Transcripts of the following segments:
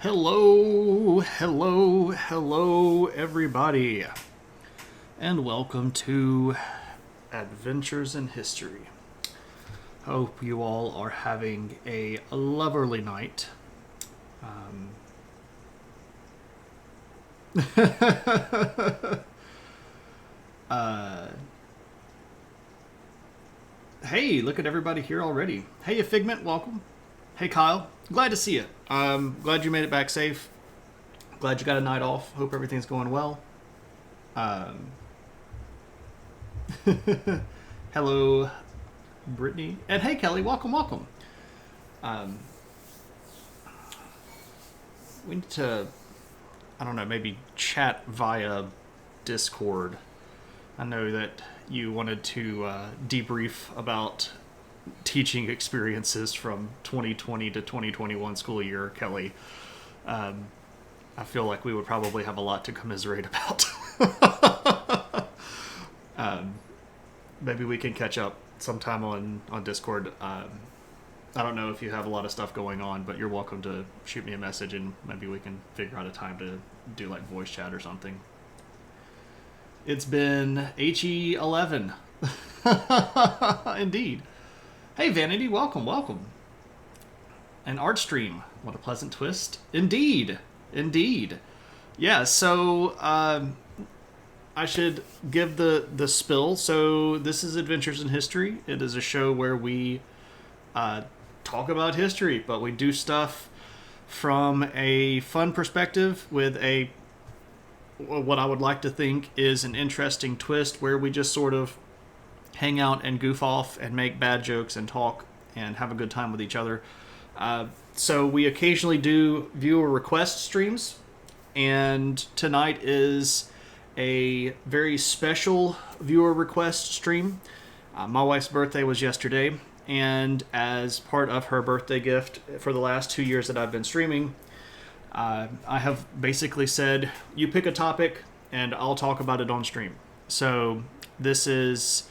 Hello, everybody, and welcome to Adventures in History. Hope you all are having a lovely night. Hey, look at everybody here already. Hey, Figment, welcome. Hey, Kyle, glad to see you. Glad you made it back safe. Glad you got a night off. Hope everything's going well. Hello, Brittany. And hey, Kelly, welcome. We need to, I don't know, maybe chat via Discord. I know that you wanted to debrief about teaching experiences from 2020 to 2021 school year, Kelly. I feel like we would probably have a lot to commiserate about. Maybe we can catch up sometime on Discord. I don't know if you have a lot of stuff going on, but you're welcome to shoot me a message and maybe we can figure out a time to do like voice chat or something. It's been HE11. Indeed. Hey, Vanity, welcome. An art stream. What a pleasant twist. Indeed. Yeah, so I should give the spill. So this is Adventures in History. It is a show where we talk about history, but we do stuff from a fun perspective with a what I would like to think is an interesting twist where we just sort of hang out and goof off and make bad jokes and talk and have a good time with each other. So we occasionally do viewer request streams, and tonight is a very special viewer request stream. My wife's birthday was yesterday, and as part of her birthday gift for the last 2 years that I've been streaming, I have basically said, you pick a topic and I'll talk about it on stream. So this is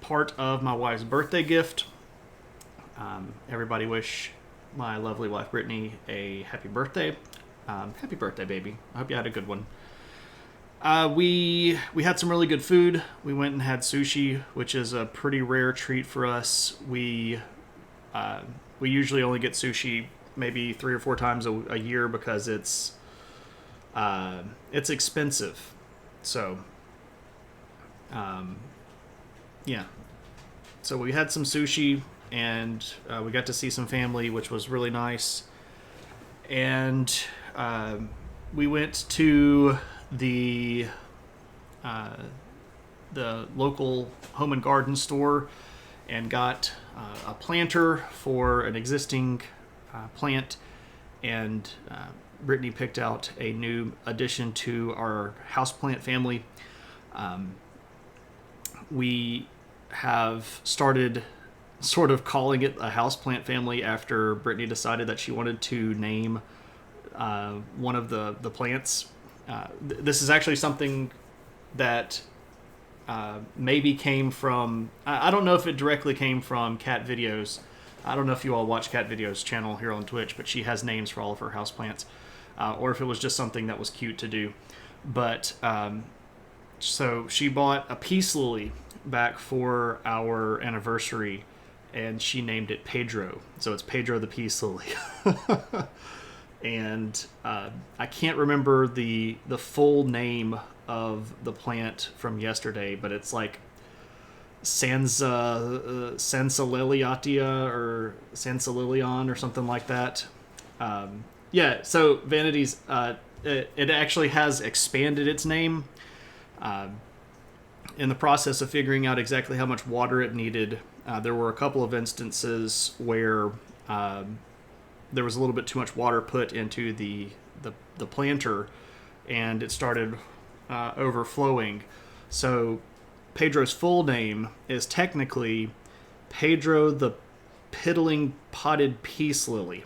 part of my wife's birthday gift. Everybody wish my lovely wife Brittany a happy birthday. Happy birthday, baby. I hope you had a good one. We had some really good food. We went and had sushi, which is a pretty rare treat for us. We usually only get sushi maybe 3 or 4 times a year because it's expensive. So yeah. So we had some sushi, and we got to see some family, which was really nice. And we went to the local home and garden store and got a planter for an existing plant, and Brittany picked out a new addition to our houseplant family. We have started sort of calling it a houseplant family after Brittany decided that she wanted to name one of the plants. This is actually something that maybe came from... I don't know if it directly came from Cat Videos. I don't know if you all watch Cat Videos' channel here on Twitch, but she has names for all of her houseplants. Or if it was just something that was cute to do. But so she bought a peace lily back for our anniversary, and she named it Pedro. So it's Pedro the Peace Lily. And I can't remember the full name of the plant from yesterday, but it's like Sansaliliatia or Sansalilion or something like that. Yeah, so Vanity's, it actually has expanded its name. In the process of figuring out exactly how much water it needed, there were a couple of instances where there was a little bit too much water put into the planter, and it started overflowing. So Pedro's full name is technically Pedro the Piddling Potted Peace Lily,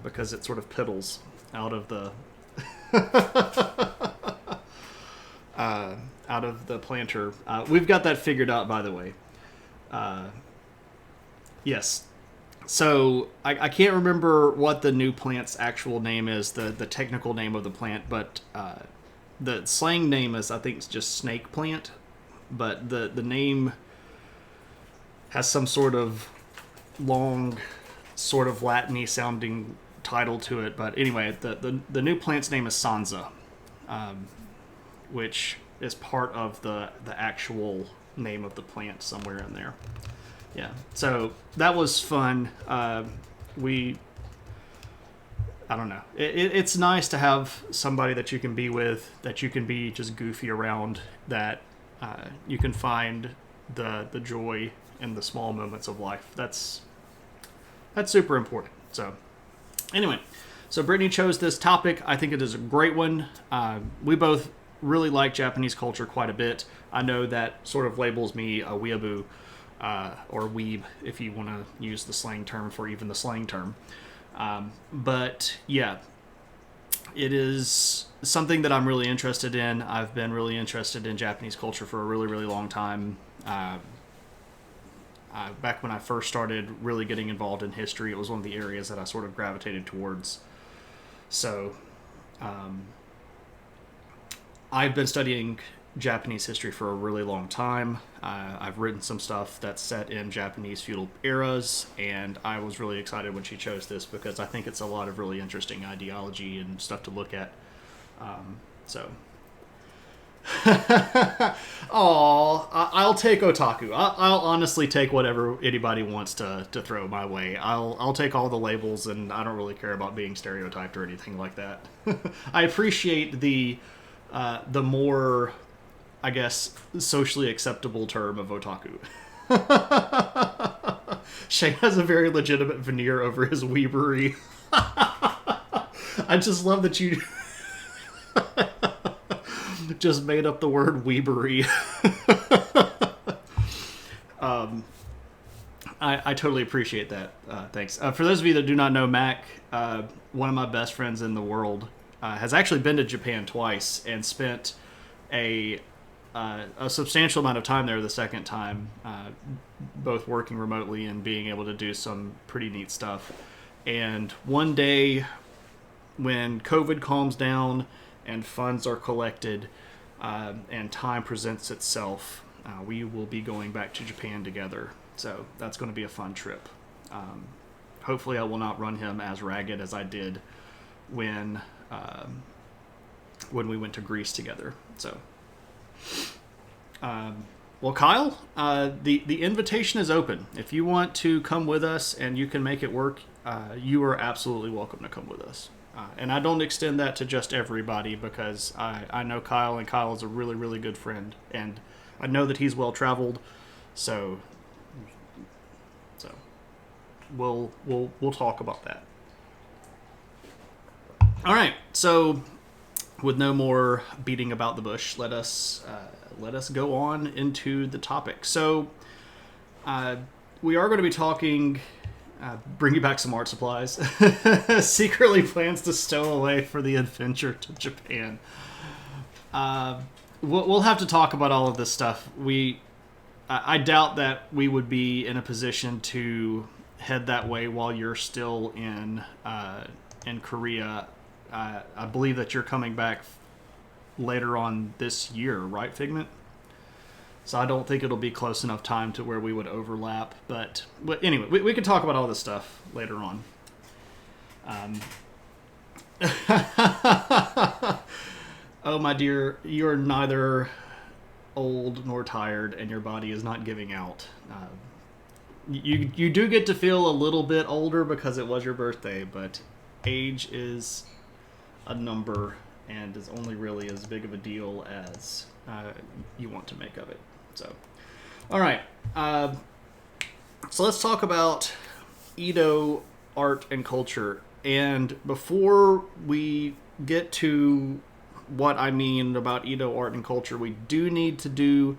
because it sort of piddles out of the out of the planter. We've got that figured out, by the way. Yes. So I can't remember what the new plant's actual name is, the technical name of the plant, but the slang name is, I think, it's just snake plant. But the name has some sort of long, sort of Latin-y sounding title to it. But anyway, the new plant's name is Sansa, which is part of the actual name of the plant somewhere in there. Yeah, so that was fun. I don't know. It's nice to have somebody that you can be with, that you can be just goofy around, that you can find the joy in the small moments of life. That's super important. So anyway, so Brittany chose this topic. I think it is a great one. We both really like Japanese culture quite a bit. I know that sort of labels me a weeaboo. Or weeb, if you want to use the slang term for even the slang term. But yeah, it is something that I'm really interested in. I've been really interested in Japanese culture for a really, really long time. Back when I first started really getting involved in history, it was one of the areas that I sort of gravitated towards. So I've been studying Japanese history for a really long time. I've written some stuff that's set in Japanese feudal eras, and I was really excited when she chose this because I think it's a lot of really interesting ideology and stuff to look at. So, I'll take otaku. I'll honestly take whatever anybody wants to throw my way. I'll take all the labels, and I don't really care about being stereotyped or anything like that. I appreciate the more, I guess, socially acceptable term of otaku. Shane has a very legitimate veneer over his weebery. I just love that you just made up the word weebery. I totally appreciate that. Thanks. For those of you that do not know, Mac, one of my best friends in the world, has actually been to Japan twice and spent a substantial amount of time there the second time, both working remotely and being able to do some pretty neat stuff. And one day, when COVID calms down and funds are collected and time presents itself, we will be going back to Japan together. So that's going to be a fun trip. Hopefully I will not run him as ragged as I did when we went to Greece together. So, well, Kyle, the invitation is open. If you want to come with us and you can make it work, you are absolutely welcome to come with us. And I don't extend that to just everybody because I know Kyle, and Kyle is a really, really good friend, and I know that he's well traveled. So we'll talk about that. All right. So, with no more beating about the bush, let us go on into the topic. So, we are going to be talking. Bring you back some art supplies. Secretly plans to stow away for the adventure to Japan. We'll have to talk about all of this stuff. I doubt that we would be in a position to head that way while you're still in Korea. I believe that you're coming back later on this year, right, Figment? So I don't think it'll be close enough time to where we would overlap. But anyway, we can talk about all this stuff later on. Oh, my dear, you're neither old nor tired, and your body is not giving out. You do get to feel a little bit older because it was your birthday, but age is a number and is only really as big of a deal as you want to make of it. So, all right. So let's talk about Edo art and culture. And before we get to what I mean about Edo art and culture, we do need to do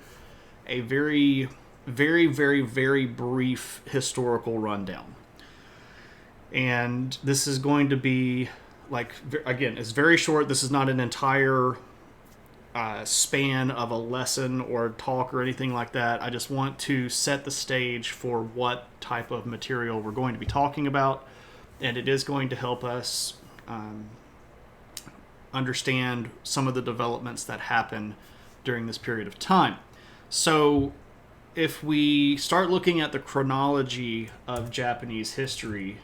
a very, very, very, very brief historical rundown. And this is going to be, like, again, it's very short. This is not an entire span of a lesson or talk or anything like that. I just want to set the stage for what type of material we're going to be talking about, and it is going to help us understand some of the developments that happen during this period of time. So if we start looking at the chronology of Japanese history,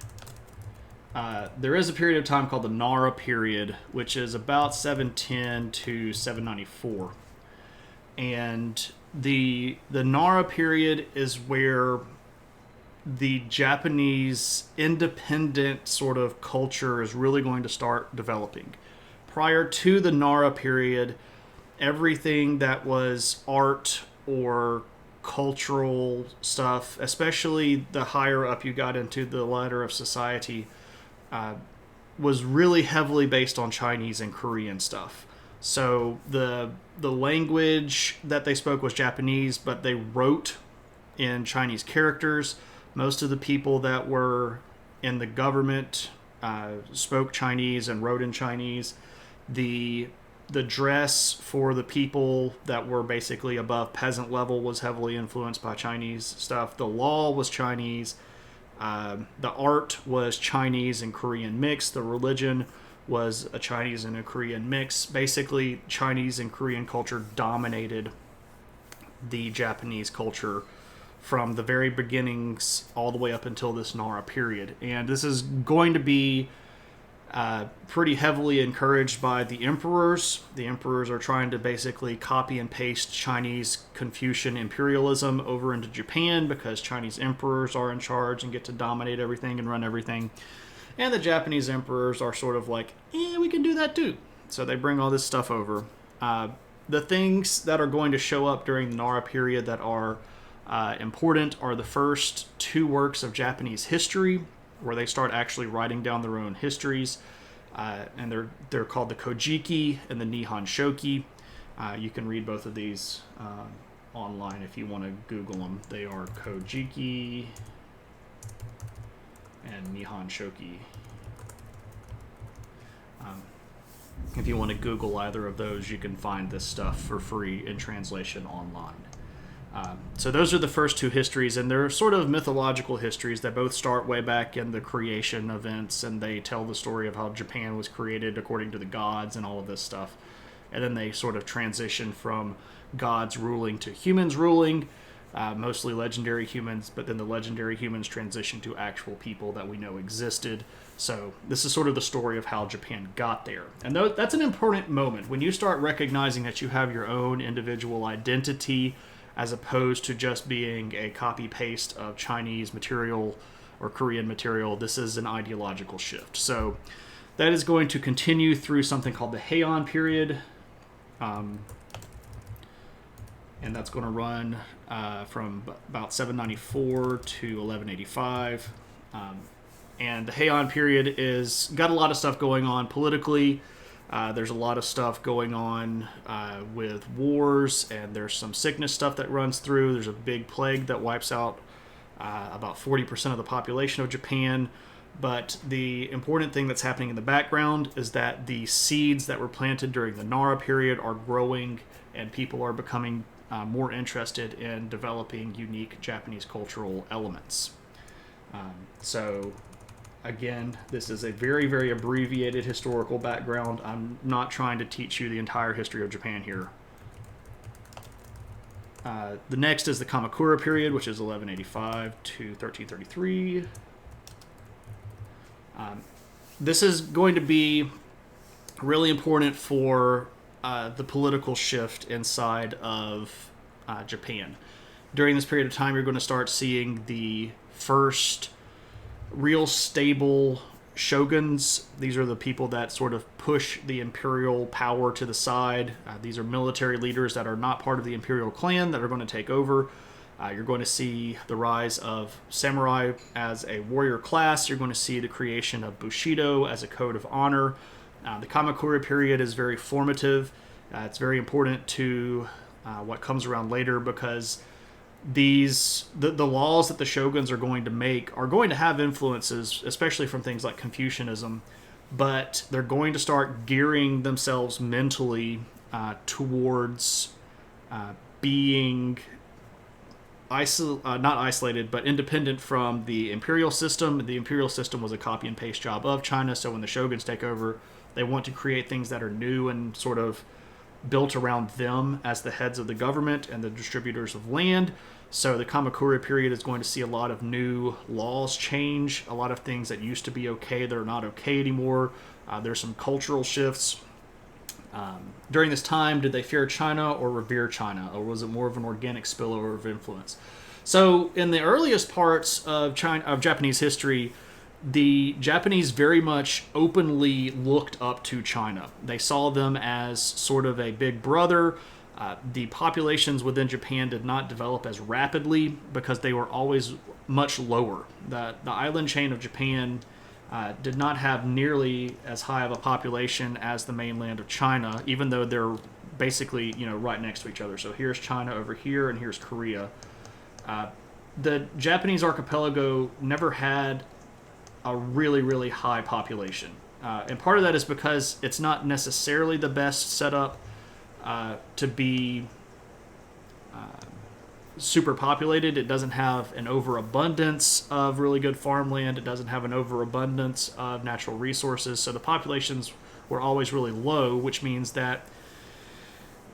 there is a period of time called the Nara period, which is about 710 to 794. And the Nara period is where the Japanese independent sort of culture is really going to start developing. Prior to the Nara period, everything that was art or cultural stuff, especially the higher up you got into the ladder of society, was really heavily based on Chinese and Korean stuff. So the language that they spoke was Japanese, but they wrote in Chinese characters. Most of the people that were in the government spoke Chinese and wrote in Chinese. The dress for the people that were basically above peasant level was heavily influenced by Chinese stuff. The law was Chinese. The art was Chinese and Korean mix. The religion was a Chinese and a Korean mix. Basically, Chinese and Korean culture dominated the Japanese culture from the very beginnings all the way up until this Nara period. And this is going to be pretty heavily encouraged by the emperors. The emperors are trying to basically copy and paste Chinese Confucian imperialism over into Japan because Chinese emperors are in charge and get to dominate everything and run everything. And the Japanese emperors are sort of like, we can do that too. So they bring all this stuff over. The things that are going to show up during the Nara period that are important are the first two works of Japanese history, where they start actually writing down their own histories, and they're called the Kojiki and the Nihon Shoki. You can read both of these online if you want to Google them. They are Kojiki and Nihon Shoki. If you want to Google either of those, you can find this stuff for free in translation online. So those are the first two histories, and they're sort of mythological histories that both start way back in the creation events, and they tell the story of how Japan was created according to the gods and all of this stuff. And then they sort of transition from gods ruling to humans ruling, mostly legendary humans, but then the legendary humans transition to actual people that we know existed. So this is sort of the story of how Japan got there. And that's an important moment when you start recognizing that you have your own individual identity, as opposed to just being a copy-paste of Chinese material or Korean material. This is an ideological shift. So that is going to continue through something called the Heian period. And that's going to run from about 794 to 1185. And the Heian period is got a lot of stuff going on politically. There's a lot of stuff going on with wars, and there's some sickness stuff that runs through. There's a big plague that wipes out about 40% of the population of Japan. But the important thing that's happening in the background is that the seeds that were planted during the Nara period are growing, and people are becoming more interested in developing unique Japanese cultural elements. So again, this is a very, very abbreviated historical background. I'm not trying to teach you the entire history of Japan here. The next is the Kamakura period, which is 1185 to 1333. This is going to be really important for the political shift inside of Japan. During this period of time, you're going to start seeing the first real stable shoguns. These are the people that sort of push the imperial power to the side. These are military leaders that are not part of the imperial clan that are going to take over. You're going to see the rise of samurai as a warrior class. You're going to see the creation of Bushido as a code of honor. The Kamakura period is very formative. It's very important to what comes around later, because the laws that the shoguns are going to make are going to have influences, especially from things like Confucianism, but they're going to start gearing themselves mentally towards being not isolated, but independent from the imperial system. The imperial system was a copy and paste job of China, so when the shoguns take over, they want to create things that are new and sort of built around them as the heads of the government and the distributors of land. So the Kamakura period is going to see a lot of new laws change, a lot of things that used to be okay that are not okay anymore. There's some cultural shifts. During this time, did they fear China or revere China, or was it more of an organic spillover of influence? So, in the earliest parts of Japanese history, the Japanese very much openly looked up to China. They saw them as sort of a big brother. The populations within Japan did not develop as rapidly because they were always much lower. The island chain of Japan did not have nearly as high of a population as the mainland of China, even though they're basically, right next to each other. So here's China over here, and here's Korea. The Japanese archipelago never had a really, really high population. And part of that is because it's not necessarily the best setup to be super populated. It doesn't have an overabundance of really good farmland. It doesn't have an overabundance of natural resources. So the populations were always really low, which means that,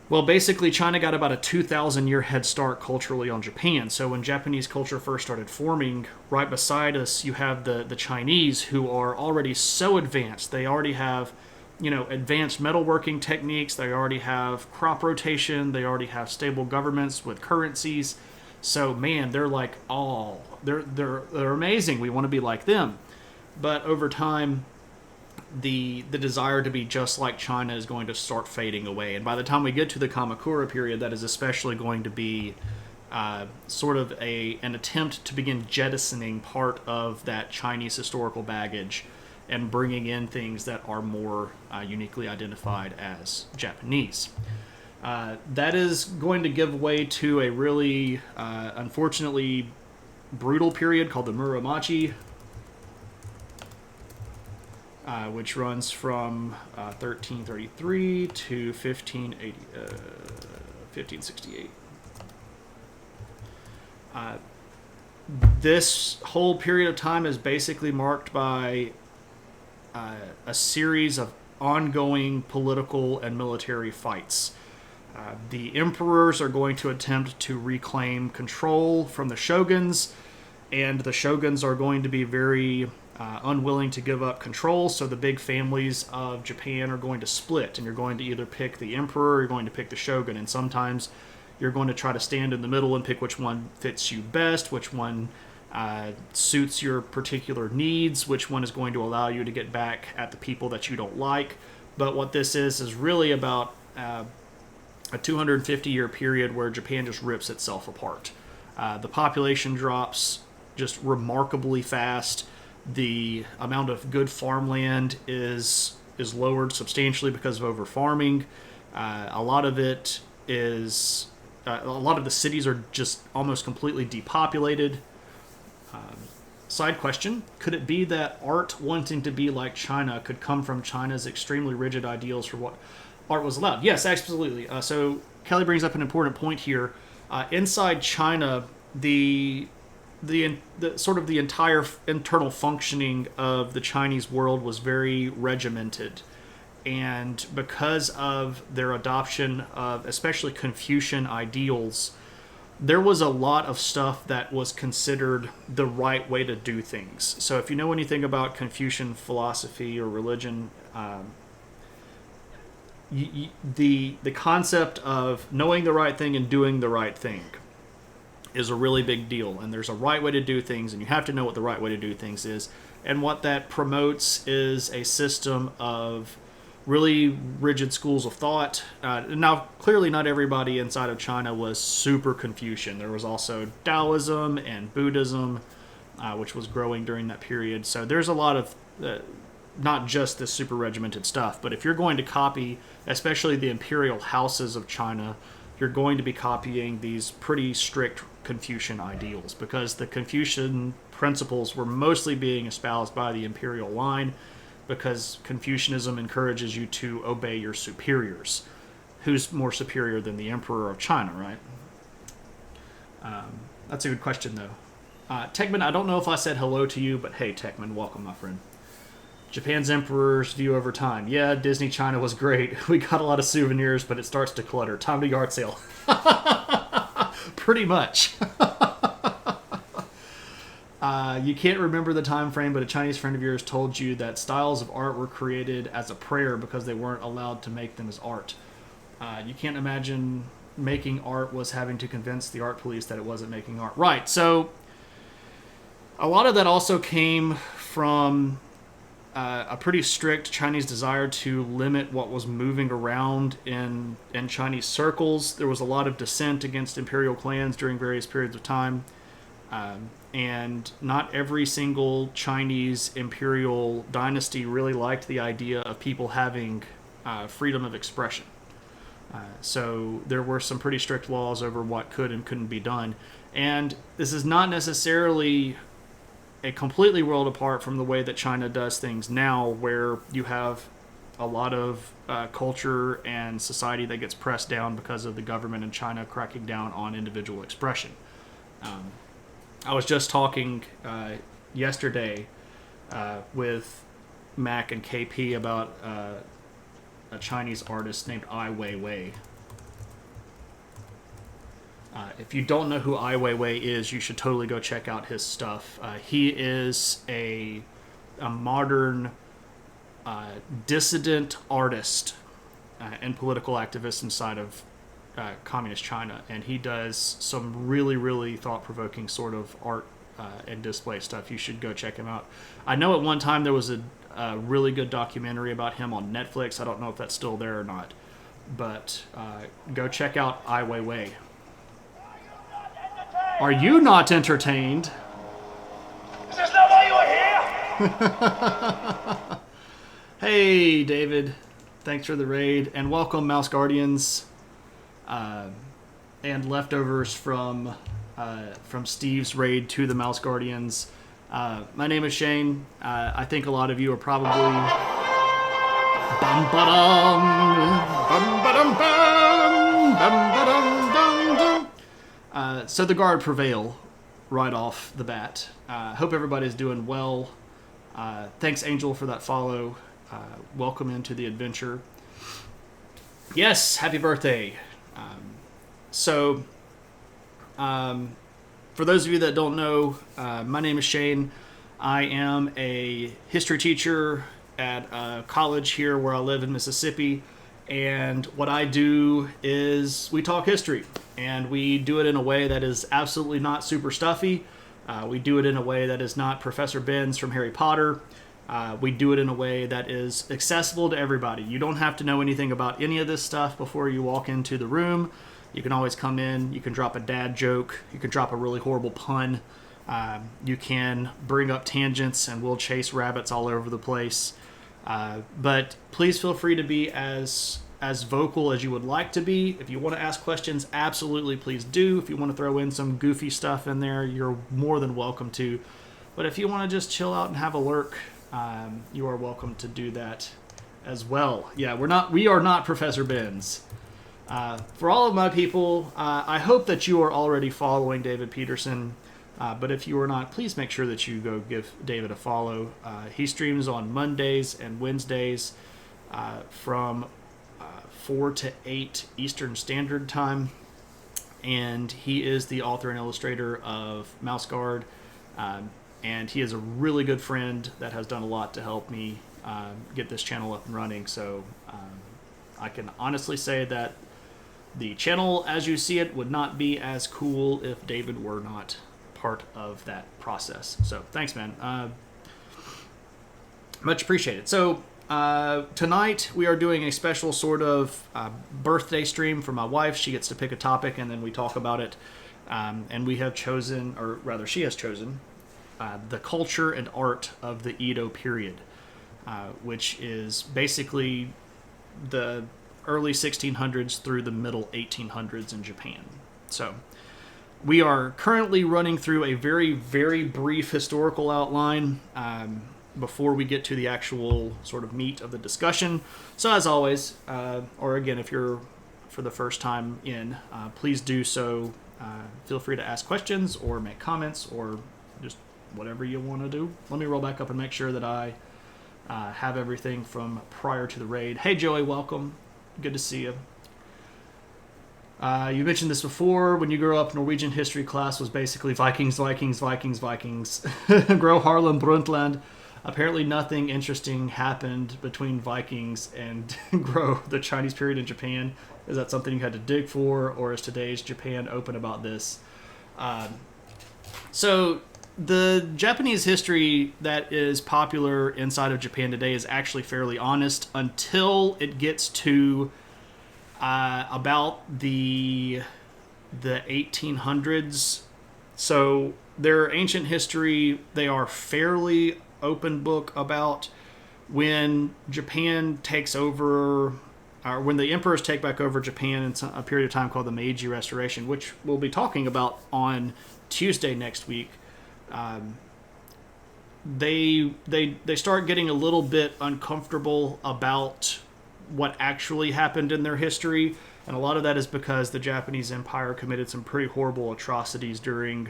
well, basically China got about a 2,000 year head start culturally on Japan. So when Japanese culture first started forming, right beside us, you have the Chinese, who are already so advanced. They already have advanced metalworking techniques. They already have crop rotation. They already have stable governments with currencies. So man, they're like they're amazing. We want to be like them. But over time, the desire to be just like China is going to start fading away. And by the time we get to the Kamakura period, that is especially going to be sort of an attempt to begin jettisoning part of that Chinese historical baggage and bringing in things that are more uniquely identified as Japanese. That is going to give way to a really, unfortunately, brutal period called the Muromachi, which runs from 1333 to 1568. This whole period of time is basically marked by a series of ongoing political and military fights. The emperors are going to attempt to reclaim control from the shoguns, and the shoguns are going to be very unwilling to give up control, so the big families of Japan are going to split, and you're going to either pick the emperor or you're going to pick the shogun, and sometimes you're going to try to stand in the middle and pick which one fits you best, which one suits your particular needs, which one is going to allow you to get back at the people that you don't like. But what this is really about a 250-year period where Japan just rips itself apart. The population drops just remarkably fast. The amount of good farmland is lowered substantially because of over-farming. A lot of it is... a lot of the cities are just almost completely depopulated. Side question, could it be that art wanting to be like China could come from China's extremely rigid ideals for what art was allowed? Yes, absolutely. So Kelly brings up an important point here. Inside China, the sort of the entire internal functioning of the Chinese world was very regimented. And because of their adoption of especially Confucian ideals, there was a lot of stuff that was considered the right way to do things. So if you know anything about Confucian philosophy or religion, the concept of knowing the right thing and doing the right thing is a really big deal. And there's a right way to do things, and you have to know what the right way to do things is. And what that promotes is a system of really rigid schools of thought. Now, clearly not everybody inside of China was super Confucian. There was also Taoism and Buddhism, which was growing during that period. So there's a lot of, not just this super regimented stuff, but if you're going to copy, especially the imperial houses of China, you're going to be copying these pretty strict Confucian ideals, because the Confucian principles were mostly being espoused by the imperial line, because Confucianism encourages you to obey your superiors. who's more superior than the emperor of China, right? That's a good question, though. Techman, I don't know if I said hello to you, but hey, Techman, welcome, my friend. Japan's emperor's view over time. Yeah, Disney China was great. We got a lot of souvenirs, but it starts to clutter. Time to yard sale. Pretty much. You can't remember the time frame, but a Chinese friend of yours told you that styles of art were created as a prayer because they weren't allowed to make them as art. You can't imagine making art was having to convince the art police that it wasn't making art. Right, so a lot of that also came from a pretty strict Chinese desire to limit what was moving around in Chinese circles. There was a lot of dissent against imperial clans during various periods of time. And not every single Chinese imperial dynasty really liked the idea of people having freedom of expression. So there were some pretty strict laws over what could and couldn't be done. And this is not necessarily a completely world apart from the way that China does things now, where you have a lot of culture and society that gets pressed down because of the government in China cracking down on individual expression. I was just talking yesterday with Mac and KP about a Chinese artist named Ai Weiwei. If you don't know who Ai Weiwei is, you should totally go check out his stuff. He is a modern dissident artist and political activist inside of communist China, and he does some really, really thought-provoking sort of art and display stuff. You should go check him out. I know at one time there was a really good documentary about him on Netflix. I don't know if that's still there or not, but go check out Ai Weiwei. Are you not entertained? Is this not why you were here? Hey, David. Thanks for the raid, and welcome, Mouse Guardians, and leftovers from Steve's raid to the Mouse Guardians. My name is Shane. I think a lot of you are probably so the guard prevail right off the bat. Hope everybody's doing well. Thanks, Angel, for that follow. Welcome into the adventure. Yes, happy birthday. For those of you that don't know, my name is Shane. I am a history teacher at a college here where I live in Mississippi. And what I do is we talk history. And we do it in a way that is absolutely not super stuffy. We do it in a way that is not Professor Binns from Harry Potter. We do it in a way that is accessible to everybody. You don't have to know anything about any of this stuff before you walk into the room. You can always come in, you can drop a dad joke, you can drop a really horrible pun, you can bring up tangents and we'll chase rabbits all over the place. But please feel free to be as vocal as you would like to be. If you want to ask questions, absolutely please do. If you want to throw in some goofy stuff in there, you're more than welcome to. But if you want to just chill out and have a lurk, you are welcome to do that as well. Yeah, we are not Professor Binns. For all of my people, I hope that you are already following David Peterson. But if you are not, please make sure that you go give David a follow. He streams on Mondays and Wednesdays from 4 to 8 Eastern Standard Time. And he is the author and illustrator of Mouse Guard. And he is a really good friend that has done a lot to help me get this channel up and running. So I can honestly say that the channel as you see it would not be as cool if David were not part of that process. So thanks, man. Much appreciated. So tonight we are doing a special sort of birthday stream for my wife. She gets to pick a topic and then we talk about it. And we have chosen, or rather she has chosen, the culture and art of the Edo period, which is basically the early 1600s through the middle 1800s in Japan. So we are currently running through a very, very brief historical outline before we get to the actual sort of meat of the discussion. So as always, or again, if you're for the first time in, please do so. Feel free to ask questions or make comments or just whatever you want to do. Let me roll back up and make sure that I have everything from prior to the raid. Hey, Joey, welcome. Good to see you. You mentioned this before. When you grew up, Norwegian history class was basically Vikings, Vikings, Vikings, Vikings. Grow Harlem, Brundtland. Apparently nothing interesting happened between Vikings and Grow, the Chinese period in Japan. Is that something you had to dig for, or is today's Japan open about this? So the Japanese history that is popular inside of Japan today is actually fairly honest until it gets to about the 1800s. So their ancient history, they are fairly open book about when Japan takes over, or when the emperors take back over Japan in a period of time called the Meiji Restoration, which we'll be talking about on Tuesday next week. They start getting a little bit uncomfortable about what actually happened in their history, and a lot of that is because the Japanese Empire committed some pretty horrible atrocities during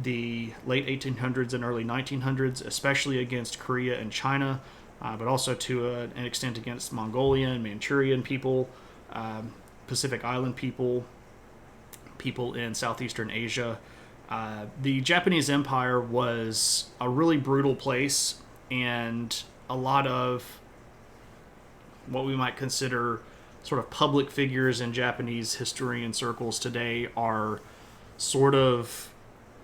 the late 1800s and early 1900s, especially against Korea and China, but also to an extent against Mongolian, Manchurian people, Pacific Island people in Southeastern Asia. The Japanese Empire was a really brutal place, and a lot of what we might consider sort of public figures in Japanese historian circles today are sort of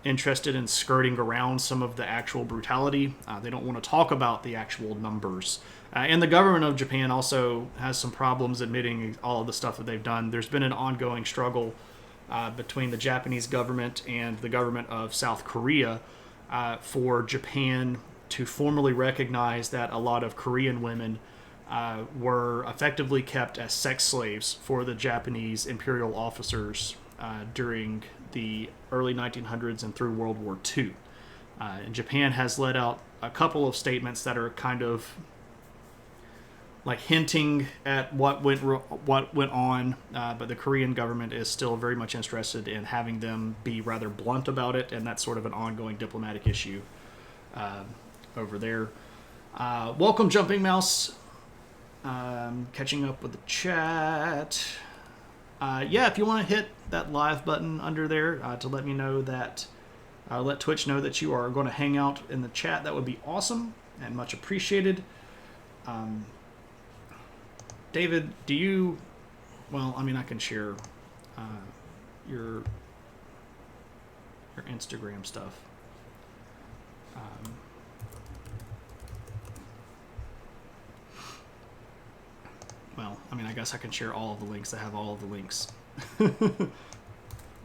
interested in skirting around some of the actual brutality. They don't want to talk about the actual numbers. And the government of Japan also has some problems admitting all of the stuff that they've done. There's been an ongoing struggle between the Japanese government and the government of South Korea for Japan to formally recognize that a lot of Korean women were effectively kept as sex slaves for the Japanese imperial officers during the early 1900s and through World War II. And Japan has let out a couple of statements that are kind of like hinting at what went on, but the Korean government is still very much interested in having them be rather blunt about it, and that's sort of an ongoing diplomatic issue over there. Welcome, Jumping Mouse. Catching up with the chat. Yeah, if you want to hit that live button under there to let me know that, let Twitch know that you are going to hang out in the chat, that would be awesome and much appreciated. David, do you... Well, I mean, I can share your Instagram stuff. Well, I mean, I guess I can share all of the links that have all of the links.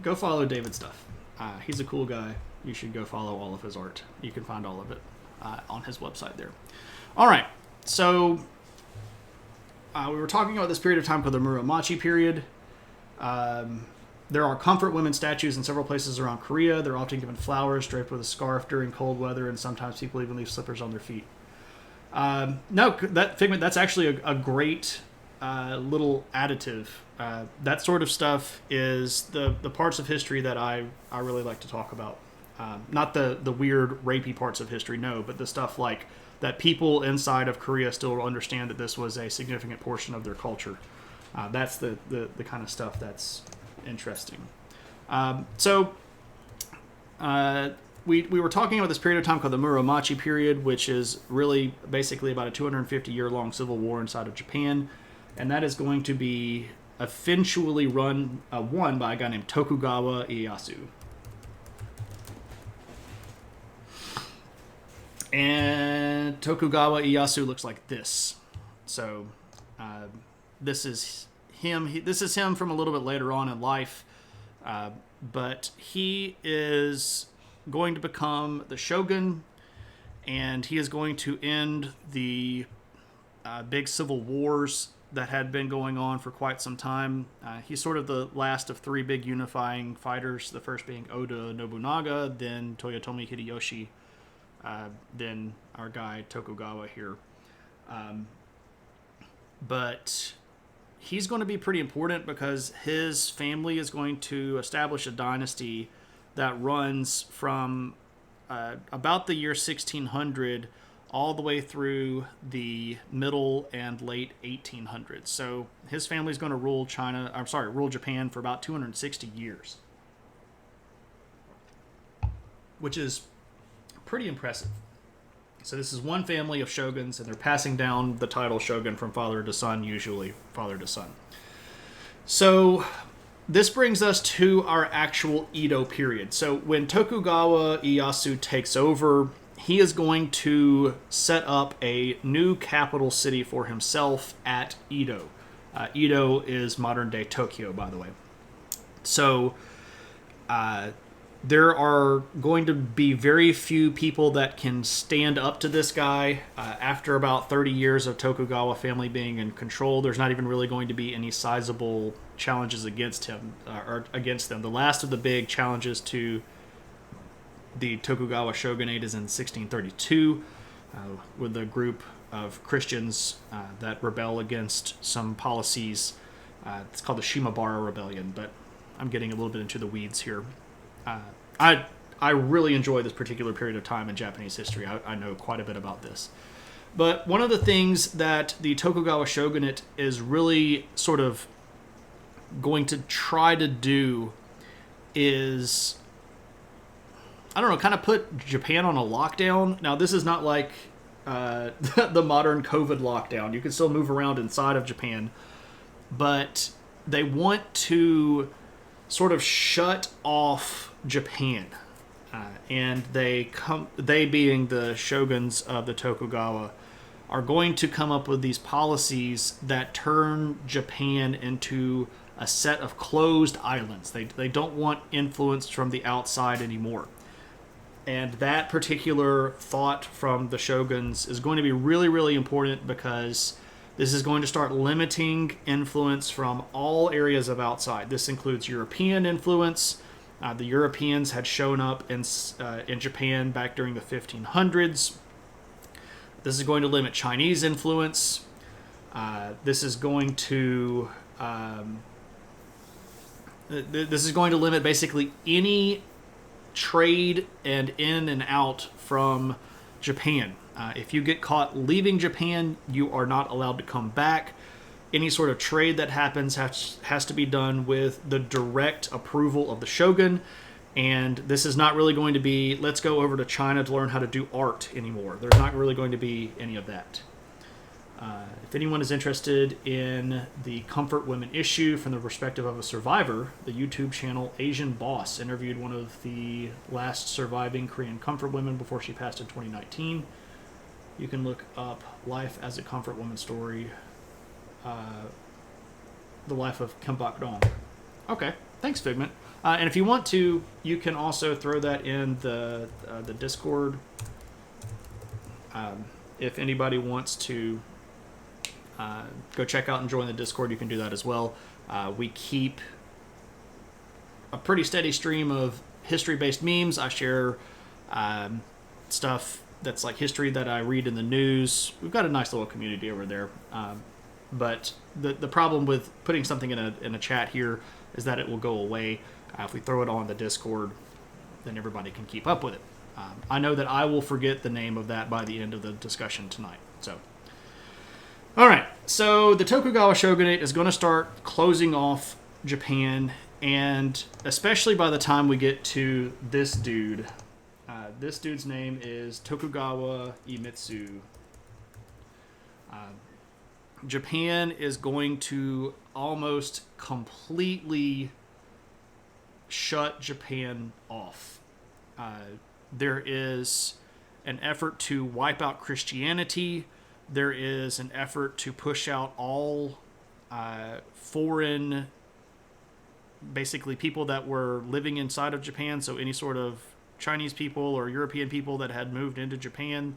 Go follow David's stuff. He's a cool guy. You should go follow all of his art. You can find all of it on his website there. All right, so we were talking about this period of time called the Muromachi period. There are comfort women statues in several places around Korea. They're often given flowers draped with a scarf during cold weather, and sometimes people even leave slippers on their feet. No, that Figment, that's actually a great little additive. That sort of stuff is the parts of history that I really like to talk about. Not the weird rapey parts of history, no, but the stuff like that people inside of Korea still understand that this was a significant portion of their culture. That's the kind of stuff that's interesting. We were talking about this period of time called the Muromachi period, which is really basically about a 250-year-long civil war inside of Japan, and that is going to be eventually won by a guy named Tokugawa Ieyasu. And Tokugawa Ieyasu looks like this. So this is him. This is him from a little bit later on in life, but he is going to become the shogun, and he is going to end the big civil wars that had been going on for quite some time. He's sort of the last of three big unifying fighters, the first being Oda Nobunaga, then Toyotomi Hideyoshi, then our guy Tokugawa here. But he's going to be pretty important because his family is going to establish a dynasty that runs from about the year 1600 all the way through the middle and late 1800s. So his family is going to rule rule Japan for about 260 years, which is pretty impressive. So this is one family of shoguns, and they're passing down the title shogun from father to son, usually father to son. So this brings us to our actual Edo period. So when Tokugawa Ieyasu takes over, he is going to set up a new capital city for himself at Edo. Edo is modern-day Tokyo, by the way. So there are going to be very few people that can stand up to this guy. After about 30 years of Tokugawa family being in control, there's not even really going to be any sizable challenges against him or against them. The last of the big challenges to the Tokugawa shogunate is in 1632 with a group of Christians that rebel against some policies. It's called the Shimabara Rebellion, but I'm getting a little bit into the weeds here. I really enjoy this particular period of time in Japanese history. I know quite a bit about this. But one of the things that the Tokugawa shogunate is really sort of going to try to do is, I don't know, kind of put Japan on a lockdown. Now, this is not like the modern COVID lockdown. You can still move around inside of Japan. But they want to sort of shut off Japan, and they being the shoguns of the Tokugawa are going to come up with these policies that turn Japan into a set of closed islands. They don't want influence from the outside anymore, and that particular thought from the shoguns is going to be really, really important because this is going to start limiting influence from all areas of outside. This includes European influence. The Europeans had shown up in Japan back during the 1500s. This is going to limit Chinese influence. This is going to limit basically any trade and in and out from Japan. If you get caught leaving Japan, you are not allowed to come back. Any sort of trade that happens has to be done with the direct approval of the shogun. And this is not really going to be, let's go over to China to learn how to do art anymore. There's not really going to be any of that. If anyone is interested in the comfort women issue from the perspective of a survivor, the YouTube channel Asian Boss interviewed one of the last surviving Korean comfort women before she passed in 2019. You can look up Life as a Comfort Woman Story, The Life of Kim Bok-dong. Okay, thanks, Figment. And if you want to, you can also throw that in the Discord. If anybody wants to go check out and join the Discord, you can do that as well. We keep a pretty steady stream of history-based memes. I share stuff that's like history that I read in the news. We've got a nice little community over there. But the problem with putting something in a chat here is that it will go away. If we throw it on the Discord, then everybody can keep up with it. I know that I will forget the name of that by the end of the discussion tonight. So, all right. So the Tokugawa shogunate is going to start closing off Japan, and especially by the time we get to this dude. This dude's name is Tokugawa Iemitsu. Japan is going to almost completely shut Japan off. There is an effort to wipe out Christianity. There is an effort to push out all foreign, basically people that were living inside of Japan, so any sort of Chinese people or European people that had moved into Japan.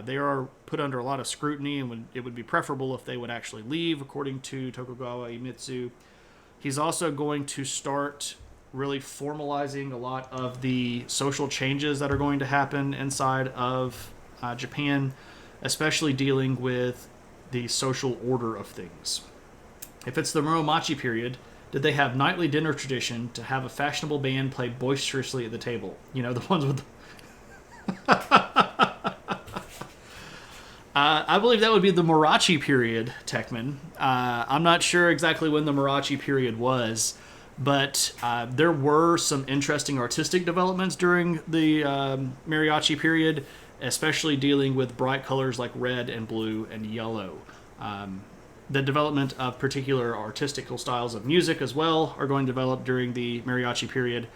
They are put under a lot of scrutiny, and it would be preferable if they would actually leave, according to Tokugawa Iemitsu. He's also going to start really formalizing a lot of the social changes that are going to happen inside of Japan, especially dealing with the social order of things. If it's the Muromachi period, did they have nightly dinner tradition to have a fashionable band play boisterously at the table? You know, the ones with... I believe that would be the Murachi period, Techman. I'm not sure exactly when the Murachi period was, but there were some interesting artistic developments during the Mariachi period, especially dealing with bright colors like red and blue and yellow. The development of particular artistical styles of music as well are going to develop during the Mariachi period,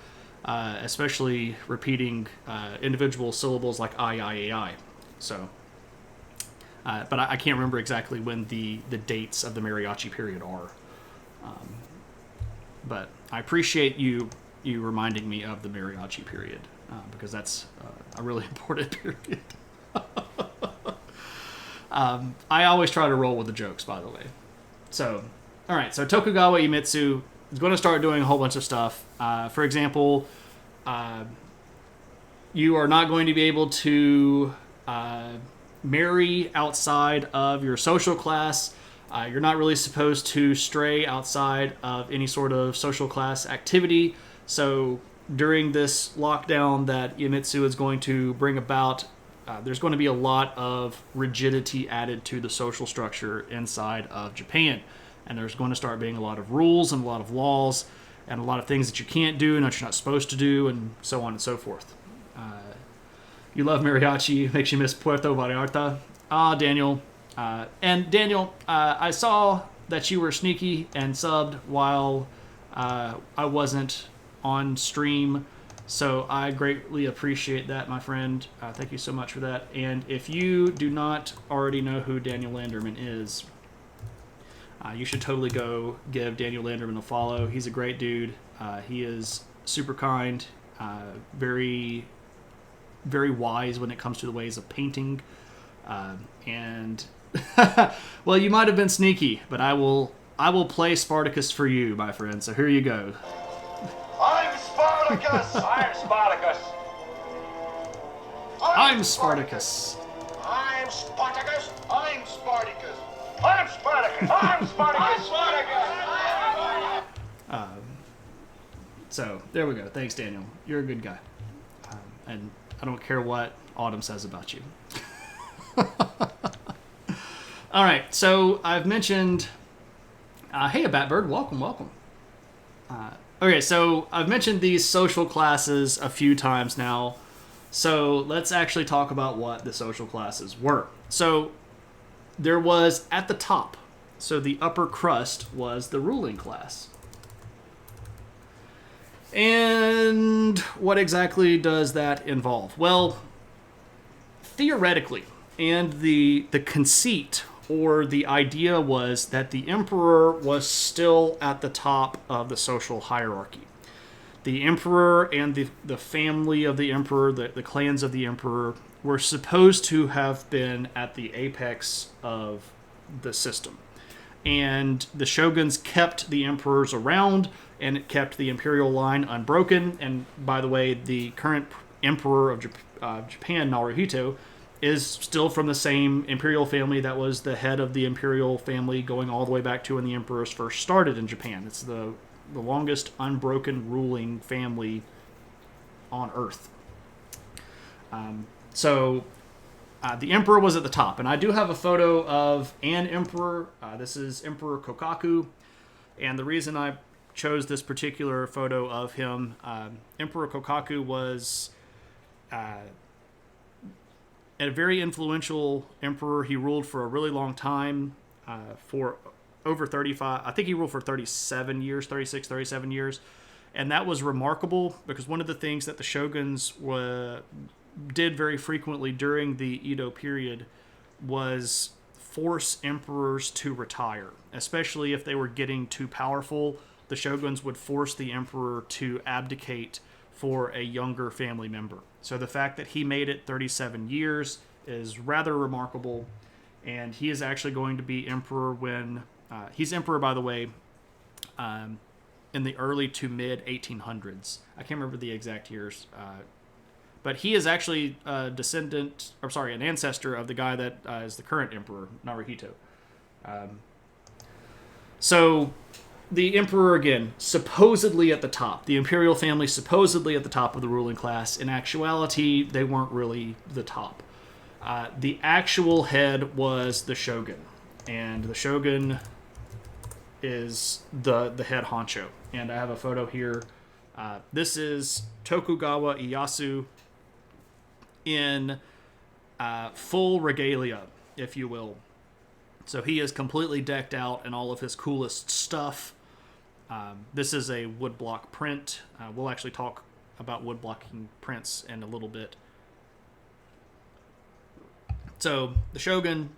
especially repeating individual syllables like I. So... but I can't remember exactly when the dates of the Mariachi period are. But I appreciate you reminding me of the Mariachi period, because that's a really important period. I always try to roll with the jokes, by the way. So, all right, so Tokugawa Iemitsu is going to start doing a whole bunch of stuff. For example, you are not going to be able to... marry outside of your social class. You're not really supposed to stray outside of any sort of social class activity. So during this lockdown that Iemitsu is going to bring about, there's going to be a lot of rigidity added to the social structure inside of Japan. And there's going to start being a lot of rules and a lot of laws and a lot of things that you can't do and that you're not supposed to do, and so on and so forth. You love mariachi, makes you miss Puerto Vallarta. Daniel. And Daniel, I saw that you were sneaky and subbed while I wasn't on stream, so I greatly appreciate that, my friend. Thank you so much for that. And if you do not already know who Daniel Landerman is, you should totally go give Daniel Landerman a follow. He's a great dude. He is super kind, very... very wise when it comes to the ways of painting, and well, you might have been sneaky, but I will play Spartacus for you, my friend. So here you go. I'm Spartacus! I'm Spartacus! I'm Spartacus. I'm Spartacus! I'm Spartacus! I'm Spartacus! I'm Spartacus! I'm Spartacus! So there we go. Thanks, Daniel. You're a good guy, and I don't care what Autumn says about you. All right, so I've mentioned... hey, a Batbird, welcome. Okay, so I've mentioned these social classes a few times now, so let's actually talk about what the social classes were. So there was at the top, so the upper crust was the ruling class. And what exactly does that involve? Well, theoretically, and the conceit or the idea was that the emperor was still at the top of the social hierarchy. The emperor and the family of the emperor, the clans of the emperor, were supposed to have been at the apex of the system. And the shoguns kept the emperors around, and it kept the imperial line unbroken. And by the way, the current emperor of Japan, Naruhito, is still from the same imperial family that was the head of the imperial family going all the way back to when the emperors first started in Japan. It's the longest unbroken ruling family on Earth. So the emperor was at the top. And I do have a photo of an emperor. This is Emperor Kokaku. And the reason I chose this particular photo of him, Emperor Kokaku was a very influential emperor. He ruled for a really long time, for over 35, I think he ruled for 37 years, 36, 37 years. And that was remarkable because one of the things that the shoguns did very frequently during the Edo period was force emperors to retire, especially if they were getting too powerful. The shoguns would force the emperor to abdicate for a younger family member. So the fact that he made it 37 years is rather remarkable, and he is actually going to be emperor when... he's emperor, by the way, in the early to mid 1800s. I can't remember the exact years, but he is actually an ancestor of the guy that is the current emperor, Naruhito. So the emperor, again, supposedly at the top. The imperial family supposedly at the top of the ruling class. In actuality, they weren't really the top. The actual head was the shogun. And the shogun is the head honcho. And I have a photo here. This is Tokugawa Ieyasu in full regalia, if you will. So he is completely decked out in all of his coolest stuff. This is a woodblock print. We'll actually talk about woodblocking prints in a little bit. So the shogun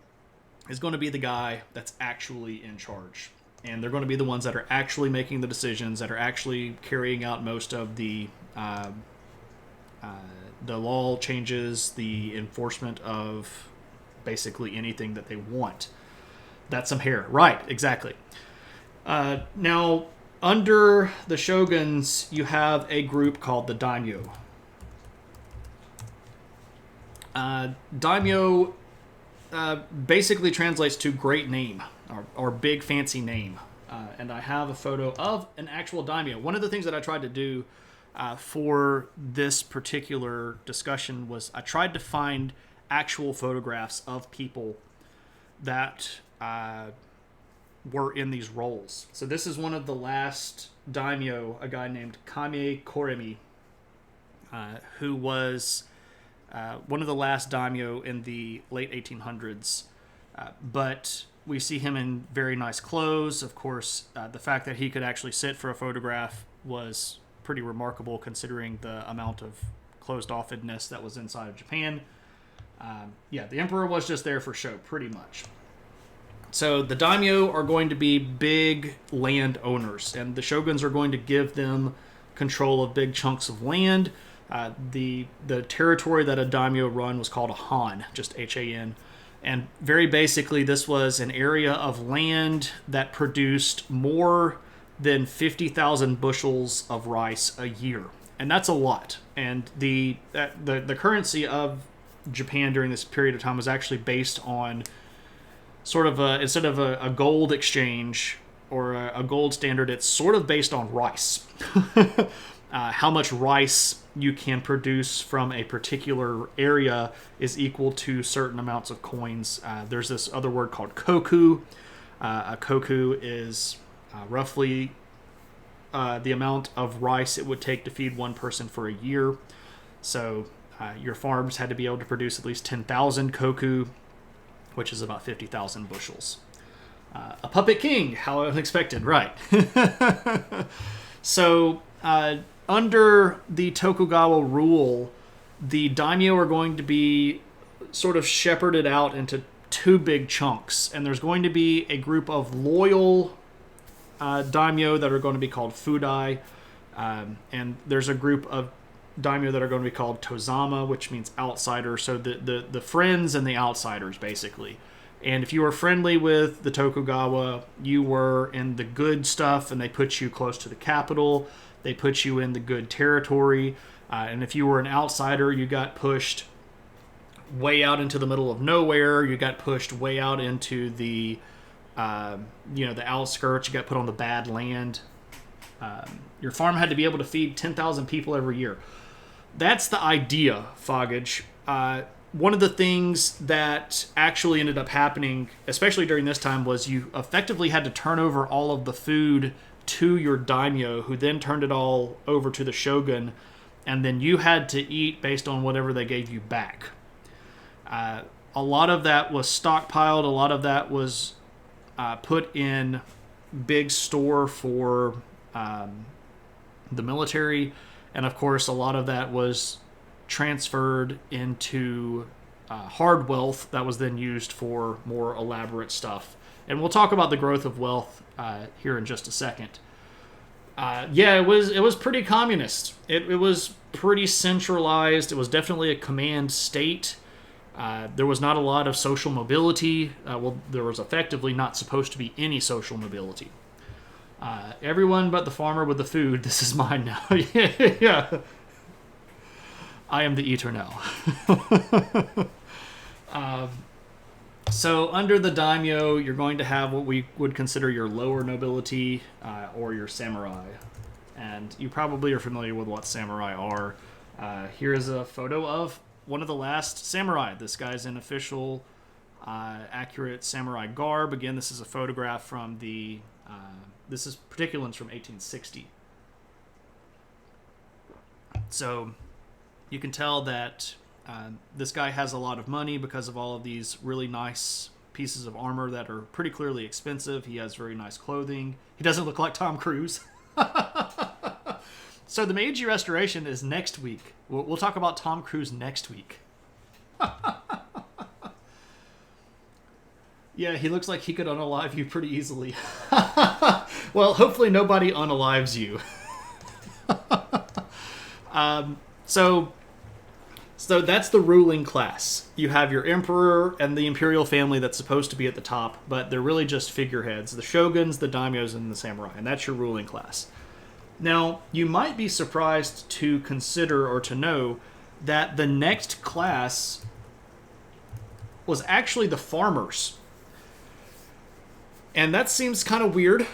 is going to be the guy that's actually in charge. And they're going to be the ones that are actually making the decisions, that are actually carrying out most of the law changes, the enforcement of basically anything that they want. That's some hair. Right, exactly. Now, under the shoguns, you have a group called the daimyo. Daimyo basically translates to great name, or big fancy name. And I have a photo of an actual daimyo. One of the things that I tried to do for this particular discussion was I tried to find actual photographs of people that were in these roles. So this is one of the last daimyo, a guy named Kame Koremi, who was one of the last daimyo in the late 1800s. But we see him in very nice clothes. Of course, the fact that he could actually sit for a photograph was pretty remarkable considering the amount of closed-offedness that was inside of Japan. The emperor was just there for show, pretty much. So the daimyo are going to be big land owners, and the shoguns are going to give them control of big chunks of land. The territory that a daimyo run was called a han, just H-A-N. And very basically, this was an area of land that produced more than 50,000 bushels of rice a year. And that's a lot. And the currency of Japan during this period of time was actually based on sort of instead of a gold exchange or a gold standard, it's sort of based on rice. How much rice you can produce from a particular area is equal to certain amounts of coins. There's this other word called koku. A koku is roughly the amount of rice it would take to feed one person for a year. So your farms had to be able to produce at least 10,000 koku, which is about 50,000 bushels. A puppet king, how unexpected, right? So under the Tokugawa rule, the daimyo are going to be sort of shepherded out into two big chunks, and there's going to be a group of loyal daimyo that are going to be called fudai, and there's a group of daimyo that are going to be called tozama, which means outsider. So the friends and the outsiders, basically. And if you were friendly with the Tokugawa, you were in the good stuff, and they put you close to the capital. They put you in the good territory. And if you were an outsider, you got pushed way out into the middle of nowhere. You got pushed way out into the outskirts. You got put on the bad land. Your farm had to be able to feed 10,000 people every year. That's the idea, Foggage. One of the things that actually ended up happening, especially during this time, was you effectively had to turn over all of the food to your daimyo, who then turned it all over to the shogun, and then you had to eat based on whatever they gave you back. A lot of that was stockpiled. A lot of that was put in big store for the military, and of course a lot of that was transferred into hard wealth that was then used for more elaborate stuff. And we'll talk about the growth of wealth here in just a second. It was pretty communist. It was pretty centralized. It was definitely a command state. There was not a lot of social mobility. There was effectively not supposed to be any social mobility. Everyone but the farmer with the food. This is mine now. Yeah. I am the eater now. So under the daimyo, you're going to have what we would consider your lower nobility or your samurai. And you probably are familiar with what samurai are. Here is a photo of one of the last samurai. This guy's in official, accurate samurai garb. Again, this is a photograph from the... this is particular one's from 1860. So you can tell that this guy has a lot of money because of all of these really nice pieces of armor that are pretty clearly expensive. He has very nice clothing. He doesn't look like Tom Cruise. So the Meiji Restoration is next week. We'll talk about Tom Cruise next week. Yeah, he looks like he could unalive you pretty easily. Well, hopefully nobody unalives you. So that's the ruling class. You have your emperor and the imperial family that's supposed to be at the top, but they're really just figureheads. The shoguns, the daimyos, and the samurai. And that's your ruling class. Now, you might be surprised to consider or to know that the next class was actually the farmers. And that seems kind of weird,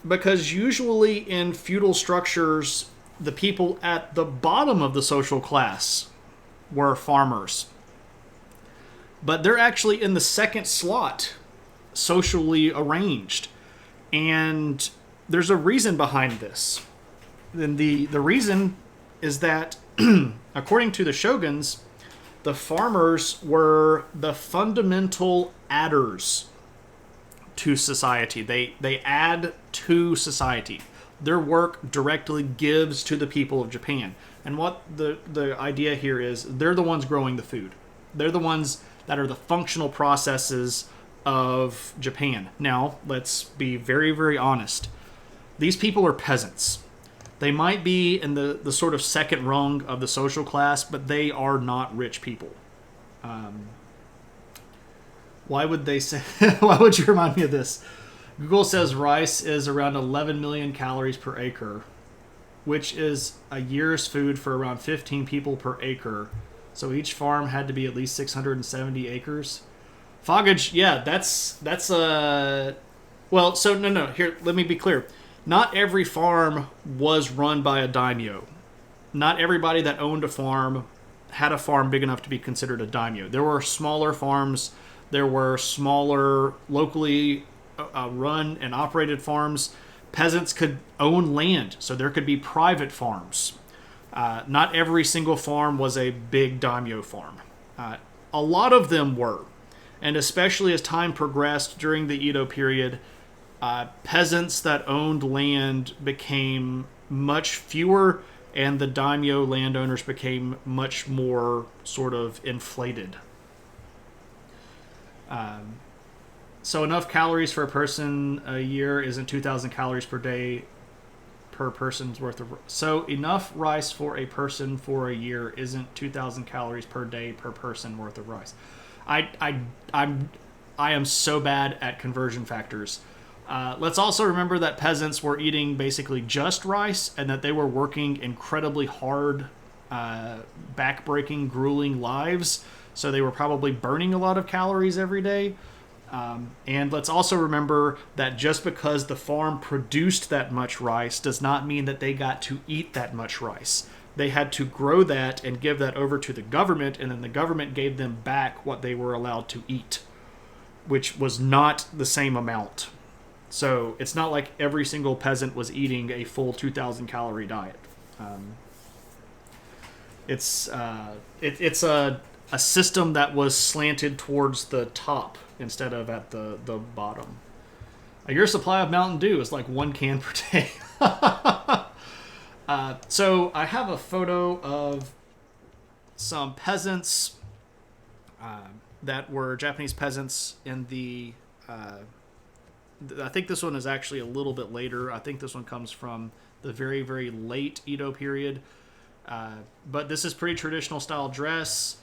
because usually in feudal structures, the people at the bottom of the social class were farmers. But they're actually in the second slot, socially arranged. And there's a reason behind this. And the reason is that, according to the shoguns, the farmers were the fundamental adders to society. They add to society. Their work directly gives to the people of Japan. And what the idea here is, they're the ones growing the food. They're the ones that are the functional processes of Japan. Now, let's be very, very honest. These people are peasants. They might be in the sort of second rung of the social class, but they are not rich people. Why would they say... Why would you remind me of this? Google says rice is around 11 million calories per acre, which is a year's food for around 15 people per acre. So each farm had to be at least 670 acres. Foggage, yeah, that's a... Well, so no. Here, let me be clear. Not every farm was run by a daimyo. Not everybody that owned a farm had a farm big enough to be considered a daimyo. There were smaller farms. There were smaller, locally run and operated farms. Peasants could own land, so there could be private farms. Not every single farm was a big daimyo farm. A lot of them were. And especially as time progressed during the Edo period, peasants that owned land became much fewer, and the daimyo landowners became much more sort of inflated. So enough calories for a person a year isn't 2,000 calories per day per person's worth of... So enough rice for a person for a year isn't 2,000 calories per day per person worth of rice. I am so bad at conversion factors. Let's also remember that peasants were eating basically just rice, and that they were working incredibly hard, back-breaking, grueling lives. So they were probably burning a lot of calories every day. And let's also remember that just because the farm produced that much rice does not mean that they got to eat that much rice. They had to grow that and give that over to the government, and then the government gave them back what they were allowed to eat, which was not the same amount. So it's not like every single peasant was eating a full 2,000 calorie diet. It's a system that was slanted towards the top instead of at the bottom. Your supply of Mountain Dew is like 1 can per day. So I have a photo of some peasants that were Japanese peasants in the... I think this one is actually a little bit later. I think this one comes from the very, very late Edo period. But this is pretty traditional style dress.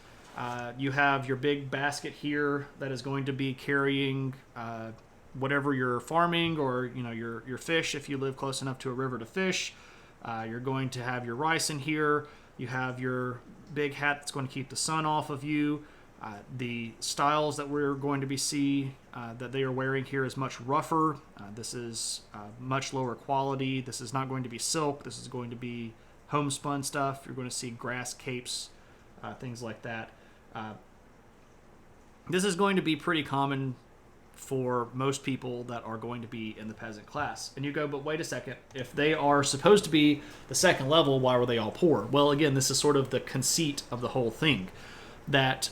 You have your big basket here that is going to be carrying whatever you're farming, or your fish if you live close enough to a river to fish. You're going to have your rice in here. You have your big hat that's going to keep the sun off of you. The styles that we're going to be that they are wearing here is much rougher. This is much lower quality. This is not going to be silk. This is going to be homespun stuff. You're going to see grass capes, things like that. This is going to be pretty common for most people that are going to be in the peasant class. And you go, but wait a second, if they are supposed to be the second level, why were they all poor? Well, again, this is sort of the conceit of the whole thing, that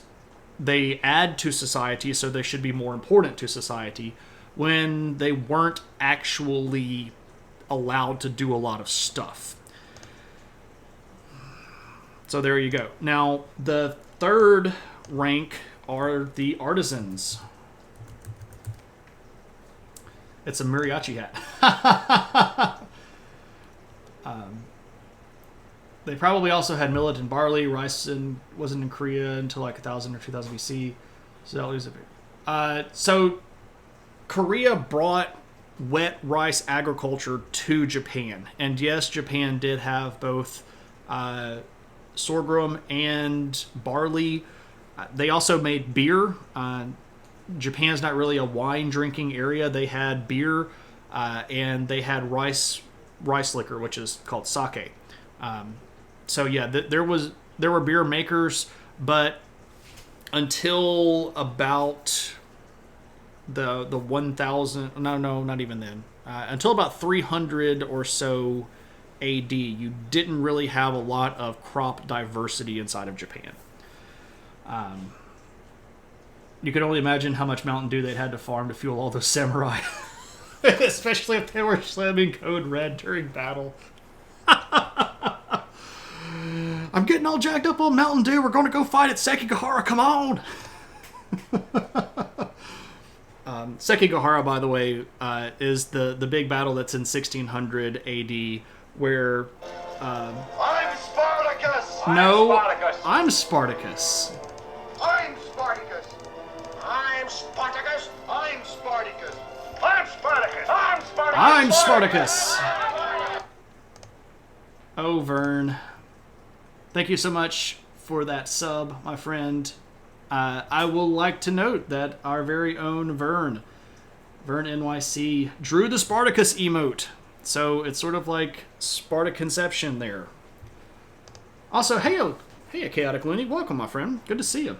they add to society, so they should be more important to society, when they weren't actually allowed to do a lot of stuff. So there you go. Now, the third rank are the artisans. It's a mariachi hat. They probably also had millet and barley. Rice wasn't in Korea until like 1000 or 2000 BC. So that was a bit. So Korea brought wet rice agriculture to Japan, and yes, Japan did have both sorghum and barley. They also made beer. Japan's not really a wine drinking area. They had beer, and they had rice liquor, which is called sake. So yeah, there were beer makers, but until about the 1000, no, not even then. Until about 300 or so AD, you didn't really have a lot of crop diversity inside of Japan. You could only imagine how much Mountain Dew they'd had to farm to fuel all those samurai. Especially if they were slamming code red during battle. I'm getting all jacked up on Mountain Dew. We're going to go fight at Sekigahara. Come on! Sekigahara, by the way, is the big battle that's in 1600 AD, where... I'm Spartacus! No, I'm Spartacus. I'm Spartacus! I'm Spartacus! I'm Spartacus! I'm Spartacus! I'm Spartacus! I'm Spartacus! Oh, Vern. Thank you so much for that sub, my friend. I will like to note that our very own Vern NYC, drew the Spartacus emote. So it's sort of like Spartaconception there. Also, hey, Chaotic Looney. Welcome, my friend. Good to see you.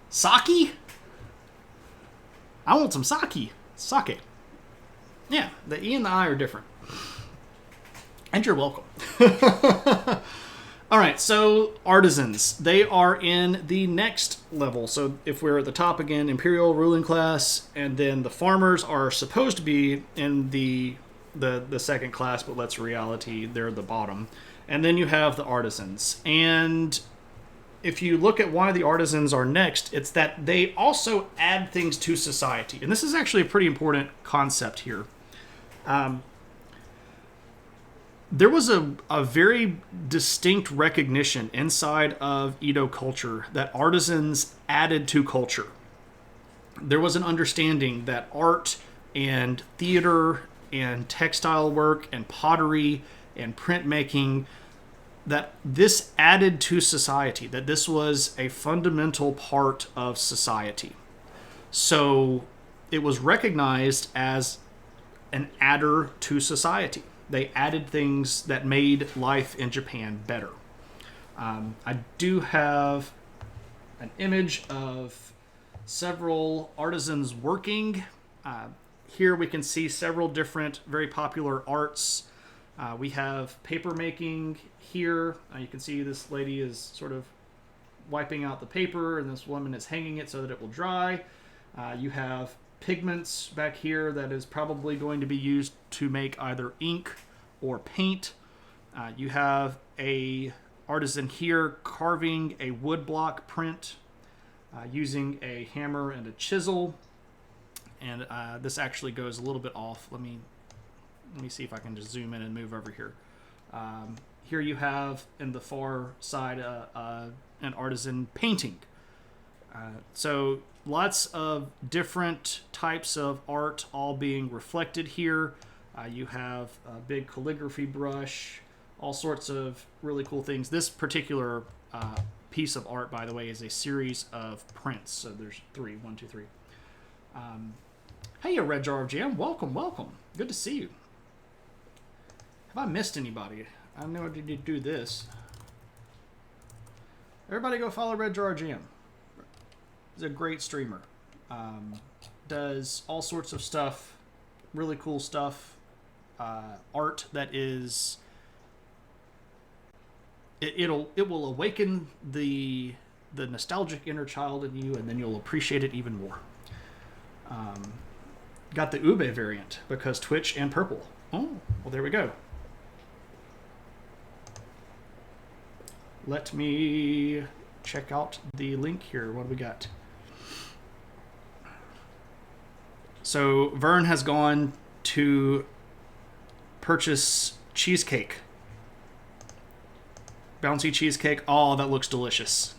Sake? I want some sake. Sake. Yeah, the E and the I are different. And you're welcome. All right, so artisans. They are in the next level. So if we're at the top again, imperial ruling class, and then the farmers are supposed to be in the second class, but let's reality, they're the bottom. And then you have the artisans. And if you look at why the artisans are next, it's that they also add things to society. And this is actually a pretty important concept here. There was a very distinct recognition inside of Edo culture that artisans added to culture. There was an understanding that art and theater and textile work and pottery and printmaking, that this added to society, that this was a fundamental part of society. So it was recognized as an adder to society. They added things that made life in Japan better. I do have an image of several artisans working. Here we can see several different very popular arts. We have paper making here. You can see this lady is sort of wiping out the paper, and this woman is hanging it so that it will dry. You have pigments back here that is probably going to be used to make either ink or paint. You have a artisan here carving a woodblock print using a hammer and a chisel. And this actually goes a little bit off. Let me see if I can just zoom in and move over here. Here you have in the far side an artisan painting. So lots of different types of art all being reflected here. You have a big calligraphy brush, all sorts of really cool things. This particular piece of art, by the way, is a series of prints. So there's three. One, two, three. Hey, Red Jar of Jam. Welcome, welcome. Good to see you. Have I missed anybody? I don't know how to do this. Everybody go follow Red Jar of Jam. He's a great streamer. Does all sorts of stuff, really cool stuff. Art that is... It will awaken the nostalgic inner child in you, and then you'll appreciate it even more. Got the Ube variant because Twitch and purple. Oh, well, there we go. Let me check out the link here. What do we got? So Vern has gone to purchase cheesecake. Bouncy cheesecake. Oh, that looks delicious.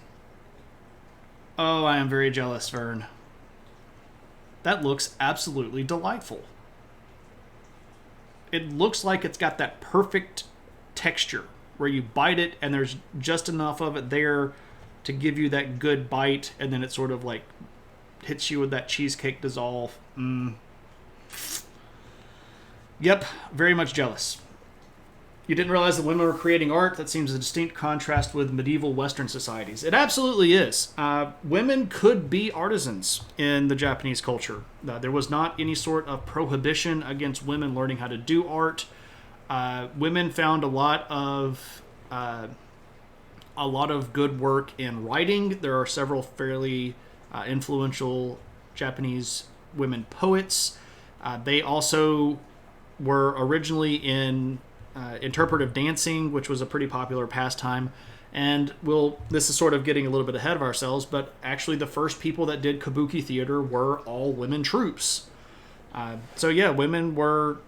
Oh, I am very jealous, Vern. That looks absolutely delightful. It looks like it's got that perfect texture where you bite it and there's just enough of it there to give you that good bite, and then it sort of like hits you with that cheesecake dissolve. Yep, very much jealous. You didn't realize that women were creating art? That seems a distinct contrast with medieval Western societies. It absolutely is. Women could be artisans in the Japanese culture. There was not any sort of prohibition against women learning how to do art. Women found a lot of good work in writing. There are several fairly influential Japanese women poets. They also were originally in interpretive dancing, which was a pretty popular pastime. And this is sort of getting a little bit ahead of ourselves, but actually the first people that did kabuki theater were all women troupes. So yeah, women were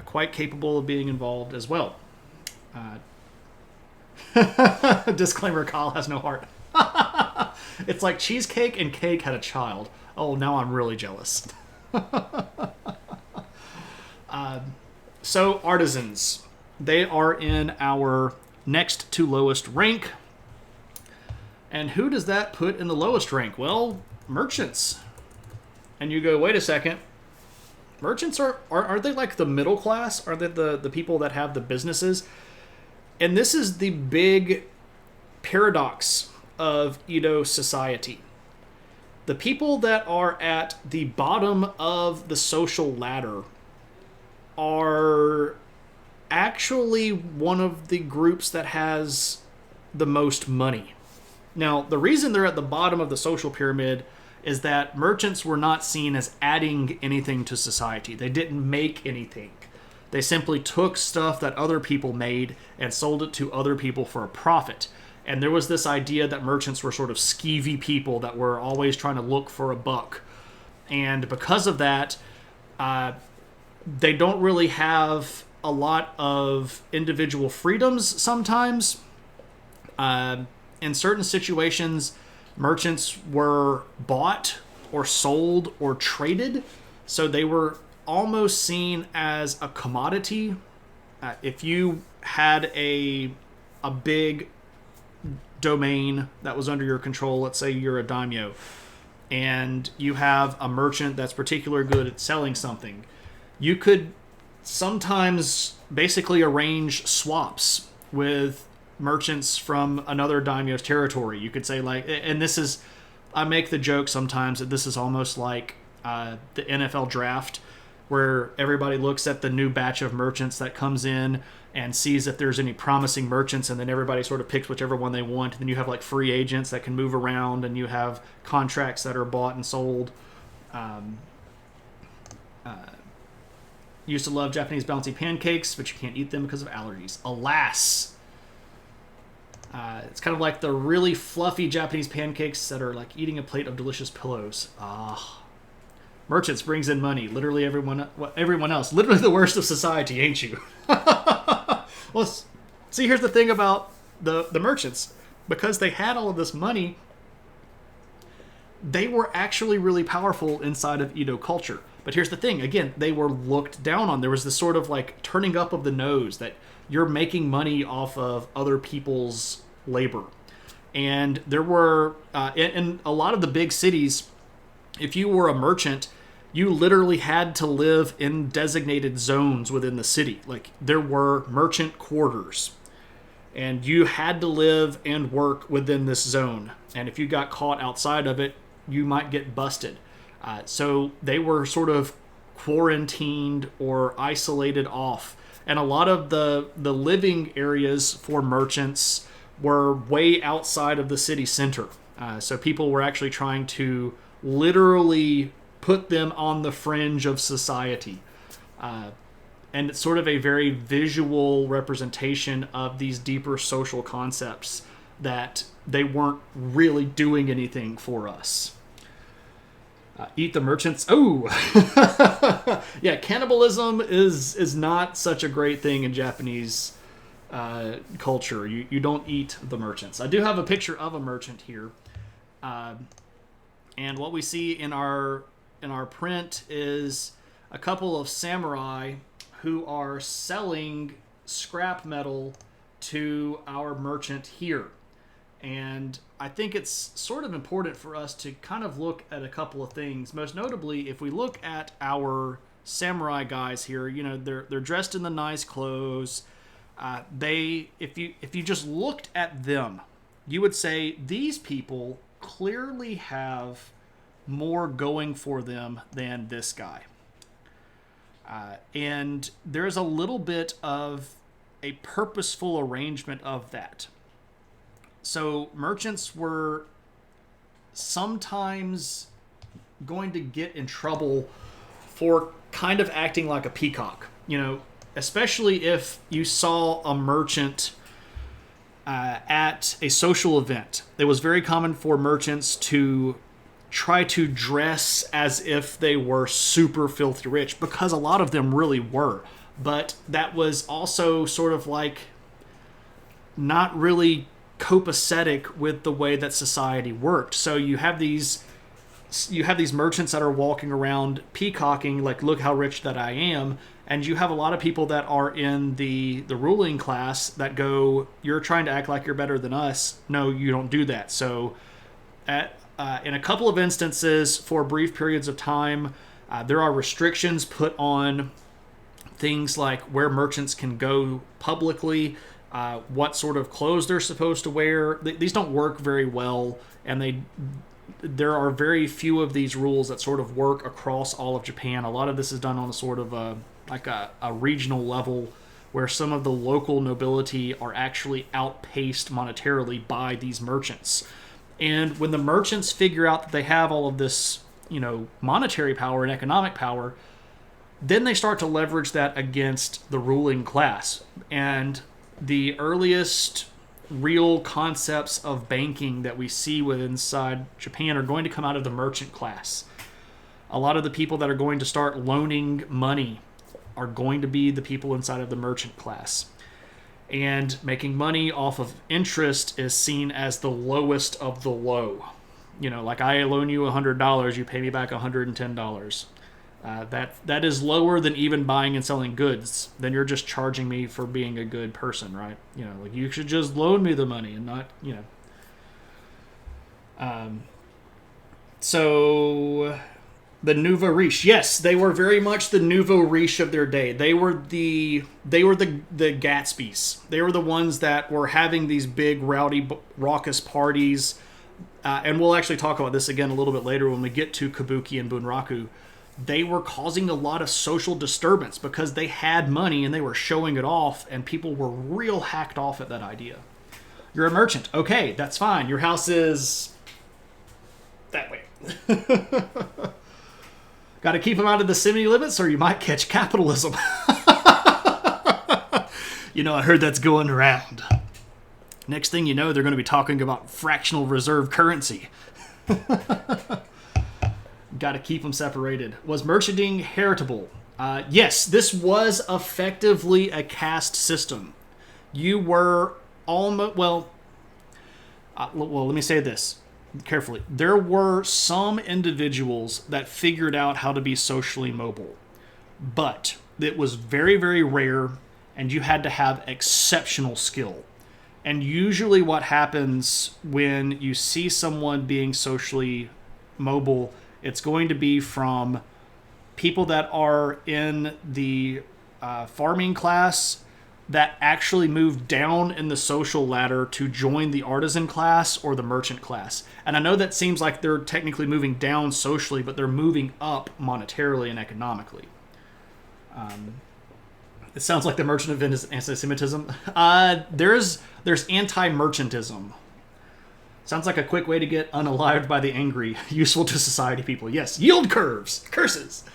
quite capable of being involved as well. Disclaimer, Kyle has no heart. It's like cheesecake and cake had a child. Oh, now I'm really jealous. So artisans. They are in our next to lowest rank. And who does that put in the lowest rank? Well, merchants. And you go, wait a second. Merchants are they like the middle class? Are they the people that have the businesses? And this is the big paradox of Edo society. The people that are at the bottom of the social ladder are actually one of the groups that has the most money. Now, the reason they're at the bottom of the social pyramid is that merchants were not seen as adding anything to society. They didn't make anything. They simply took stuff that other people made and sold it to other people for a profit. And there was this idea that merchants were sort of skeevy people that were always trying to look for a buck. And because of that, they don't really have a lot of individual freedoms sometimes. In certain situations, merchants were bought or sold or traded, so they were almost seen as a commodity. If you had a big domain that was under your control, let's say you're a daimyo, and you have a merchant that's particularly good at selling something, you could sometimes basically arrange swaps with merchants from another daimyo's territory. You could say, like, and this is, I make the joke sometimes that this is almost like the NFL draft, where everybody looks at the new batch of merchants that comes in and sees if there's any promising merchants, and then everybody sort of picks whichever one they want. And then you have like free agents that can move around, and you have contracts that are bought and sold. Used to love Japanese bouncy pancakes, but you can't eat them because of allergies. Alas. It's kind of like the really fluffy Japanese pancakes that are like eating a plate of delicious pillows. Merchants brings in money. Literally everyone else. Literally the worst of society, ain't you? Well, see, here's the thing about the merchants. Because they had all of this money, they were actually really powerful inside of Edo culture. But here's the thing, again, they were looked down on. There was this sort of like turning up of the nose that you're making money off of other people's labor. And there were, in a lot of the big cities, if you were a merchant, you literally had to live in designated zones within the city. Like, there were merchant quarters, and you had to live and work within this zone. And if you got caught outside of it, you might get busted. So they were sort of quarantined or isolated off. And a lot of the living areas for merchants were way outside of the city center. So people were actually trying to literally put them on the fringe of society. And it's sort of a very visual representation of these deeper social concepts that they weren't really doing anything for us. Eat the merchants. Oh, yeah. Cannibalism is not such a great thing in Japanese culture. You don't eat the merchants. I do have a picture of a merchant here, and what we see in our print is a couple of samurai who are selling scrap metal to our merchant here. And I think it's sort of important for us to kind of look at a couple of things. Most notably, if we look at our samurai guys here, you know, they're dressed in the nice clothes. If you just looked at them, you would say these people clearly have more going for them than this guy. And there's a little bit of a purposeful arrangement of that. So merchants were sometimes going to get in trouble for kind of acting like a peacock, you know, especially if you saw a merchant at a social event. It was very common for merchants to try to dress as if they were super filthy rich, because a lot of them really were. But that was also sort of like not really copacetic with the way that society worked. So you have these merchants that are walking around peacocking, like, look how rich that I am. And you have a lot of people that are in the ruling class that go, you're trying to act like you're better than us. No, you don't do that. So in a couple of instances, for brief periods of time, there are restrictions put on things like where merchants can go publicly, what sort of clothes they're supposed to wear. These don't work very well, and there are very few of these rules that sort of work across all of Japan. A lot of this is done on a sort of a regional level, where some of the local nobility are actually outpaced monetarily by these merchants. And when the merchants figure out that they have all of this, you know, monetary power and economic power, then they start to leverage that against the ruling class. And the earliest real concepts of banking that we see inside Japan are going to come out of the merchant class. A lot of the people that are going to start loaning money are going to be the people inside of the merchant class. And making money off of interest is seen as the lowest of the low. You know, like, I loan you $100, you pay me back $110. That is lower than even buying and selling goods. Then you're just charging me for being a good person, right? You know, like, you should just loan me the money and not, you know. So the nouveau riche, yes, they were very much the nouveau riche of their day. They were the Gatsbys. They were the ones that were having these big, rowdy, raucous parties. And we'll actually talk about this again a little bit later when we get to Kabuki and Bunraku. They were causing a lot of social disturbance because they had money and they were showing it off, and people were real hacked off at that idea. You're a merchant. Okay, that's fine. Your house is that way. Got to keep them out of the city limits or you might catch capitalism. You know, I heard that's going around. Next thing you know, they're going to be talking about fractional reserve currency. Got to keep them separated. Was merchanting heritable? Yes, this was effectively a caste system. You were almost, well, let me say this. carefully. There were some individuals that figured out how to be socially mobile, but it was very, very rare, and you had to have exceptional skill. And usually what happens when you see someone being socially mobile, it's going to be from people that are in the farming class that actually move down in the social ladder to join the artisan class or the merchant class. And I know that seems like they're technically moving down socially, but they're moving up monetarily and economically. It sounds like the merchant event is anti-Semitism. There's anti-merchantism. Sounds like a quick way to get unalived by the angry. Useful to society people. Yes, yield curves. Curses.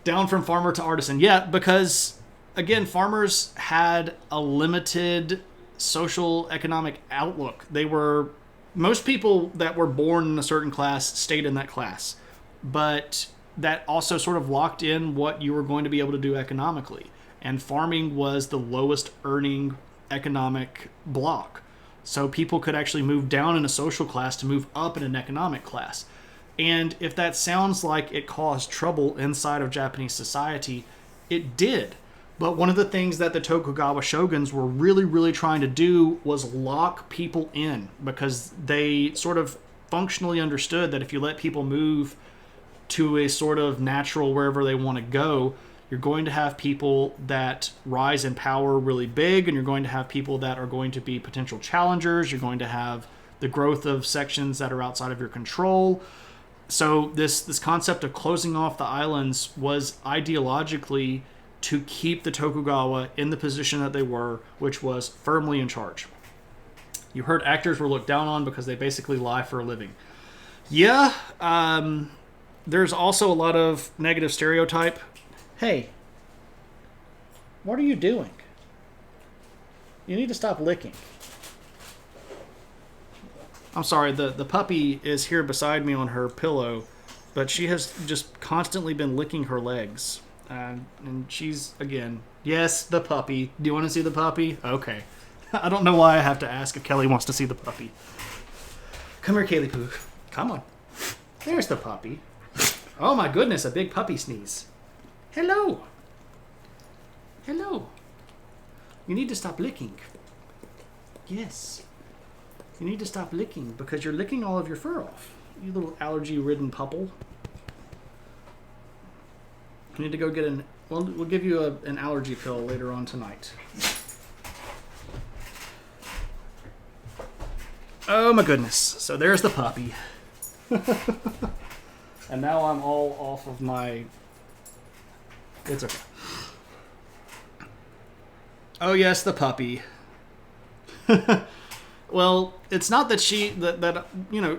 Down from farmer to artisan. Yeah, because, again, farmers had a limited social economic outlook. Most people that were born in a certain class stayed in that class. But that also sort of locked in what you were going to be able to do economically. And farming was the lowest earning economic block. So people could actually move down in a social class to move up in an economic class. And if that sounds like it caused trouble inside of Japanese society, it did. But one of the things that the Tokugawa shoguns were really, really trying to do was lock people in, because they sort of functionally understood that if you let people move to a sort of natural wherever they want to go, you're going to have people that rise in power really big, and you're going to have people that are going to be potential challengers. You're going to have the growth of sections that are outside of your control. So this concept of closing off the islands was ideologically to keep the Tokugawa in the position that they were, which was firmly in charge. You heard actors were looked down on because they basically lie for a living. Yeah, there's also a lot of negative stereotype. Hey, what are you doing? You need to stop licking. I'm sorry, the puppy is here beside me on her pillow, but she has just constantly been licking her legs. And she's, again, yes, the puppy. Do you want to see the puppy? Okay. I don't know why I have to ask if Kelly wants to see the puppy. Come here, Kaylee Poo. Come on. There's the puppy. Oh my goodness, a big puppy sneeze. Hello. Hello. You need to stop licking. Yes. You need to stop licking because you're licking all of your fur off. You little allergy-ridden pupple. You need to go get we'll give you an allergy pill later on tonight. Oh my goodness. So there's the puppy. And now I'm all off of my... It's okay. Oh yes, the puppy. Well, it's not that that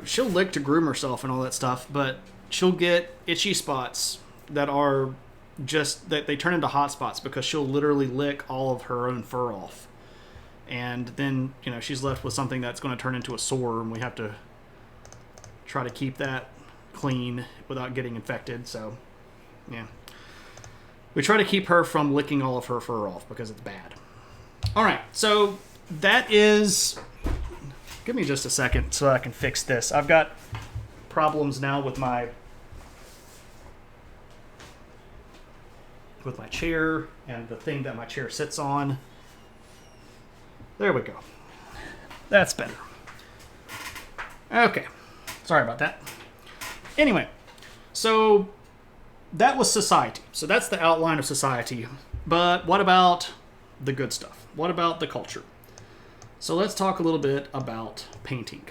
she'll lick to groom herself and all that stuff, but she'll get itchy spots that are just that they turn into hot spots because she'll literally lick all of her own fur off. And then, she's left with something that's going to turn into a sore, and we have to try to keep that clean without getting infected. So, yeah. We try to keep her from licking all of her fur off because it's bad. All right, so that is... Give me just a second so I can fix this. I've got problems now with my chair and the thing that my chair sits on. There we go. That's better. Okay. Sorry about that. Anyway, so that was society. So that's the outline of society. But what about the good stuff? What about the culture? So let's talk a little bit about painting.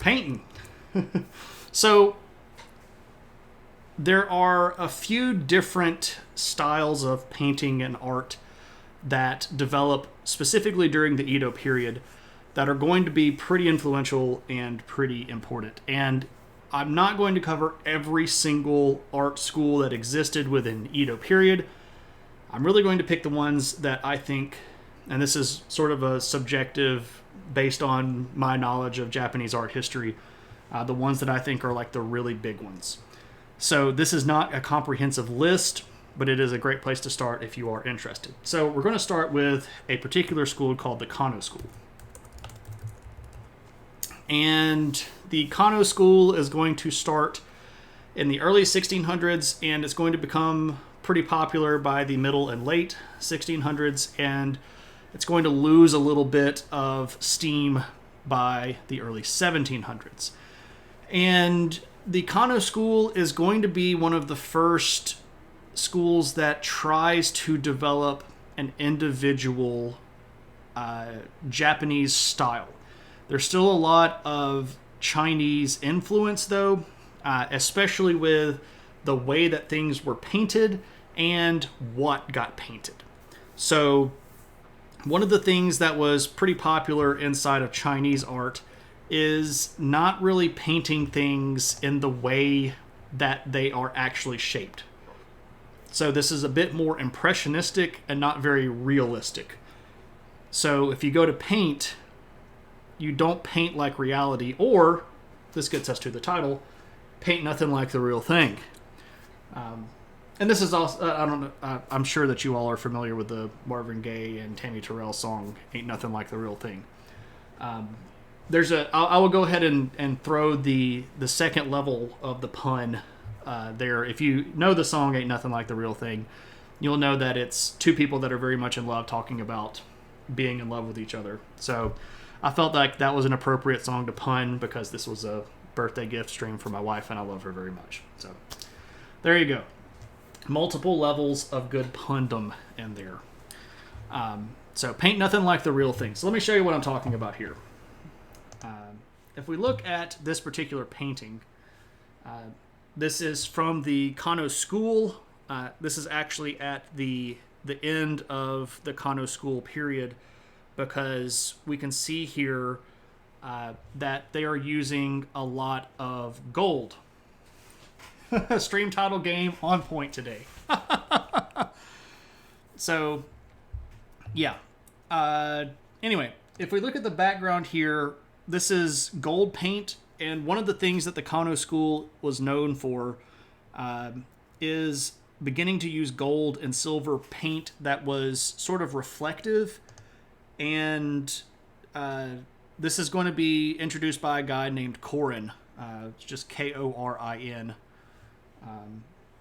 Painting. So there are a few different styles of painting and art that develop specifically during the Edo period that are going to be pretty influential and pretty important. And I'm not going to cover every single art school that existed within Edo period. I'm really going to pick the ones that I think, and this is sort of a subjective based on my knowledge of Japanese art history, the ones that I think are like the really big ones. So this is not a comprehensive list, but it is a great place to start if you are interested. So we're going to start with a particular school called the Kano School. And the Kano school is going to start in the early 1600s, and it's going to become pretty popular by the middle and late 1600s, and it's going to lose a little bit of steam by the early 1700s. And the Kano school is going to be one of the first schools that tries to develop an individual Japanese style. There's still a lot of Chinese influence, though, especially with the way that things were painted and what got painted. So one of the things that was pretty popular inside of Chinese art is not really painting things in the way that they are actually shaped. So this is a bit more impressionistic and not very realistic. So if you go to paint, you don't paint like reality, or, this gets us to the title, paint nothing like the real thing. And this is also, I don't know, I'm sure that you all are familiar with the Marvin Gaye and Tammy Terrell song, Ain't Nothing Like the Real Thing. I will go ahead and throw the second level of the pun there. If you know the song Ain't Nothing Like the Real Thing, you'll know that it's two people that are very much in love talking about being in love with each other. So I felt like that was an appropriate song to pun because this was a birthday gift stream for my wife and I love her very much. So there you go. Multiple levels of good pundom in there. So paint nothing like the real thing. So let me show you what I'm talking about here. If we look at this particular painting, this is from the Kano school. This is actually at the end of the Kano school period, because we can see here that they are using a lot of gold. Stream title game on point today. So, yeah. Anyway, if we look at the background here, this is gold paint, and one of the things that the Kano school was known for is beginning to use gold and silver paint that was sort of reflective, and this is going to be introduced by a guy named Korin. It's just Korin.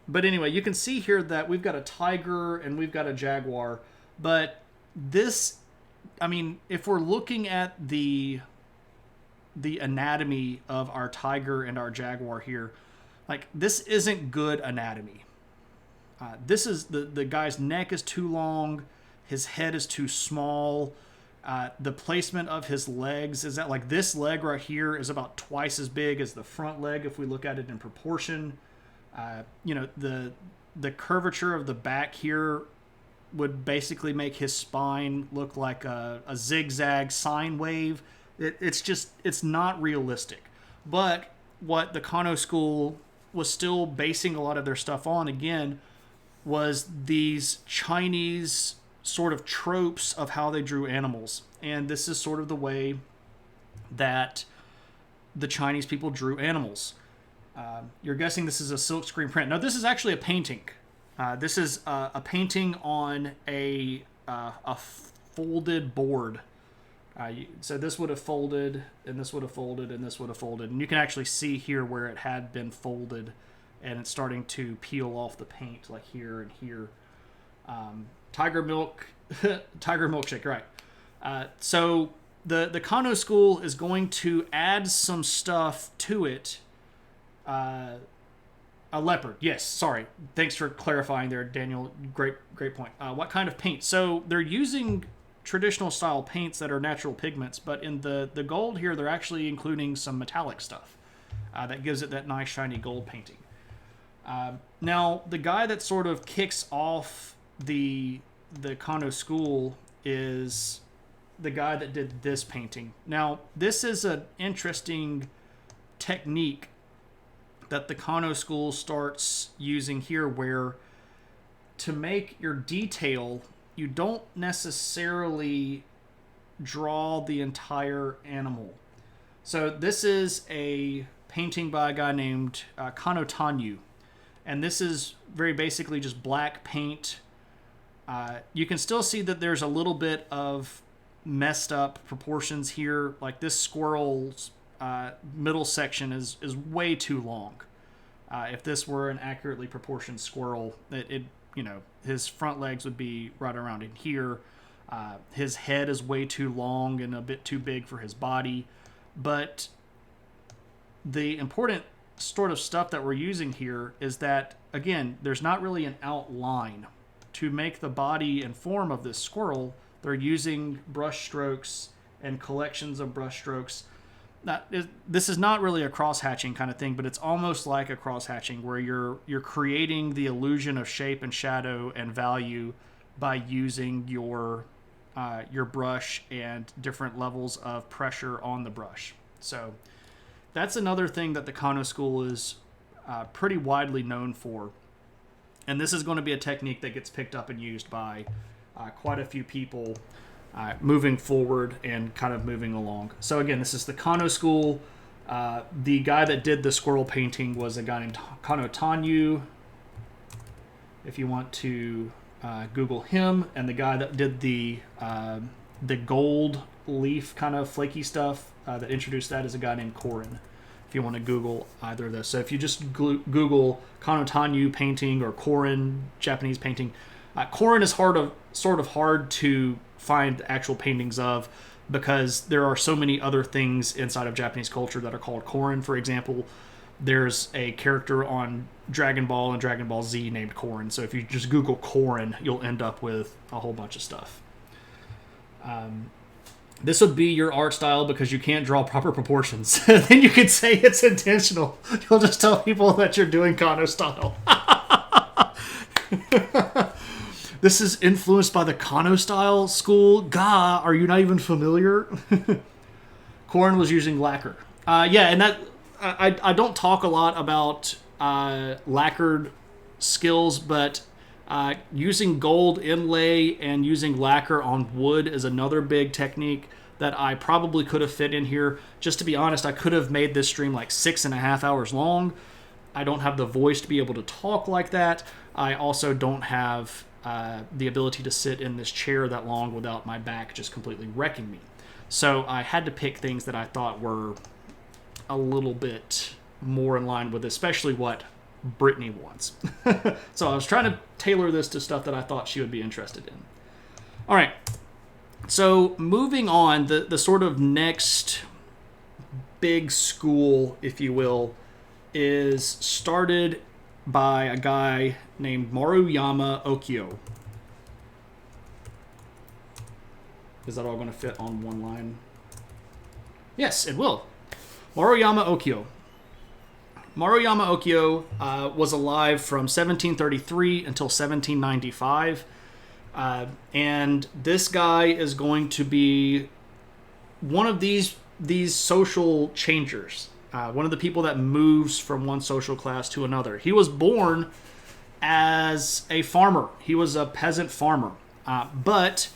But anyway, you can see here that we've got a tiger and we've got a jaguar, but this, I mean, if we're looking at the anatomy of our tiger and our jaguar here, like, this isn't good anatomy. This is the guy's neck is too long, his head is too small. The placement of his legs is that, like, this leg right here is about twice as big as the front leg if we look at it in proportion. The curvature of the back here would basically make his spine look like a zigzag sine wave. It's not realistic. But what the Kano school was still basing a lot of their stuff on, again, was these Chinese sort of tropes of how they drew animals. And this is sort of the way that the Chinese people drew animals. You're guessing this is a silkscreen print. No, this is actually a painting. This is a painting on a folded board. So this would have folded, and this would have folded, and this would have folded. And you can actually see here where it had been folded, and it's starting to peel off the paint, like here and here. Tiger milk, tiger milkshake, right. So the Kano school is going to add some stuff to it. A leopard. Yes, sorry. Thanks for clarifying there, Daniel. Great point. What kind of paint? So they're using traditional style paints that are natural pigments, but in the gold here, they're actually including some metallic stuff that gives it that nice shiny gold painting. Now, the guy that sort of kicks off the Kano school is the guy that did this painting. Now, this is an interesting technique that the Kano school starts using here, where to make your detail, you don't necessarily draw the entire animal. So this is a painting by a guy named Kano Tanyu, and this is very basically just black paint. You can still see that there's a little bit of messed up proportions here, like this squirrel's middle section is way too long. If this were an accurately proportioned squirrel, his front legs would be right around in here. His head is way too long and a bit too big for his body. But the important sort of stuff that we're using here is that, again, there's not really an outline. To make the body and form of this squirrel, they're using brush strokes and collections of brush strokes. This is not really a cross-hatching kind of thing, but it's almost like a cross-hatching where you're creating the illusion of shape and shadow and value by using your brush and different levels of pressure on the brush. So that's another thing that the Kano school is pretty widely known for. And this is going to be a technique that gets picked up and used by quite a few people moving forward and kind of moving along. So again, this is the Kano school. The guy that did the squirrel painting was a guy named Kano Tanyu. If you want to Google him, and the guy that did the gold leaf kind of flaky stuff that introduced that is a guy named Korin. If you want to Google either of those. So if you just Google Kano Tanyu painting or Korin Japanese painting, Korin is sort of hard to find actual paintings of because there are so many other things inside of Japanese culture that are called Korin. For example, there's a character on Dragon Ball and Dragon Ball Z named Korin. So if you just Google Korin, you'll end up with a whole bunch of stuff. This would be your art style because you can't draw proper proportions. Then you could say it's intentional. You'll just tell people that you're doing Kano style. This is influenced by the Kano style school. Gah, are you not even familiar? Korin was using lacquer. And that I don't talk a lot about lacquered skills, but using gold inlay and using lacquer on wood is another big technique that I probably could have fit in here. Just to be honest, I could have made this stream like 6.5 hours long. I don't have the voice to be able to talk like that. I also don't have the ability to sit in this chair that long without my back just completely wrecking me. So I had to pick things that I thought were a little bit more in line with especially what Brittany wants. So I was trying to tailor this to stuff that I thought she would be interested in. All right. So moving on, the sort of next big school, if you will, is started by a guy named Maruyama Okio. Is that all going to fit on one line? Yes, it will. Maruyama Okio. Maruyama Okio was alive from 1733 until 1795. And this guy is going to be one of these social changers. One of the people that moves from one social class to another. He was born as a farmer. He was a peasant farmer. But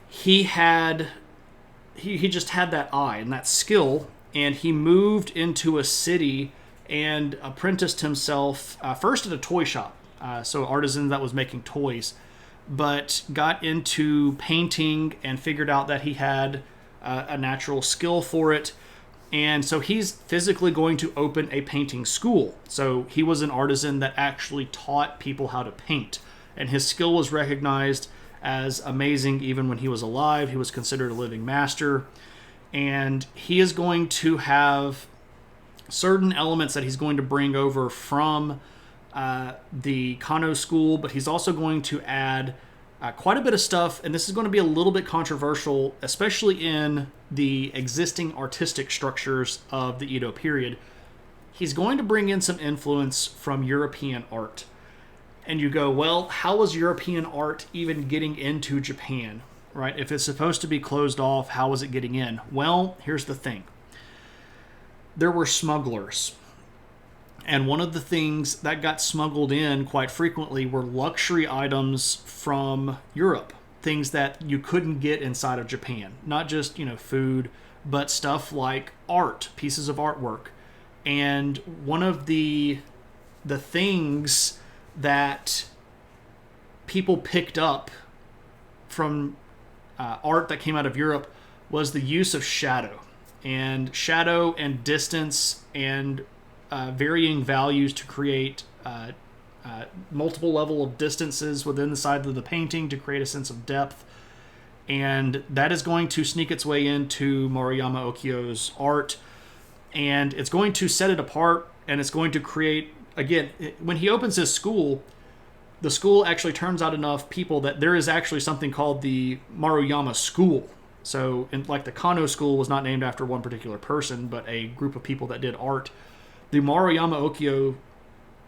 he just had that eye and that skill, and he moved into a city and apprenticed himself first at a toy shop, so artisan that was making toys, but got into painting and figured out that he had a natural skill for it. And so he's physically going to open a painting school. So he was an artisan that actually taught people how to paint. And his skill was recognized as amazing even when he was alive. He was considered a living master. And he is going to have certain elements that he's going to bring over from the Kano school, but he's also going to add quite a bit of stuff, and this is going to be a little bit controversial, especially in the existing artistic structures of the Edo period. He's going to bring in some influence from European art. And you go, well, how was European art even getting into Japan, right? If it's supposed to be closed off, how was it getting in? Well, here's the thing. There were smugglers. And one of the things that got smuggled in quite frequently were luxury items from Europe. Things that you couldn't get inside of Japan. Not just, food, but stuff like art, pieces of artwork. And one of the things that people picked up from art that came out of Europe was the use of shadow. and shadow and distance and varying values to create multiple level of distances within the side of the painting to create a sense of depth. And that is going to sneak its way into Maruyama Okio's art, and it's going to set it apart, and it's going to create, again, when he opens his school, the school actually turns out enough people that there is actually something called the Maruyama School. So, like the Kano School was not named after one particular person, but a group of people that did art. The Maruyama Okio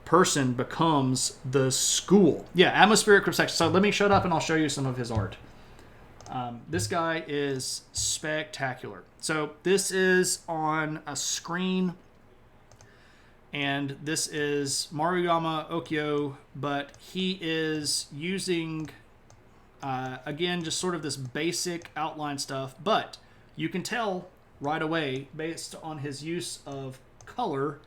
person becomes the school. Yeah, atmospheric perception. So let me shut up and I'll show you some of his art. This guy is spectacular. So this is on a screen, and this is Maruyama Okio, but he is using, again, just sort of this basic outline stuff, but you can tell right away, based on his use of color,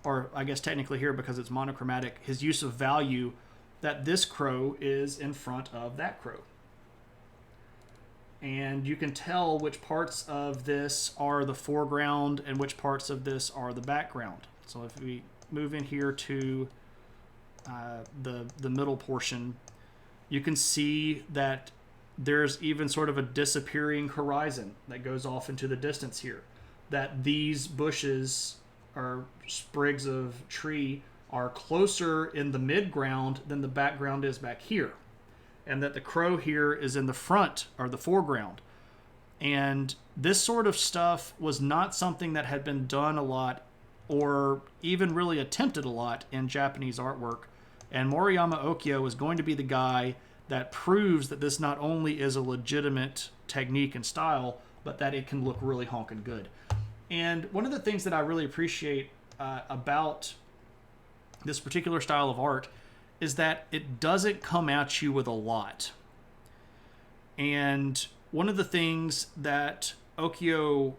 or I guess technically here because it's monochromatic, his use of value, that this crow is in front of that crow. And you can tell which parts of this are the foreground and which parts of this are the background. So if we move in here to the middle portion, you can see that there's even sort of a disappearing horizon that goes off into the distance here. That these bushes or sprigs of tree are closer in the midground than the background is back here. And that the crow here is in the front or the foreground. And this sort of stuff was not something that had been done a lot or even really attempted a lot in Japanese artwork. And Maruyama Okio is going to be the guy that proves that this not only is a legitimate technique and style, but that it can look really honkin' good. And one of the things that I really appreciate about this particular style of art is that it doesn't come at you with a lot. And one of the things that Maruyama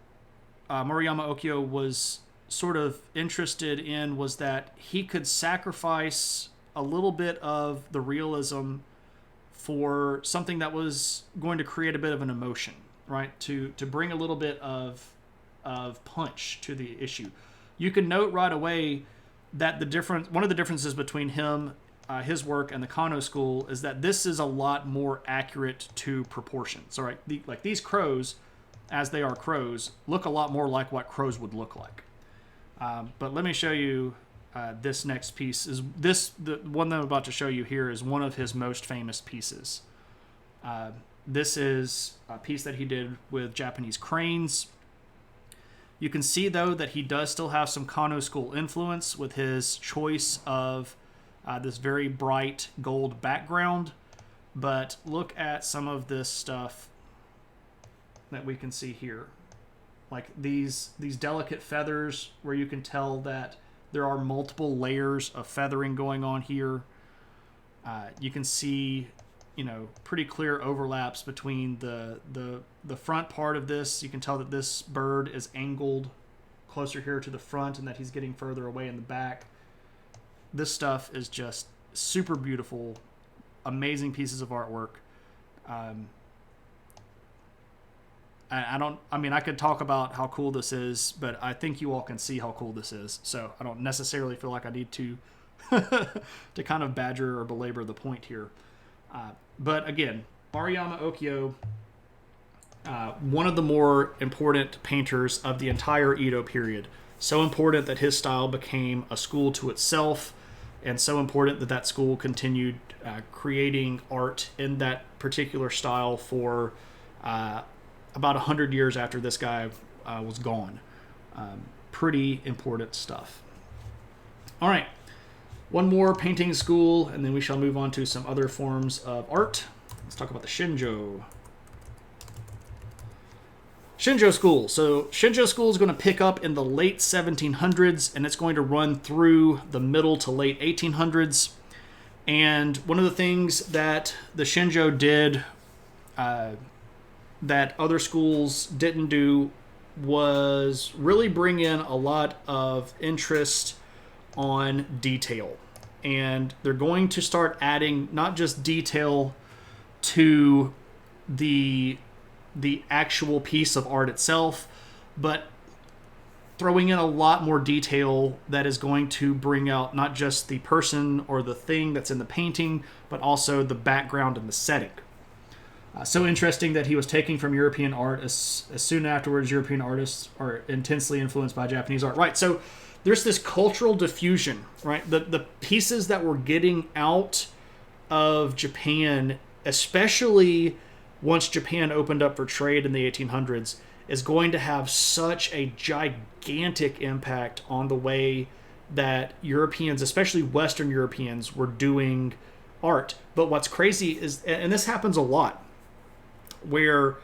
Okio was sort of interested in was that he could sacrifice a little bit of the realism for something that was going to create a bit of an emotion, right? To bring a little bit of punch to the issue. You can note right away that one of the differences between him, his work, and the Kano school is that this is a lot more accurate to proportion. So, right, like these crows, as they are crows, look a lot more like what crows would look like. But let me show you this next piece. The one that I'm about to show you here is one of his most famous pieces. This is a piece that he did with Japanese cranes. You can see, though, that he does still have some Kano school influence with his choice of this very bright gold background. But look at some of this stuff that we can see here. Like these delicate feathers where you can tell that there are multiple layers of feathering going on here. You can see, pretty clear overlaps between the front part of this. You can tell that this bird is angled closer here to the front and that he's getting further away in the back. This stuff is just super beautiful, amazing pieces of artwork. I could talk about how cool this is, but I think you all can see how cool this is. So I don't necessarily feel like I need to to kind of badger or belabor the point here. But again, Maruyama Okio, one of the more important painters of the entire Edo period. So important that his style became a school to itself, and so important that that school continued creating art in that particular style for about 100 years after this guy was gone. Pretty important stuff. All right. One more painting school, and then we shall move on to some other forms of art. Let's talk about the Shinjo. Shinjo school. So Shinjo school is going to pick up in the late 1700s, and it's going to run through the middle to late 1800s. And one of the things that the Shinjo did that other schools didn't do was really bring in a lot of interest on detail. And they're going to start adding not just detail to the actual piece of art itself, but throwing in a lot more detail that is going to bring out not just the person or the thing that's in the painting, but also the background and the setting. So interesting that he was taking from European art as soon afterwards. European artists are intensely influenced by Japanese art. Right, so there's this cultural diffusion, right? The pieces that we're getting out of Japan, especially once Japan opened up for trade in the 1800s, is going to have such a gigantic impact on the way that Europeans, especially Western Europeans, were doing art. But what's crazy is, and this happens a lot, where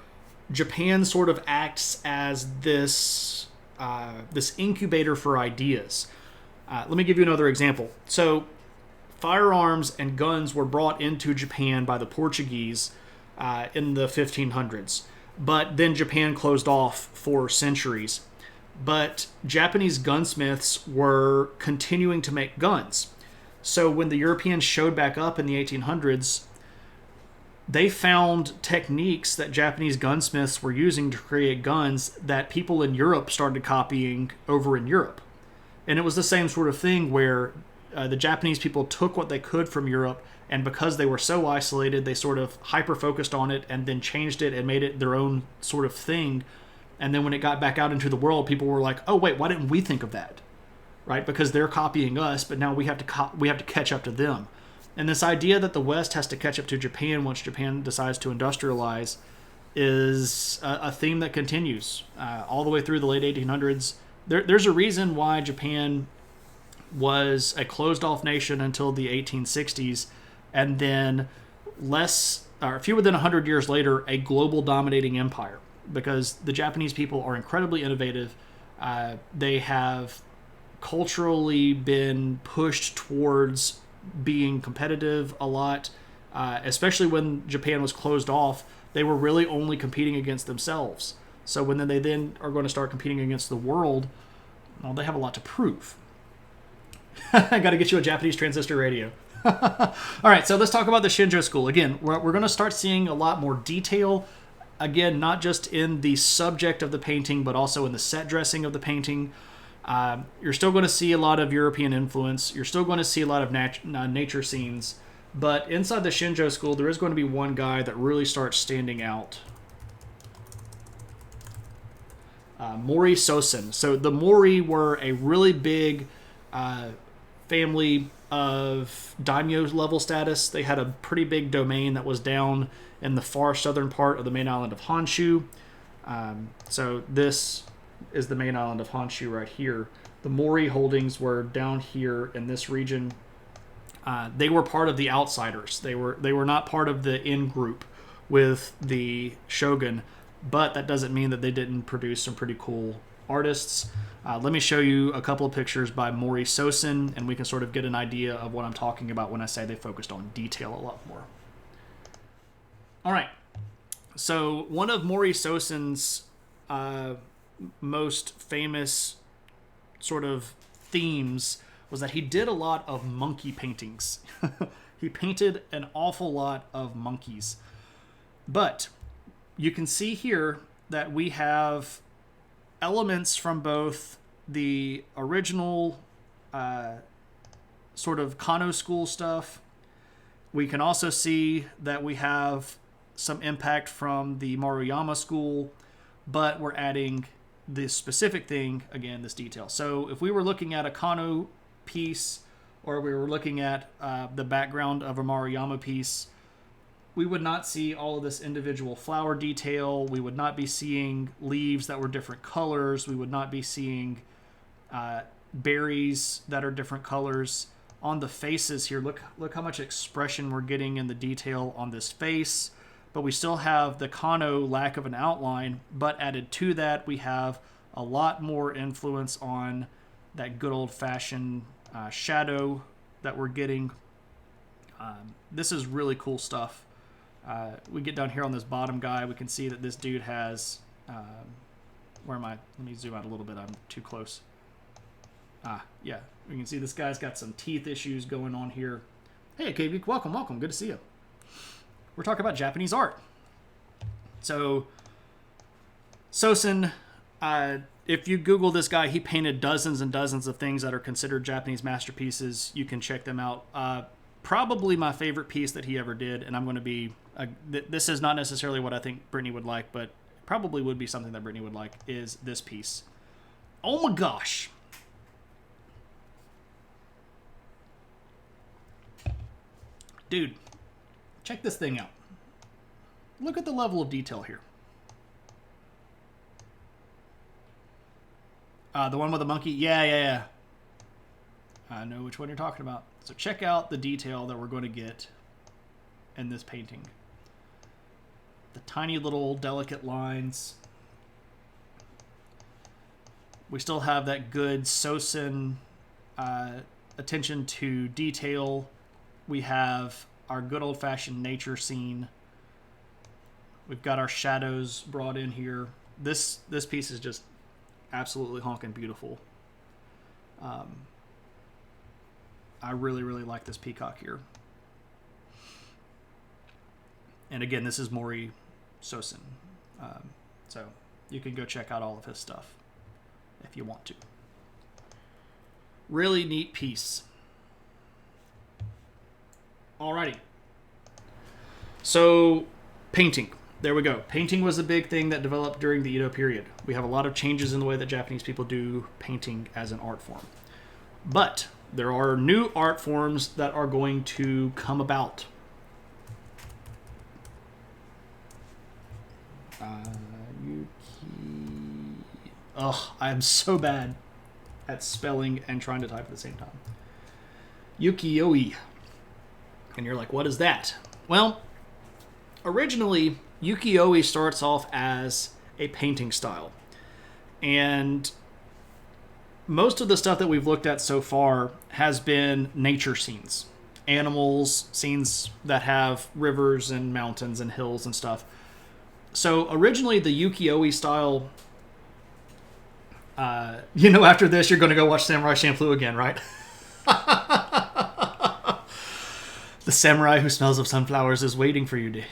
Japan sort of acts as this incubator for ideas. Let me give you another example. So firearms and guns were brought into Japan by the Portuguese in the 1500s. But then Japan closed off for centuries. But Japanese gunsmiths were continuing to make guns. So when the Europeans showed back up in the 1800s, they found techniques that Japanese gunsmiths were using to create guns that people in Europe started copying over in Europe. And it was the same sort of thing where the Japanese people took what they could from Europe, and because they were so isolated, they sort of hyper-focused on it and then changed it and made it their own sort of thing. And then when it got back out into the world, people were like, oh, wait, why didn't we think of that? Right? Because they're copying us, but now we have to catch up to them. And this idea that the West has to catch up to Japan once Japan decides to industrialize is a theme that continues all the way through the late 1800s. There's a reason why Japan was a closed-off nation until the 1860s, and then fewer than 100 years later, a global dominating empire. Because the Japanese people are incredibly innovative. They have culturally been pushed towards being competitive a lot, especially when Japan was closed off. They were really only competing against themselves. So when they then are going to start competing against the world, well, they have a lot to prove. I got to get you a Japanese transistor radio. All right, so let's talk about the Shinjo School. Again, we're going to start seeing a lot more detail. Again, not just in the subject of the painting, but also in the set dressing of the painting. You're still going to see a lot of European influence. You're still going to see a lot of nature scenes. But inside the Shinjo School, there is going to be one guy that really starts standing out. Mori Sosen. So the Mori were a really big family of daimyo level status. They had a pretty big domain that was down in the far southern part of the main island of Honshu. So this is the main island of Honshu right here. The Mori holdings were down here in this region. They were part of the outsiders. They were not part of the in-group with the shogun, but that doesn't mean that they didn't produce some pretty cool artists. Let me show you a couple of pictures by Mori Sosen, and we can sort of get an idea of what I'm talking about when I say they focused on detail a lot more. All right. So one of Mori Sosen's most famous sort of themes was that he did a lot of monkey paintings. He painted an awful lot of monkeys. But you can see here that we have elements from both the original sort of Kano school stuff. We can also see that we have some impact from the Maruyama school, but we're adding this specific thing, again, this detail. So if we were looking at a Kano piece, or we were looking at the background of a Maruyama piece, we would not see all of this individual flower detail. We would not be seeing leaves that were different colors. We would not be seeing berries that are different colors. On the faces here, look how much expression we're getting in the detail on this face. But we still have the Kano lack of an outline, but added to that, we have a lot more influence on that good old-fashioned shadow that we're getting. This is really cool stuff. We get down here on this bottom guy, we can see that this dude has... where am I? Let me zoom out a little bit. I'm too close. Yeah. We can see this guy's got some teeth issues going on here. Hey, KB, welcome. Good to see you. We're talking about Japanese art. So, Sosen If you Google this guy, he painted dozens and dozens of things that are considered Japanese masterpieces. You can check them out. Probably my favorite piece that he ever did, and I'm going to be... this is not necessarily what I think Brittany would like, but probably would be something that Brittany would like, is this piece. Oh my gosh! Dude, check this thing out. Look at the level of detail here. The one with the monkey? Yeah. I know which one you're talking about. So check out the detail that we're going to get in this painting. The tiny little delicate lines. We still have that good Sosin attention to detail. We have our good old-fashioned nature scene. We've got our shadows brought in here. This piece is just absolutely honking beautiful. I really, really like this peacock here. And again, this is Mori Sosin. So you can go check out all of his stuff if you want to. Really neat piece. Alrighty. So, painting. There we go. Painting was a big thing that developed during the Edo period. We have a lot of changes in the way that Japanese people do painting as an art form. But there are new art forms that are going to come about. I'm so bad at spelling and trying to type at the same time. Ukiyo-e. And you're like, what is that? Well, originally, ukiyo-e starts off as a painting style. And most of the stuff that we've looked at so far has been nature scenes. Animals, scenes that have rivers and mountains and hills and stuff. So originally the ukiyo-e style... after this, you're going to go watch Samurai Champloo again, right? The samurai who smells of sunflowers is waiting for you, you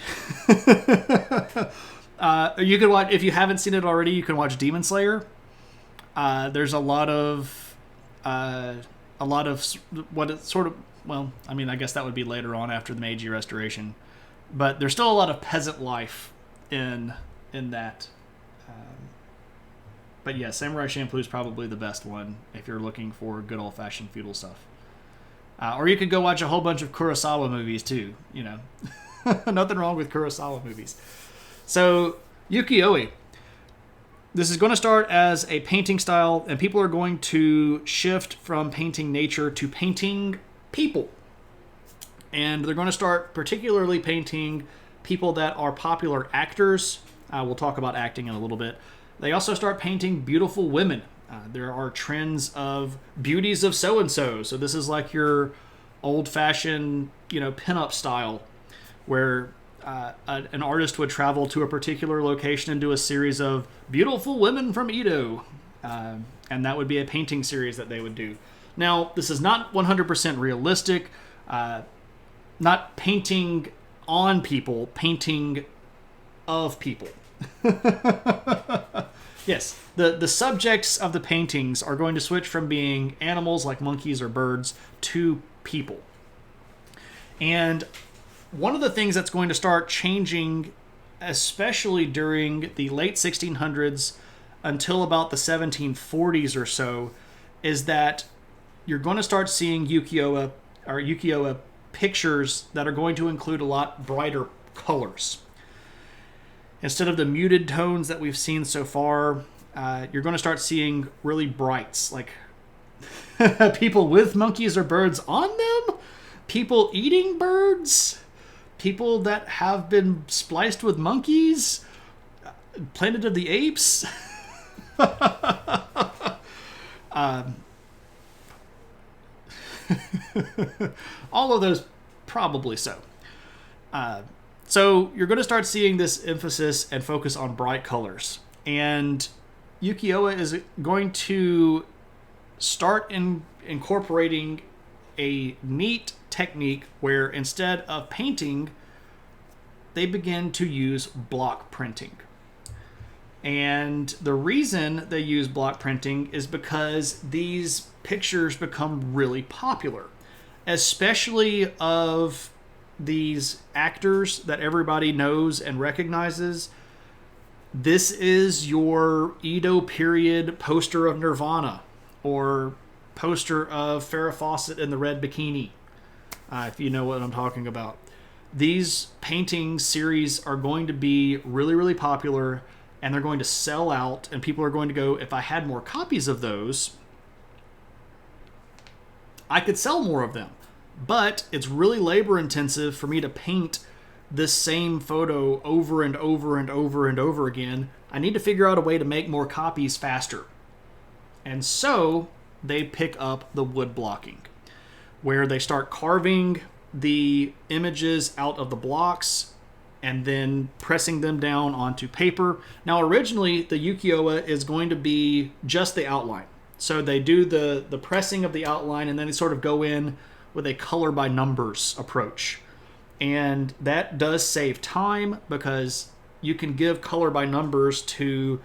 can watch, if you haven't seen it already, you can watch Demon Slayer. There's a lot of what it's sort of, well, I mean, I guess that would be later on after the Meiji Restoration, but there's still a lot of peasant life in that. But yeah, Samurai Champloo is probably the best one if you're looking for good old-fashioned feudal stuff. Or you could go watch a whole bunch of Kurosawa movies too, Nothing wrong with Kurosawa movies. So, ukiyo-e. This is going to start as a painting style, and people are going to shift from painting nature to painting people. And they're going to start particularly painting people that are popular actors. We'll talk about acting in a little bit. They also start painting beautiful women. There are trends of beauties of so-and-so. So this is like your old-fashioned, pinup style, where an artist would travel to a particular location and do a series of beautiful women from Edo. And that would be a painting series that they would do. Now, this is not 100% realistic. Not painting on people, painting of people. Yes, the subjects of the paintings are going to switch from being animals like monkeys or birds to people. And one of the things that's going to start changing, especially during the late 1600s until about the 1740s or so, is that you're going to start seeing ukiyo-e pictures that are going to include a lot brighter colors. Instead of the muted tones that we've seen so far, you're going to start seeing really brights, like people with monkeys or birds on them, people eating birds, people that have been spliced with monkeys, Planet of the Apes. All of those, probably so. So you're going to start seeing this emphasis and focus on bright colors. And ukiyo-e is going to start incorporating a neat technique where instead of painting, they begin to use block printing. And the reason they use block printing is because these pictures become really popular, especially of these actors that everybody knows and recognizes. This is your Edo period poster of Nirvana or poster of Farrah Fawcett in the red bikini, if you know what I'm talking about. These painting series are going to be really, really popular, and they're going to sell out, and people are going to go, if I had more copies of those, I could sell more of them. But it's really labor intensive for me to paint this same photo over and over and over and over again. I need to figure out a way to make more copies faster. And so they pick up the wood blocking, where they start carving the images out of the blocks and then pressing them down onto paper. Now, originally, the ukiyo-e is going to be just the outline. So they do the pressing of the outline, and then they sort of go in with a color by numbers approach. And that does save time, because you can give color by numbers to,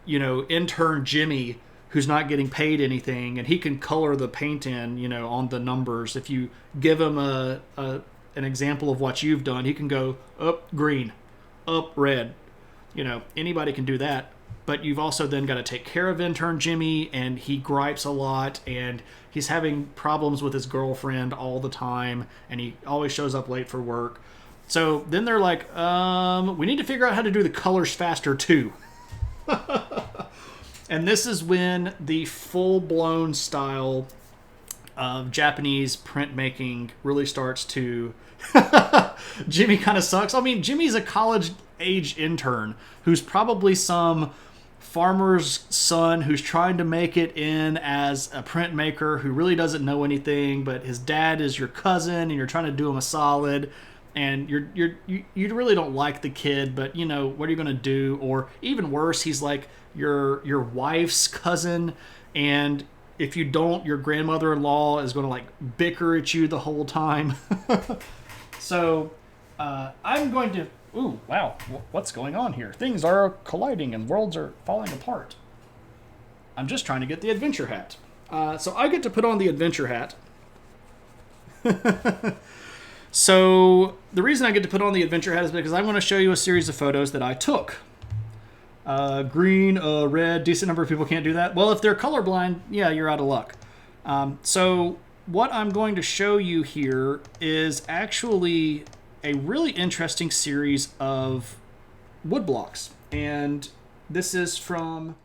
intern Jimmy, who's not getting paid anything, and he can color the paint in, on the numbers. If you give him an example of what you've done, he can go up green, up red. Anybody can do that. But you've also then got to take care of intern Jimmy, and he gripes a lot, and he's having problems with his girlfriend all the time, and he always shows up late for work. So then they're like, we need to figure out how to do the colors faster too. And this is when the full-blown style of Japanese printmaking really starts to... Jimmy kind of sucks. I mean, Jimmy's a college-age intern who's probably some farmer's son who's trying to make it in as a printmaker who really doesn't know anything, but his dad is your cousin, and you're trying to do him a solid, and you really don't like the kid, but what are you going to do? Or even worse, he's like your wife's cousin, and if you don't, your grandmother-in-law is going to like bicker at you the whole time. So I'm going to... Ooh, wow, what's going on here? Things are colliding and worlds are falling apart. I'm just trying to get the adventure hat. So I get to put on the adventure hat. So the reason I get to put on the adventure hat is because I'm going to show you a series of photos that I took. Green, red, decent number of people can't do that. Well, if they're colorblind, yeah, you're out of luck. So what I'm going to show you here is actually a really interesting series of wood blocks. And this is from...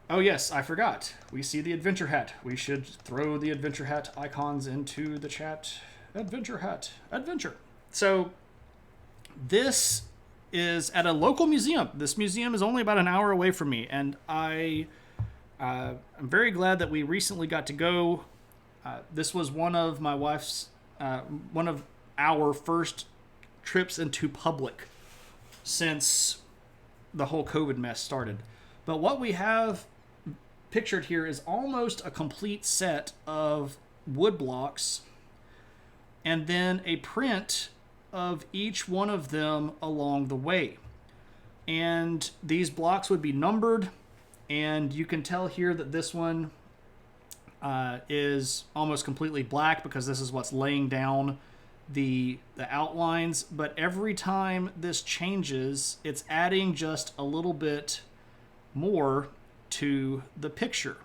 Oh yes, I forgot. We see the adventure hat. We should throw the adventure hat icons into the chat. Adventure hat. Adventure. So this is at a local museum. This museum is only about an hour away from me, and I'm very glad that we recently got to go. This was one of my wife's... one of our first trips into public since the whole COVID mess started. But what we have pictured here is almost a complete set of wood blocks, and then a print of each one of them along the way. And these blocks would be numbered, and you can tell here that this one is almost completely black because this is what's laying down the outlines. But every time this changes, it's adding just a little bit more to the picture.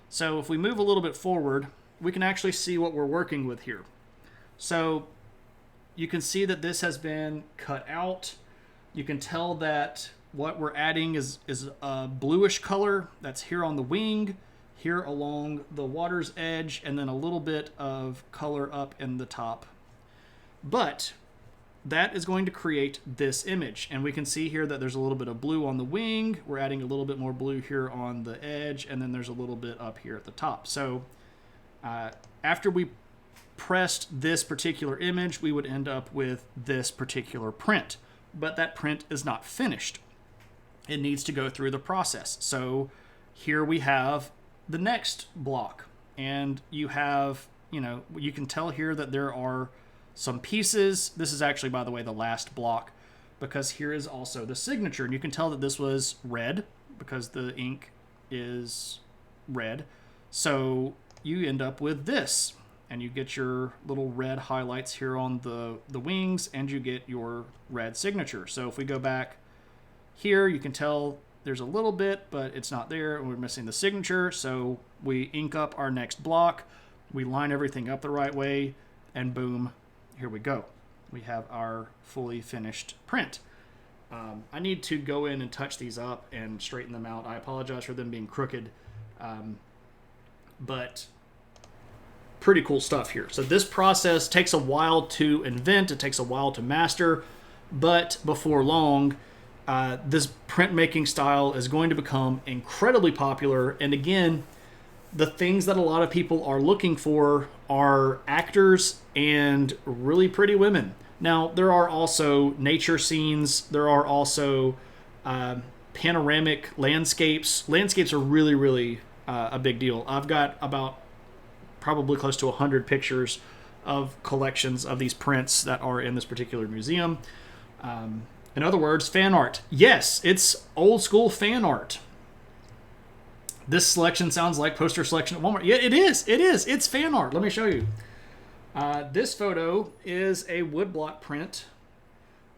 So if we move a little bit forward, we can actually see what we're working with here. So you can see that this has been cut out. You can tell that what we're adding is a bluish color that's here on the wing, here along the water's edge, and then a little bit of color up in the top. But that is going to create this image. And we can see here that there's a little bit of blue on the wing. We're adding a little bit more blue here on the edge, and then there's a little bit up here at the top. So after we pressed this particular image, we would end up with this particular print. But that print is not finished. It needs to go through the process. So here we have the next block. And you have, you can tell here that there are some pieces. This is actually, by the way, the last block. because here is also the signature. And you can tell that this was red because the ink is red. So you end up with this. And you get your little red highlights here on the wings, and you get your red signature. So if we go back here, you can tell there's a little bit, but it's not there, and we're missing the signature. So we ink up our next block, we line everything up the right way, and boom, here we go. We have our fully finished print. I need to go in and touch these up and straighten them out. I apologize for them being crooked, but pretty cool stuff here. So this process takes a while to invent, it takes a while to master, but before long, this printmaking style is going to become incredibly popular. And again, the things that a lot of people are looking for are actors and really pretty women. Now, there are also nature scenes, there are also panoramic landscapes. Landscapes are really, really a big deal. I've got about probably close to 100 pictures of collections of these prints that are in this particular museum. In other words, fan art. Yes, it's old school fan art. This selection sounds like poster selection at Walmart. Yeah, it is. It is. It's fan art. Let me show you. This photo is a woodblock print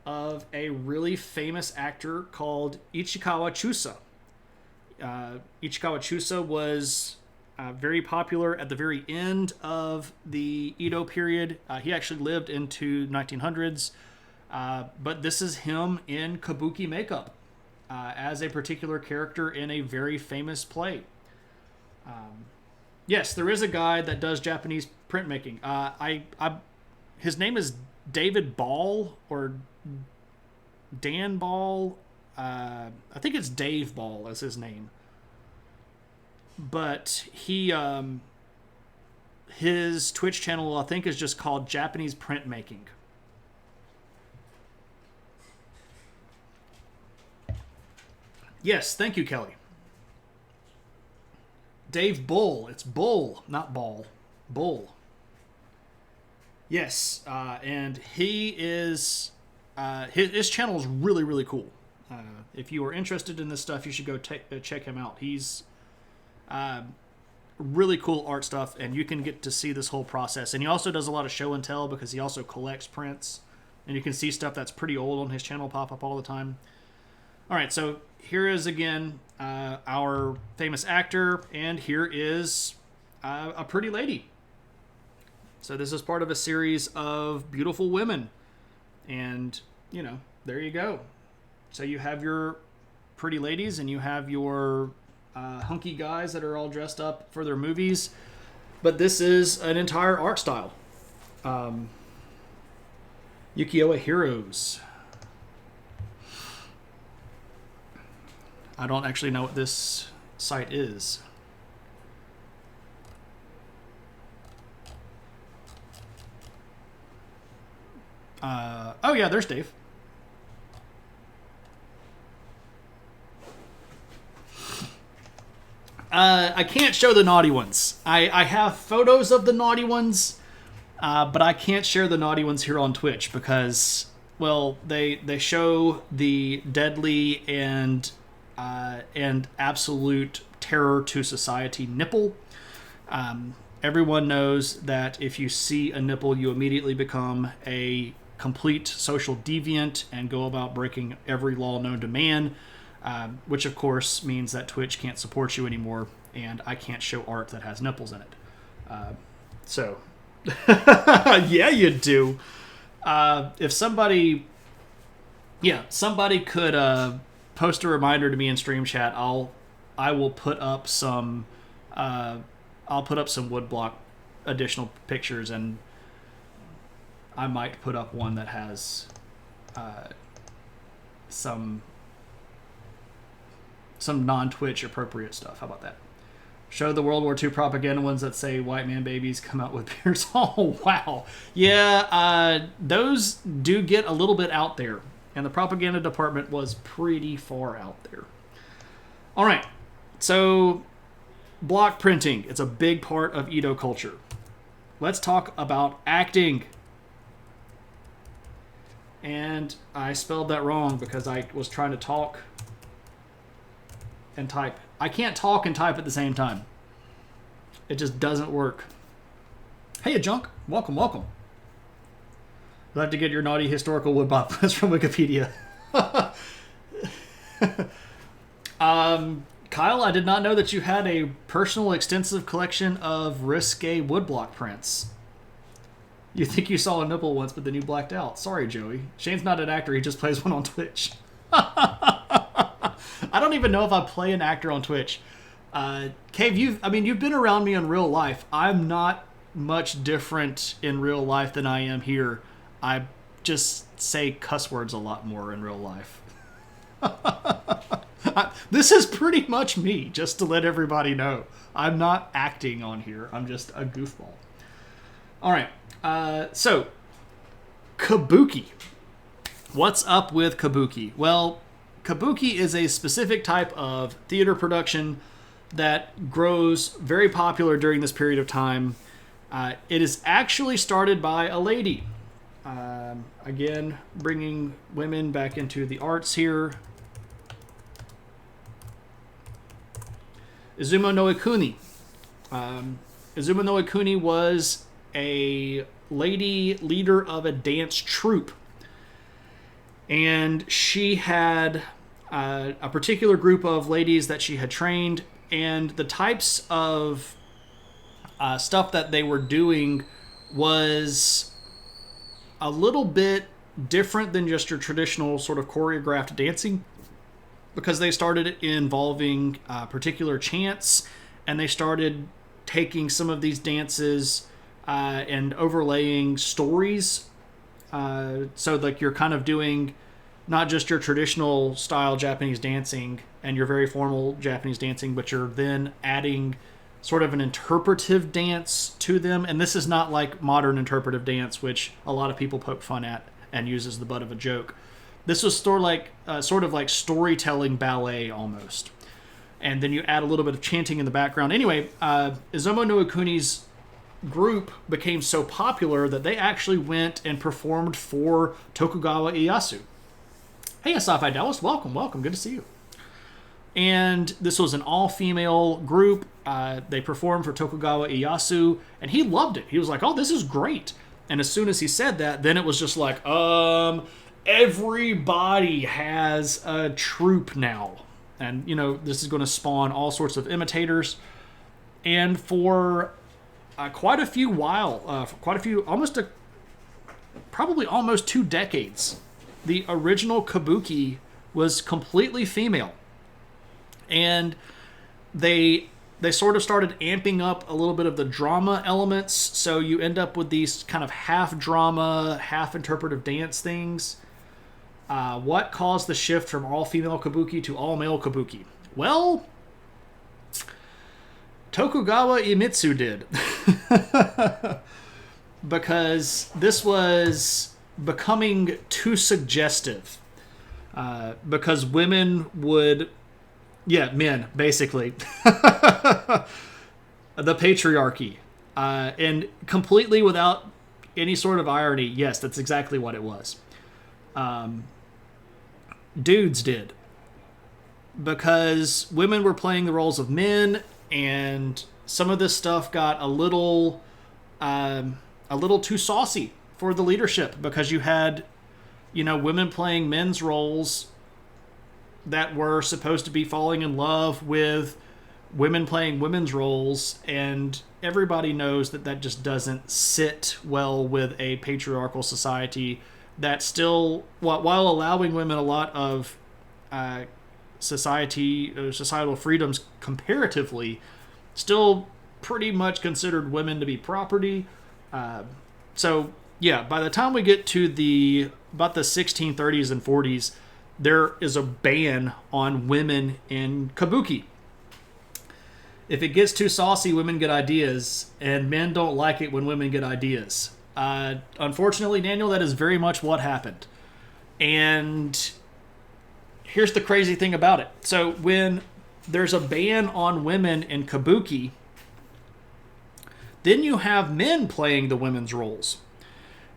of a really famous actor called Ichikawa Chusa. Ichikawa Chusa was very popular at the very end of the Edo period. He actually lived into 1900s, but this is him in kabuki makeup as a particular character in a very famous play. Yes, there is a guy that does Japanese printmaking. His name is David Ball or Dan Ball. I think it's Dave Ball is his name. But he, his Twitch channel, I think, is just called Japanese Printmaking. Yes, thank you, Kelly. Dave Bull. It's Bull, not Ball. Bull. Yes, and he is, his channel is really, really cool. If you are interested in this stuff, you should go check him out. He's really cool art stuff, and you can get to see this whole process. And he also does a lot of show and tell because he also collects prints, and you can see stuff that's pretty old on his channel pop up all the time. All right, so here is again our famous actor, and here is a pretty lady. So this is part of a series of beautiful women, and you know, there you go. So you have your pretty ladies, and you have your hunky guys that are all dressed up for their movies, but this is an entire art style. Ukiyo-e Heroes. I don't actually know what this site is. Oh yeah, there's Dave. I can't show the naughty ones. I have photos of the naughty ones, but I can't share the naughty ones here on Twitch because, well, they show the deadly and absolute terror to society nipple. Everyone knows that if you see a nipple, you immediately become a complete social deviant and go about breaking every law known to man. Which of course means that Twitch can't support you anymore, and I can't show art that has nipples in it. So, yeah, you do. If somebody could post a reminder to me in stream chat, I will put up some woodblock additional pictures, and I might put up one that has some non-Twitch appropriate stuff. How about that? Show the World War II propaganda ones that say white man babies come out with beards. Oh, wow. Yeah, those do get a little bit out there. And the propaganda department was pretty far out there. All right. So, block printing. It's a big part of Edo culture. Let's talk about acting. And I spelled that wrong because I was trying to talk and type. I can't talk and type at the same time. It just doesn't work. Hey, Junk. Welcome, welcome. I'd like to get your naughty historical woodbop. That's from Wikipedia. Kyle, I did not know that you had a personal extensive collection of risque woodblock prints. You think you saw a nipple once, but then you blacked out. Sorry, Joey. Shane's not an actor. He just plays one on Twitch. I don't even know if I play an actor on Twitch. Cave, you've been around me in real life. I'm not much different in real life than I am here. I just say cuss words a lot more in real life. This is pretty much me, just to let everybody know. I'm not acting on here. I'm just a goofball. All right. So, kabuki. What's up with kabuki? Well, kabuki is a specific type of theater production that grows very popular during this period of time. It is actually started by a lady. Again, bringing women back into the arts here. Izumo no Ikuni. Izumo no Ikuni was a lady leader of a dance troupe. And she had a particular group of ladies that she had trained. And the types of stuff that they were doing was a little bit different than just your traditional sort of choreographed dancing, because they started involving particular chants, and they started taking some of these dances and overlaying stories. So like you're kind of doing not just your traditional style Japanese dancing and your very formal Japanese dancing, but you're then adding sort of an interpretive dance to them. And this is not like modern interpretive dance, which a lot of people poke fun at and use as the butt of a joke. This was sort of like storytelling ballet almost. And then you add a little bit of chanting in the background. Anyway, Izumo no Ikuni's group became so popular that they actually went and performed for Tokugawa Ieyasu. Hey, Asafai Dallas, welcome. Good to see you. And this was an all-female group. They performed for Tokugawa Ieyasu, and he loved it. He was like, oh, this is great. And as soon as he said that, then it was just like, everybody has a troupe now. And, this is going to spawn all sorts of imitators. And for probably almost 2 decades, the original kabuki was completely female. And they sort of started amping up a little bit of the drama elements, so you end up with these kind of half drama, half interpretive dance things. What caused the shift from all-female kabuki to all-male kabuki? Well, Tokugawa Iemitsu did. Because this was becoming too suggestive. Because women would... Yeah, men, basically. The patriarchy. And completely without any sort of irony, yes, that's exactly what it was. Dudes did. Because women were playing the roles of men, and some of this stuff got a little too saucy for the leadership, because you had, women playing men's roles that were supposed to be falling in love with women playing women's roles, and everybody knows that just doesn't sit well with a patriarchal society that still, while allowing women a lot of societal freedoms comparatively, still pretty much considered women to be property. So yeah, by the time we get to about the 1630s and 40s, there is a ban on women in kabuki. If it gets too saucy, women get ideas, and men don't like it when women get ideas. Unfortunately, Daniel, that is very much what happened. And here's the crazy thing about it. So when there's a ban on women in kabuki, then you have men playing the women's roles.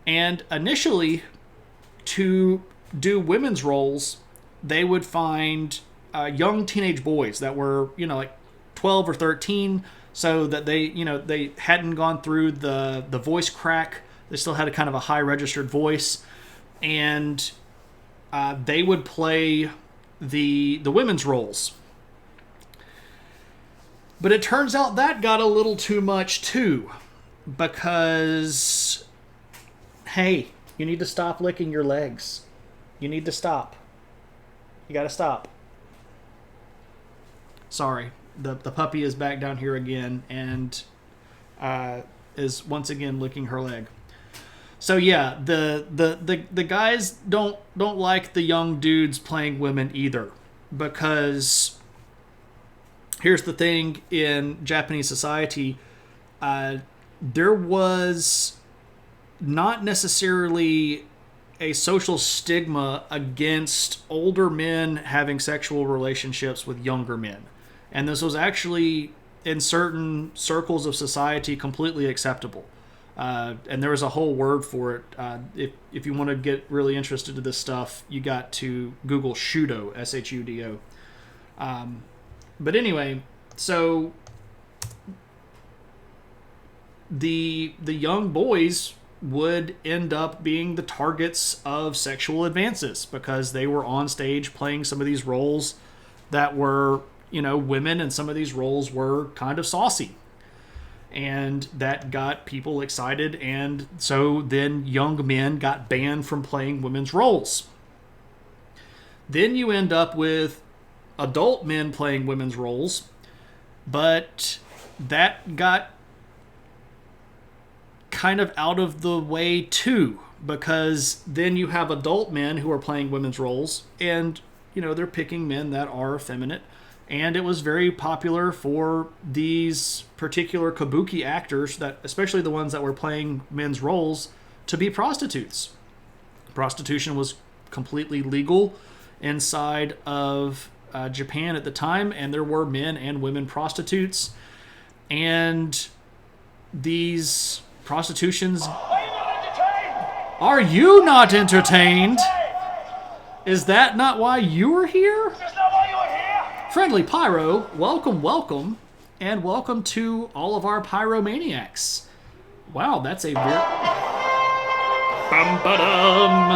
And initially, to do women's roles, they would find young teenage boys that were, like 12 or 13, so that they hadn't gone through the voice crack. They still had a kind of a high registered voice, and they would play the women's roles. But it turns out that got a little too much too, because hey, you need to stop licking your legs. You need to stop. You gotta stop. Sorry, the puppy is back down here again and is once again licking her leg. So yeah, the guys don't like the young dudes playing women either, because here's the thing: in Japanese society, there was not necessarily a social stigma against older men having sexual relationships with younger men. And this was actually, in certain circles of society, completely acceptable. And there was a whole word for it. If you want to get really interested in this stuff, you got to Google Shudo, S-H-U-D-O. But anyway, so the young boys would end up being the targets of sexual advances, because they were on stage playing some of these roles that were, women, and some of these roles were kind of saucy. And that got people excited, and so then young men got banned from playing women's roles. Then you end up with adult men playing women's roles, but that got kind of out of the way too, because then you have adult men who are playing women's roles, and they're picking men that are effeminate, and it was very popular for these particular kabuki actors, that especially the ones that were playing men's roles, to be prostitutes. Prostitution was completely legal inside of Japan at the time, and there were men and women prostitutes, and these prostitutions. Are you not entertained? Is that not why you were here? Is this not why you were here? Friendly Pyro, welcome, and welcome to all of our pyromaniacs. Wow, that's a very... Bum ba-dum,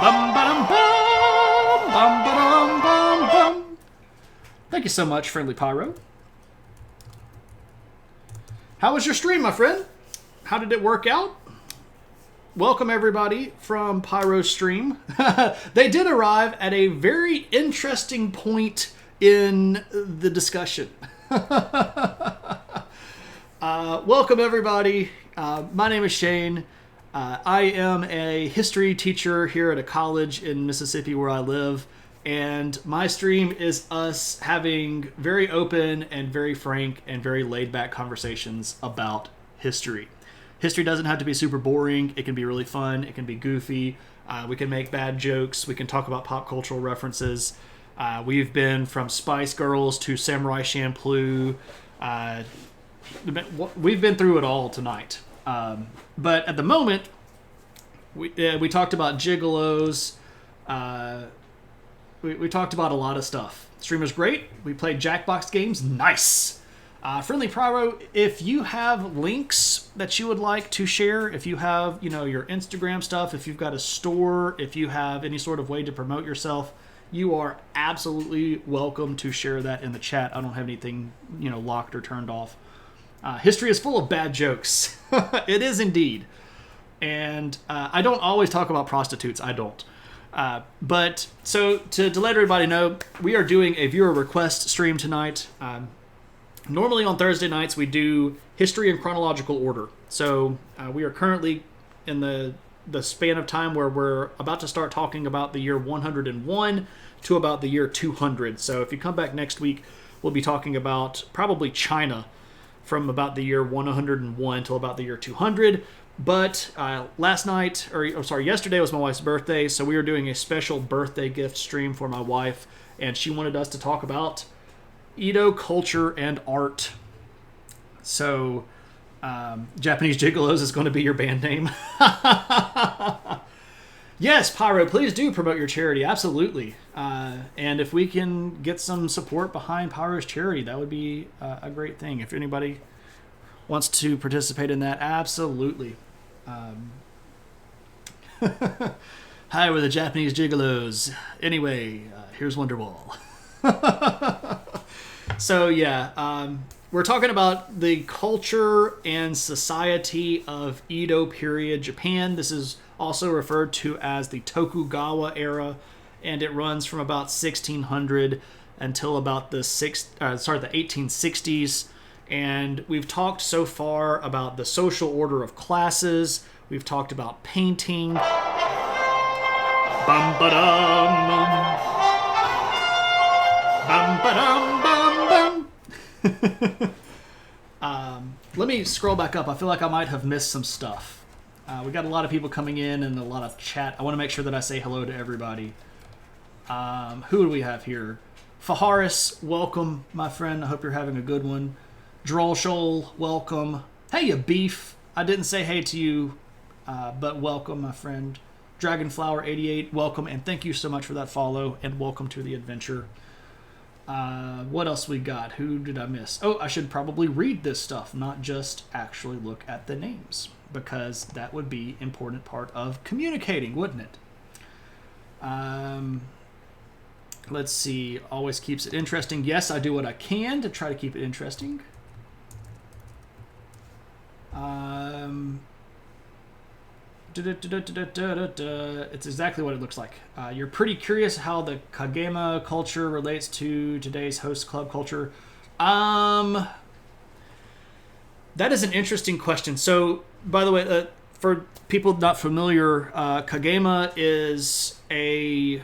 bum ba-dum bum, bum ba-dum bum bum. Thank you so much, Friendly Pyro. How was your stream, my friend? How did it work out? Welcome everybody from Pyro's stream. They did arrive at a very interesting point in the discussion. Welcome everybody. My name is Shane. I am a history teacher here at a college in Mississippi where I live, and my stream is us having very open and very frank and very laid-back conversations about history. History doesn't have to be super boring. It can be really fun. It can be goofy. We can make bad jokes. We can talk about pop cultural references. We've been from Spice Girls to Samurai Champloo. We've been through it all tonight. But at the moment, we talked about gigolos. We talked about a lot of stuff. The stream was great. We played Jackbox games. Nice. Friendly Pyro, if you have links that you would like to share, if you have, your Instagram stuff, if you've got a store, if you have any sort of way to promote yourself, you are absolutely welcome to share that in the chat. I don't have anything, locked or turned off. History is full of bad jokes. It is indeed. And I don't always talk about prostitutes. I don't. But so to let everybody know, we are doing a viewer request stream tonight. Normally on Thursday nights we do history in chronological order. So we are currently in the span of time where we're about to start talking about the year 101 to about the year 200. So if you come back next week, we'll be talking about probably China from about the year 101 till about the year 200. But yesterday was my wife's birthday, so we were doing a special birthday gift stream for my wife, and she wanted us to talk about Edo culture and art. So, Japanese Gigolos is going to be your band name. Yes, Pyro, please do promote your charity. Absolutely. And if we can get some support behind Pyro's charity, that would be a great thing. If anybody wants to participate in that, absolutely. Hi, we're the Japanese Gigolos. Anyway, here's Wonderwall. So, yeah, we're talking about the culture and society of Edo period Japan. This is also referred to as the Tokugawa era, and it runs from about 1600 until about the 1860s. And we've talked so far about the social order of classes. We've talked about painting. Bum ba-dum. Bum ba-dum bum bum. Let me scroll back up. I feel like I might have missed some stuff. We got a lot of people coming in and a lot of chat. I want to make sure that I say hello to everybody. Who do we have here? Faharis, welcome, my friend. I hope you're having a good one. Droll Shoal, welcome. Hey, you beef. I didn't say hey to you, but welcome, my friend. Dragonflower88, welcome, and thank you so much for that follow, and welcome to the adventure. What else we got? Who did I miss? Oh, I should probably read this stuff, not just actually look at the names, because that would be an important part of communicating, wouldn't it? Let's see. Always keeps it interesting. Yes, I do what I can to try to keep it interesting. It's exactly what it looks like. You're pretty curious how the Kagema culture relates to today's host club culture. That is an interesting question. So, by the way, for people not familiar, Kagema is a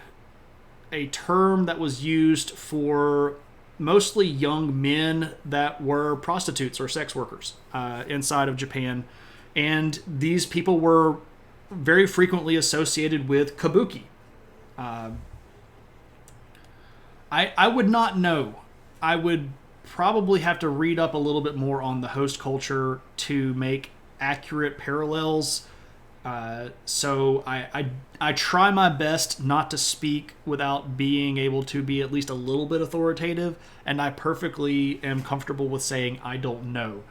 term that was used for mostly young men that were prostitutes or sex workers inside of Japan. And these people were very frequently associated with kabuki. I would not know. I would probably have to read up a little bit more on the host culture to make accurate parallels. So I try my best not to speak without being able to be at least a little bit authoritative, and I perfectly am comfortable with saying I don't know.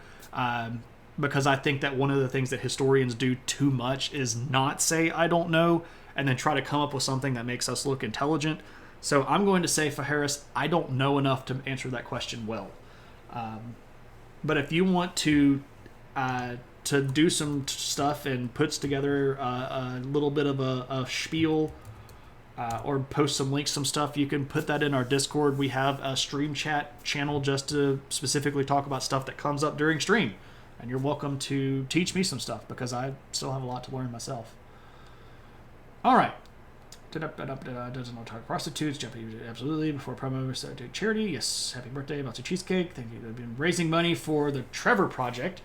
Because I think that one of the things that historians do too much is not say I don't know and then try to come up with something that makes us look intelligent. So I'm going to say, for Harris, I don't know enough to answer that question well. But if you want to do some stuff and puts together a little bit of a spiel or post some links, some stuff, you can put that in our Discord. We have a stream chat channel just to specifically talk about stuff that comes up during stream. And you're welcome to teach me some stuff because I still have a lot to learn myself. All right. Doesn't know talk prostitutes. Japanese, absolutely. Before promo, start to charity. Yes. Happy birthday, Melty Cheesecake. Thank you. They've been raising money for the Trevor Project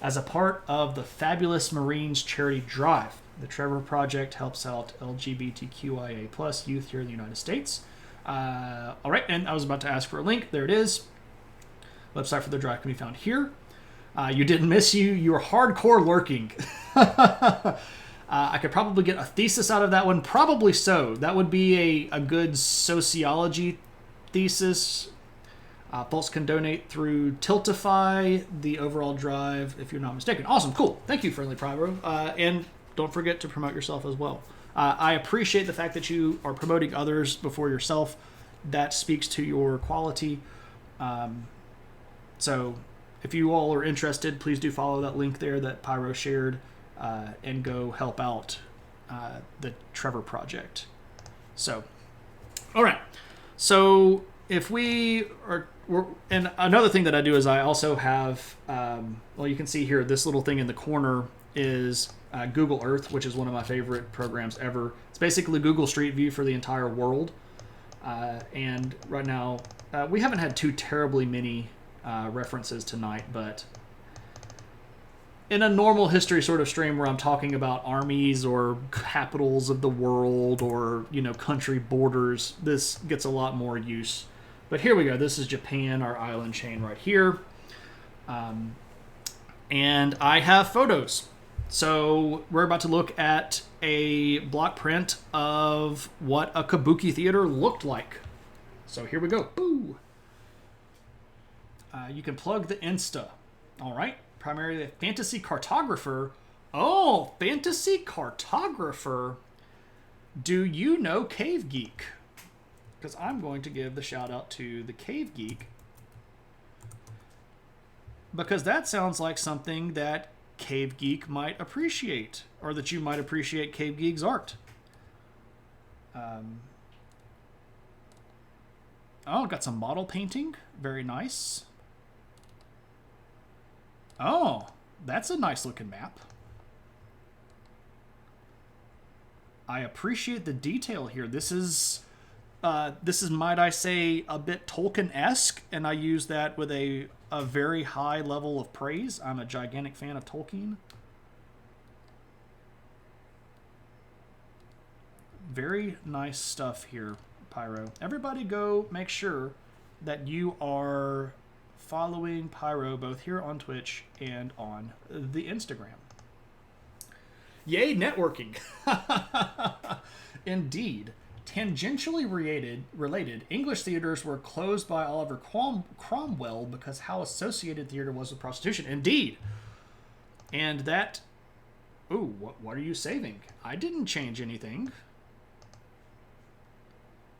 as a part of the Fabulous Marines charity drive. The Trevor Project helps out LGBTQIA plus youth here in the United States. All right. And I was about to ask for a link. There it is. Website for the drive can be found here. You didn't miss you. You were hardcore lurking. I could probably get a thesis out of that one. Probably so. That would be a good sociology thesis. Folks can donate through Tiltify, the overall drive, if you're not mistaken. Awesome. Cool. Thank you, Friendly Pyro. And don't forget to promote yourself as well. I appreciate the fact that you are promoting others before yourself. That speaks to your quality. So if you all are interested, please do follow that link there that Pyro shared and go help out the Trevor Project. So, all right. So if we're and another thing that I do is I also have, well, you can see here, this little thing in the corner is Google Earth, which is one of my favorite programs ever. It's basically Google Street View for the entire world. And right now, we haven't had too terribly many references tonight, but in a normal history sort of stream where I'm talking about armies or capitals of the world or, country borders, this gets a lot more use. But here we go. This is Japan, our island chain right here. And I have photos. So we're about to look at a block print of what a kabuki theater looked like. So here we go. Boo! You can plug the Insta. All right. Primarily a fantasy cartographer. Oh, fantasy cartographer. Do you know Cave Geek? Because I'm going to give the shout out to the Cave Geek. Because that sounds like something that Cave Geek might appreciate, or that you might appreciate Cave Geek's art. Oh, got some model painting. Very nice. Oh, that's a nice looking map. I appreciate the detail here. This is, might I say, a bit Tolkien-esque, and I use that with a very high level of praise. I'm a gigantic fan of Tolkien. Very nice stuff here, Pyro. Everybody go make sure that you are following Pyro both here on Twitch and on the Instagram. Yay, networking. Indeed. Tangentially related, English theaters were closed by Oliver Cromwell because how associated theater was with prostitution. Indeed. And that... Ooh, what are you saving? I didn't change anything.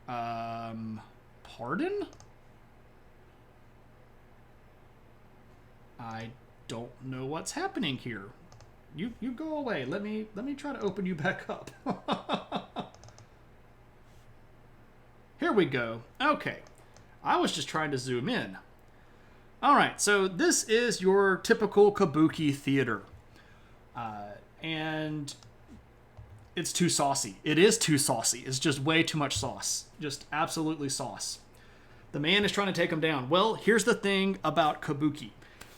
Pardon? I don't know what's happening here. You go away. Let me try to open you back up. Here we go. Okay. I was just trying to zoom in. All right, so this is your typical kabuki theater. And it's too saucy. It is too saucy. It's just way too much sauce. Just absolutely sauce. The man is trying to take him down. Well, here's the thing about kabuki.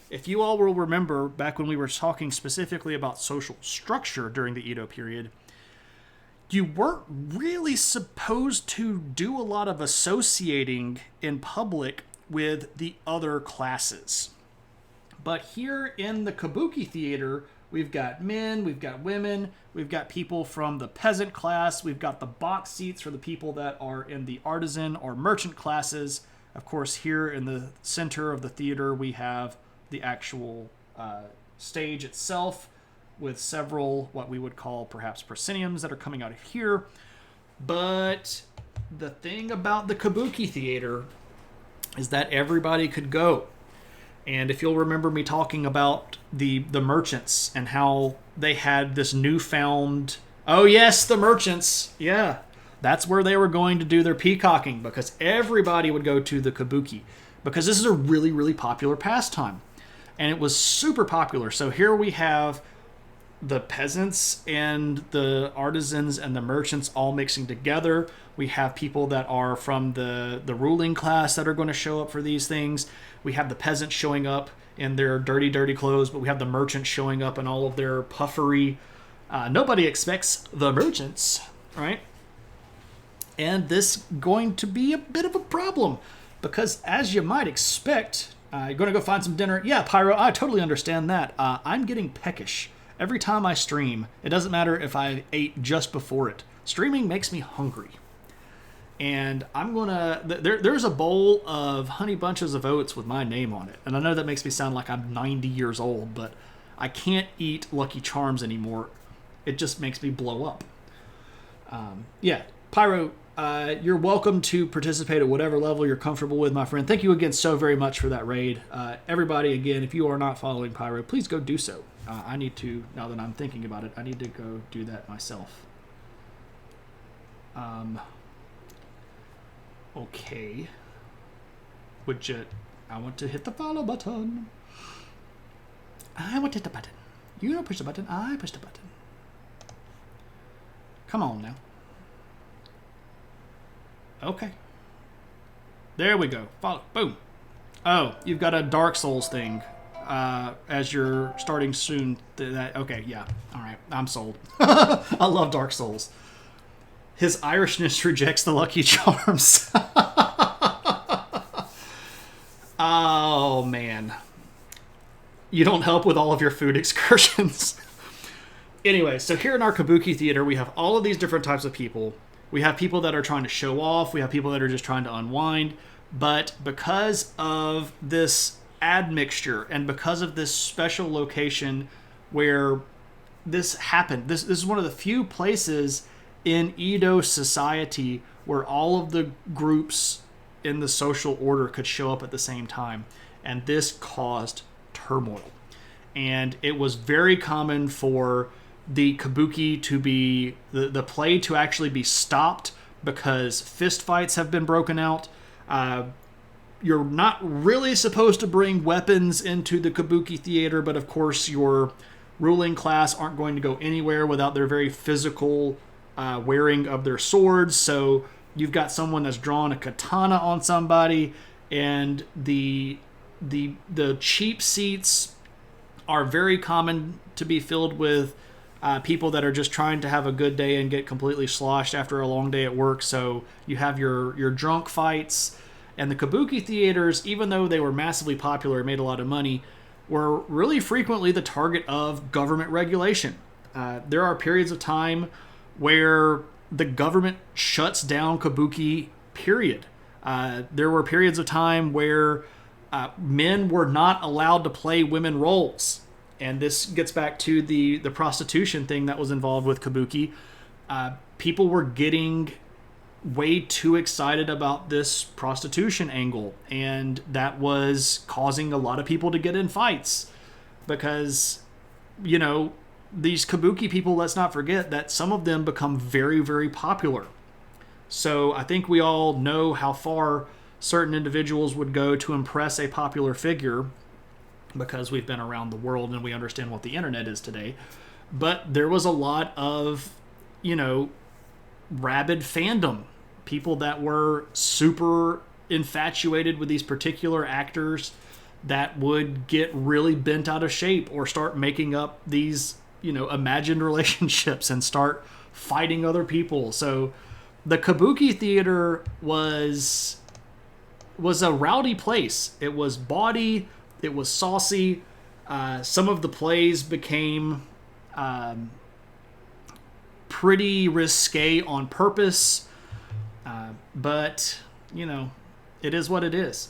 If you all will remember back when we were talking specifically about social structure during the Edo period, you weren't really supposed to do a lot of associating in public with the other classes. But here in the kabuki theater, we've got men, we've got women, we've got people from the peasant class, we've got the box seats for the people that are in the artisan or merchant classes. Of course, here in the center of the theater, we have the actual stage itself with several what we would call perhaps prosceniums that are coming out of here. But the thing about the kabuki theater is that everybody could go. And if you'll remember me talking about the merchants and how they had this newfound... Oh yes, the merchants! Yeah, that's where they were going to do their peacocking, because everybody would go to the kabuki. Because this is a really, really popular pastime. And it was super popular. So here we have the peasants and the artisans and the merchants all mixing together. We have people that are from the ruling class that are going to show up for these things. We have the peasants showing up in their dirty, dirty clothes, but we have the merchants showing up in all of their puffery. Nobody expects the merchants, right? And this going to be a bit of a problem because, as you might expect, you're going to go find some dinner. Yeah, Pyro, I totally understand that. I'm getting peckish. Every time I stream, it doesn't matter if I ate just before it. Streaming makes me hungry. And I'm going to... There's a bowl of Honey Bunches of Oats with my name on it. And I know that makes me sound like I'm 90 years old, but I can't eat Lucky Charms anymore. It just makes me blow up. Yeah, Pyro, you're welcome to participate at whatever level you're comfortable with, my friend. Thank you again so very much for that raid. Everybody, again, if you are not following Pyro, please go do so. I need to, now that I'm thinking about it, I need to go do that myself. Okay. I want to hit the follow button. I want to hit the button. You don't push the button, I push the button. Come on now. Okay. There we go. Follow. Boom. Oh, you've got a Dark Souls thing. As you're starting soon. Okay, yeah. All right. I'm sold. I love Dark Souls. His Irishness rejects the Lucky Charms. Oh, man. You don't help with all of your food excursions. Anyway, so here in our kabuki theater, we have all of these different types of people. We have people that are trying to show off. We have people that are just trying to unwind. But because of this admixture and because of this special location where this happened, this is one of the few places in Edo society where all of the groups in the social order could show up at the same time. And this caused turmoil. And it was very common for the kabuki to be, the play to actually be stopped because fistfights have been broken out. You're not really supposed to bring weapons into the kabuki theater, but of course your ruling class aren't going to go anywhere without their very physical wearing of their swords. So you've got someone that's drawn a katana on somebody, and the cheap seats are very common to be filled with people that are just trying to have a good day and get completely sloshed after a long day at work. So you have your drunk fights. And the kabuki theaters, even though they were massively popular and made a lot of money, were really frequently the target of government regulation. There are periods of time where the government shuts down kabuki, period. There were periods of time where men were not allowed to play women roles. And this gets back to the prostitution thing that was involved with kabuki. People were getting way too excited about this prostitution angle, and that was causing a lot of people to get in fights because, you know, these kabuki people, let's not forget that some of them become very, very popular. So I think we all know how far certain individuals would go to impress a popular figure because we've been around the world and we understand what the internet is today. But there was a lot of, you know, rabid fandom. People that were super infatuated with these particular actors that would get really bent out of shape or start making up these, you know, imagined relationships and start fighting other people. So the kabuki theater was a rowdy place. It was bawdy. It was saucy. Some of the plays became pretty risque on purpose. But, you know, it is what it is.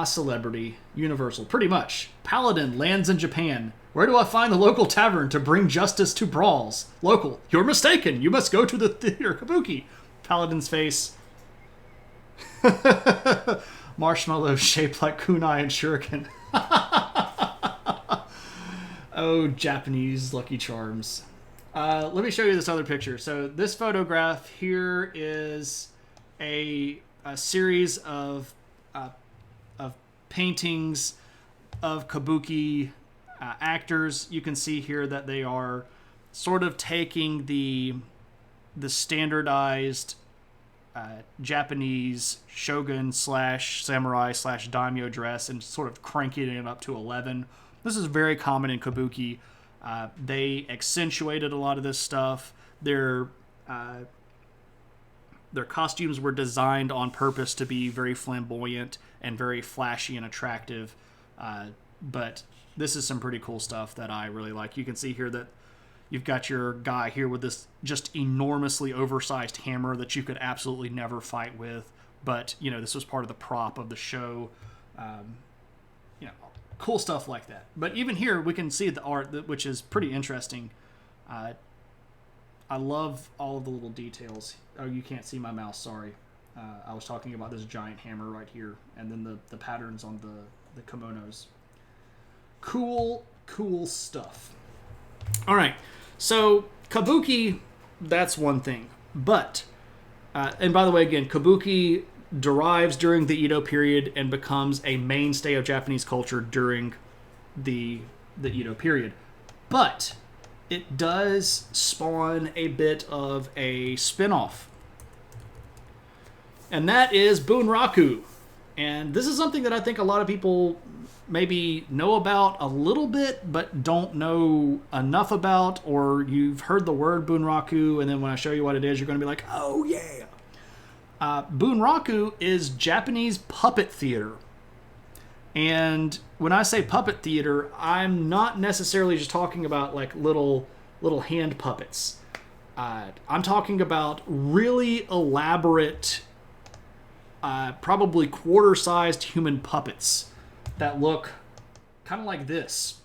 Celebrity, Universal, pretty much. Paladin lands in Japan. Where do I find the local tavern to bring justice to brawls? Local, you're mistaken. You must go to the theater kabuki. Paladin's face. Marshmallows shaped like kunai and shuriken. Oh, Japanese Lucky Charms. Let me show you this other picture. So this photograph here is a series of paintings of kabuki actors. You can see here that they are sort of taking the standardized Japanese shogun / samurai / daimyo dress and sort of cranking it up to 11. This is very common in kabuki. They accentuated a lot of this stuff. Their costumes were designed on purpose to be very flamboyant and very flashy and attractive. But this is some pretty cool stuff that I really like. You can see here that you've got your guy here with this just enormously oversized hammer that you could absolutely never fight with. But, you know, this was part of the prop of the show. You know, cool stuff like that. But even here, we can see the art, which is pretty interesting. I love all of the little details. Oh, you can't see my mouse, sorry. I was talking about this giant hammer right here, and then the patterns on the kimonos. Cool stuff. All right, so kabuki, that's one thing. But, and by the way, again, kabuki derives during the Edo period and becomes a mainstay of Japanese culture during the Edo period. But it does spawn a bit of a spin-off. And that is Bunraku. And this is something that I think a lot of people maybe know about a little bit, but don't know enough about, or you've heard the word Bunraku, and then when I show you what it is, you're going to be like, oh yeah. Bunraku is Japanese puppet theater. And when I say puppet theater, I'm not necessarily just talking about like little little hand puppets. I'm talking about really elaborate, probably quarter-sized human puppets that look kind of like this.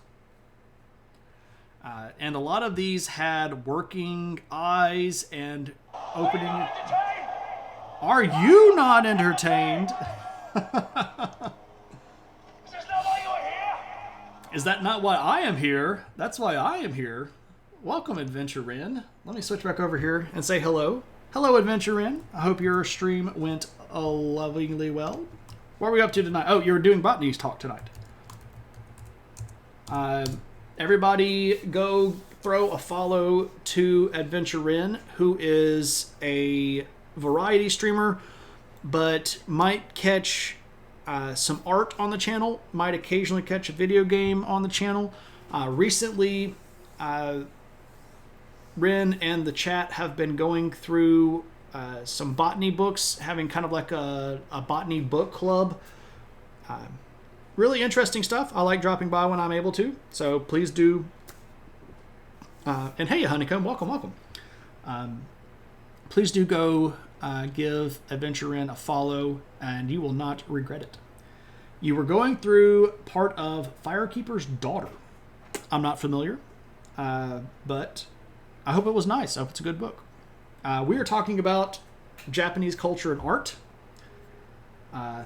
And a lot of these had working eyes and opening... Are you not entertained? Is that not why I am here? That's why I am here. Welcome, Adventure Ren. Let me switch back over here and say hello. Hello, Adventure Ren. I hope your stream went lovingly well. What are we up to tonight? Oh, you're doing Botany Talk tonight. Everybody go throw a follow to Adventure Ren, who is a variety streamer, but might catch some art on the channel, might occasionally catch a video game on the channel. Recently, Ren and the chat have been going through some botany books, having kind of like a botany book club. Really interesting stuff. I like dropping by when I'm able to, so please do. And hey, Honeycomb, welcome. Please do go give Adventure Ren a follow, and you will not regret it. You were going through part of Firekeeper's Daughter. I'm not familiar, but I hope it was nice. I hope it's a good book. We are talking about Japanese culture and art.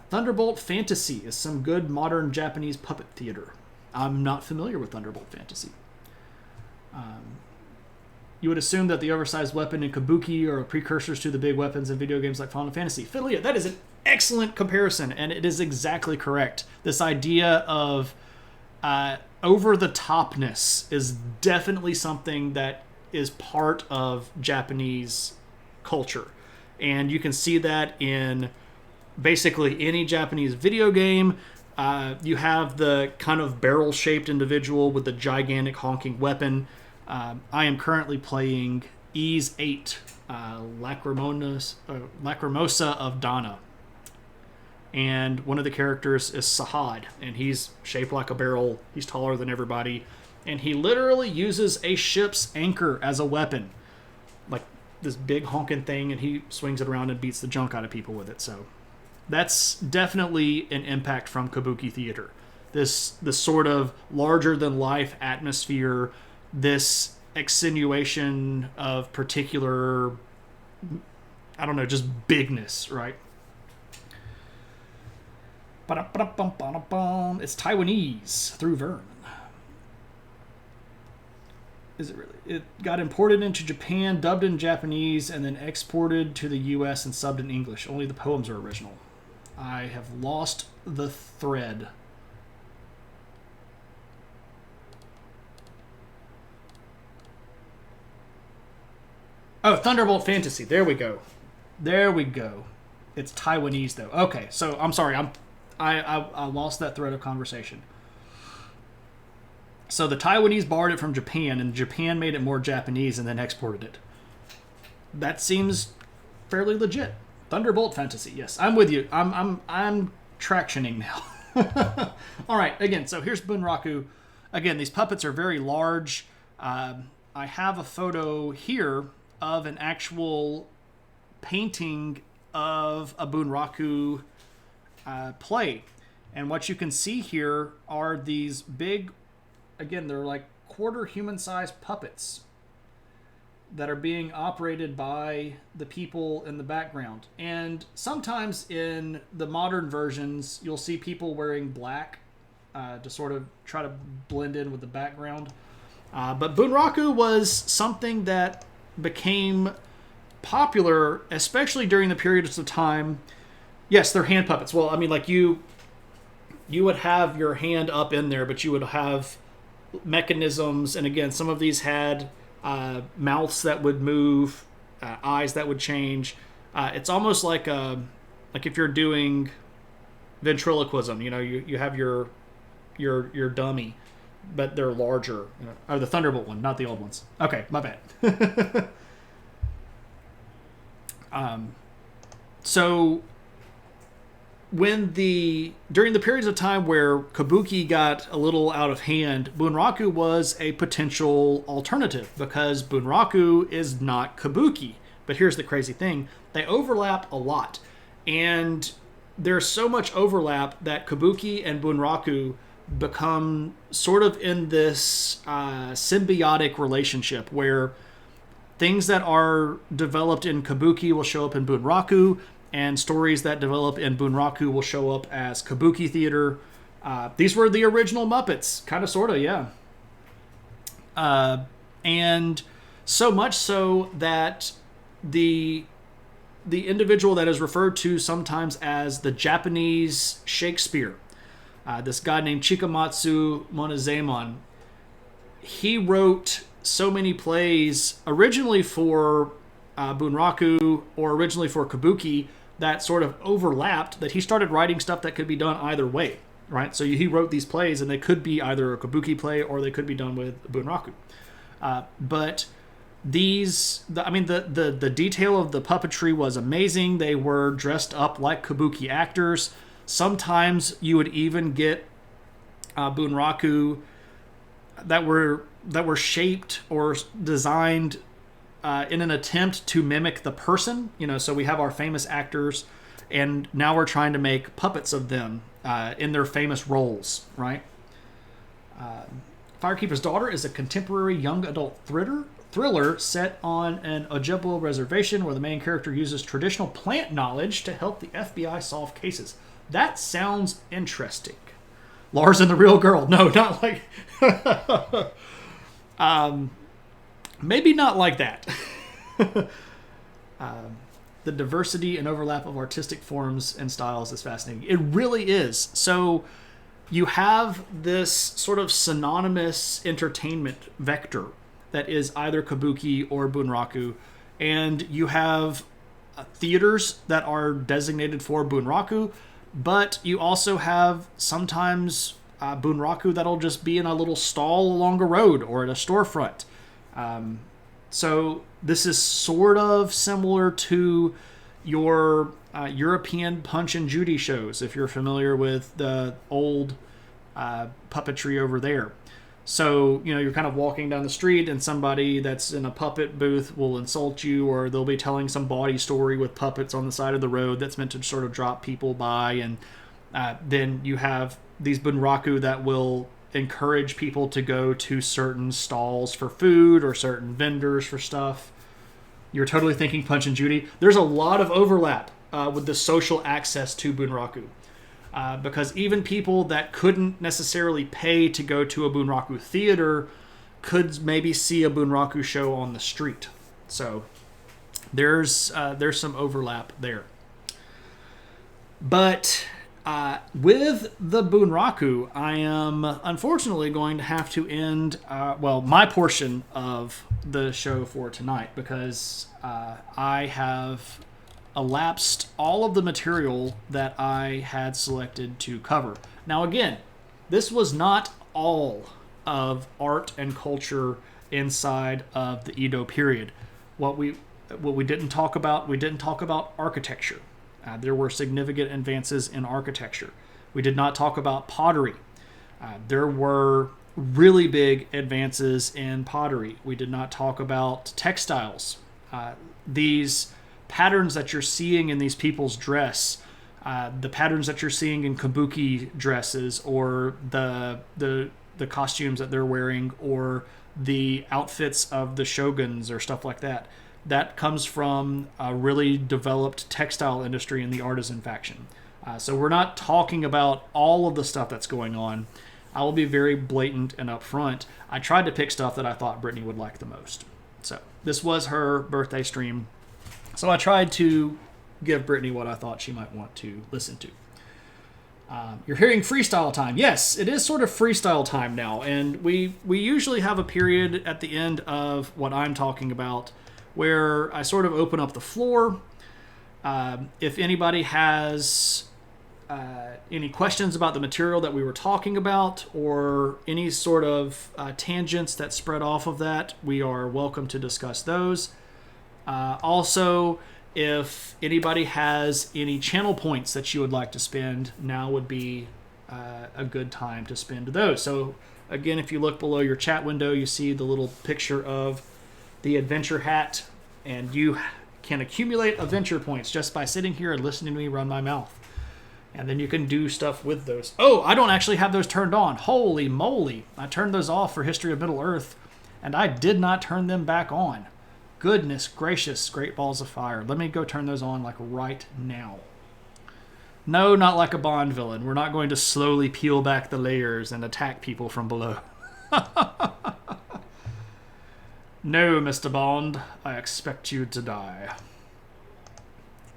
Thunderbolt Fantasy is some good modern Japanese puppet theater. I'm not familiar with Thunderbolt Fantasy. You would assume that the oversized weapon in Kabuki are precursors to the big weapons in video games like Final Fantasy. Fiddlia, that is an excellent comparison, and it is exactly correct. This idea of over-the-topness is definitely something that is part of Japanese culture. And you can see that in basically any Japanese video game. You have the kind of barrel-shaped individual with the gigantic honking weapon. I am currently playing Ys 8, Lacrimosa of Dana. And one of the characters is Sahad, and he's shaped like a barrel. He's taller than everybody. And he literally uses a ship's anchor as a weapon. Like this big honking thing, and he swings it around and beats the junk out of people with it. So that's definitely an impact from Kabuki theater. This sort of larger-than-life atmosphere, this extenuation of particular, I don't know, just bigness, right? It's Taiwanese through Vern. Is it really? It got imported into Japan, dubbed in Japanese, and then exported to the US and subbed in English. Only the poems are original. I have lost the thread. Oh, Thunderbolt Fantasy. There we go. It's Taiwanese, though. Okay, so I'm sorry. I lost that thread of conversation. So the Taiwanese borrowed it from Japan, and Japan made it more Japanese and then exported it. That seems fairly legit. Thunderbolt Fantasy. Yes, I'm with you. I'm tractioning now. All right. Again, so here's Bunraku. Again, these puppets are very large. I have a photo here of an actual painting of a Bunraku play. And what you can see here are these big, again, they're like quarter human-sized puppets that are being operated by the people in the background. And sometimes in the modern versions, you'll see people wearing black to sort of try to blend in with the background. But Bunraku was something that became popular, especially during the periods of time. Yes, they're hand puppets. Well, I mean, like you would have your hand up in there, but you would have mechanisms. And again, some of these had mouths that would move, eyes that would change. It's almost like if you're doing ventriloquism. You know, you have your dummy, but they're larger. You know, oh, the Thunderbolt one, not the old ones. Okay, my bad. So during the periods of time where Kabuki got a little out of hand, Bunraku was a potential alternative because Bunraku is not Kabuki. But here's the crazy thing: they overlap a lot, and there's so much overlap that Kabuki and Bunraku become sort of in this symbiotic relationship where things that are developed in Kabuki will show up in Bunraku, and stories that develop in Bunraku will show up as Kabuki theater. These were the original Muppets, kind of, sort of, yeah. And so much so that the individual that is referred to sometimes as the Japanese Shakespeare, this guy named Chikamatsu Monozemon, he wrote so many plays originally for Bunraku or originally for Kabuki that sort of overlapped, that he started writing stuff that could be done either way, right? So he wrote these plays, and they could be either a Kabuki play or they could be done with Bunraku. But the detail of the puppetry was amazing. They were dressed up like Kabuki actors. Sometimes you would even get Bunraku that were shaped or designed in an attempt to mimic the person. So we have our famous actors, and now we're trying to make puppets of them in their famous roles, right? Firekeeper's Daughter is a contemporary young adult thriller set on an Ojibwe reservation where the main character uses traditional plant knowledge to help the FBI solve cases. That sounds interesting. Lars and the Real Girl. No, not like... maybe not like that. The diversity and overlap of artistic forms and styles is fascinating. It really is. So you have this sort of synonymous entertainment vector that is either Kabuki or Bunraku, and you have theaters that are designated for Bunraku, but you also have sometimes Bunraku that'll just be in a little stall along a road or at a storefront. So this is sort of similar to your European Punch and Judy shows, if you're familiar with the old puppetry over there. So, you're kind of walking down the street and somebody that's in a puppet booth will insult you, or they'll be telling some bawdy story with puppets on the side of the road that's meant to sort of drop people by. And then you have these Bunraku that will encourage people to go to certain stalls for food or certain vendors for stuff. You're totally thinking Punch and Judy. There's a lot of overlap with the social access to Bunraku. Because even people that couldn't necessarily pay to go to a Bunraku theater could maybe see a Bunraku show on the street. So there's some overlap there. But with the Bunraku, I am unfortunately going to have to end my portion of the show for tonight, because I have elapsed all of the material that I had selected to cover. Now again, this was not all of art and culture inside of the Edo period. What we didn't talk about, we didn't talk about architecture. There were significant advances in architecture. We did not talk about pottery. There were really big advances in pottery. We did not talk about textiles. These patterns that you're seeing in these people's dress, the patterns that you're seeing in kabuki dresses, or the costumes that they're wearing, or the outfits of the shoguns or stuff like that, that comes from a really developed textile industry in the artisan faction. So we're not talking about all of the stuff that's going on. I will be very blatant and upfront. I tried to pick stuff that I thought Brittany would like the most. So this was her birthday stream. So I tried to give Brittany what I thought she might want to listen to. You're hearing freestyle time. Yes, it is sort of freestyle time now. And we usually have a period at the end of what I'm talking about where I sort of open up the floor. If anybody has any questions about the material that we were talking about, or any sort of tangents that spread off of that, we are welcome to discuss those. Also, If anybody has any channel points that you would like to spend, now would be a good time to spend those. So again, if you look below your chat window, you see the little picture of the adventure hat, and you can accumulate adventure points just by sitting here and listening to me run my mouth. And then you can do stuff with those. Oh, I don't actually have those turned on. Holy moly. I turned those off for History of Middle-earth, and I did not turn them back on. Goodness gracious, great balls of fire. Let me go turn those on like right now. No, not like a Bond villain. We're not going to slowly peel back the layers and attack people from below. No, Mr. Bond. I expect you to die.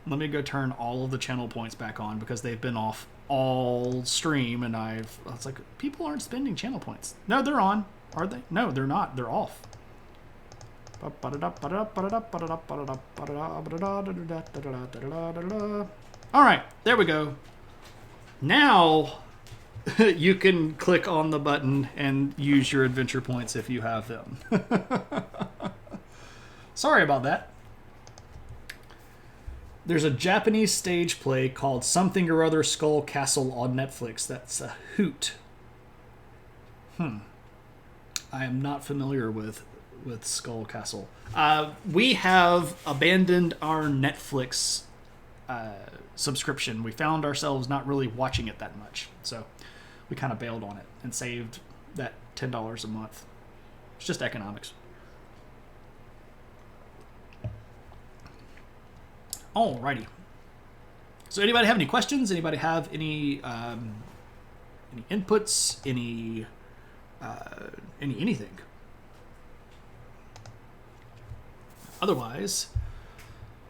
Let me go turn all of the channel points back on because they've been off all stream, and I was like, people aren't spending channel points. No, they're on. Are they? No, they're not. They're off. All right, there we go. Now you can click on the button and use your adventure points if you have them. Sorry about that. There's a Japanese stage play called Something or Other Skull Castle on Netflix. That's a hoot. I am not familiar with Skull Castle. We have abandoned our Netflix subscription. We found ourselves not really watching it that much. So we kind of bailed on it and saved that $10 a month. It's just economics. Alrighty. So anybody have any questions? Anybody have any inputs? Any anything? Otherwise,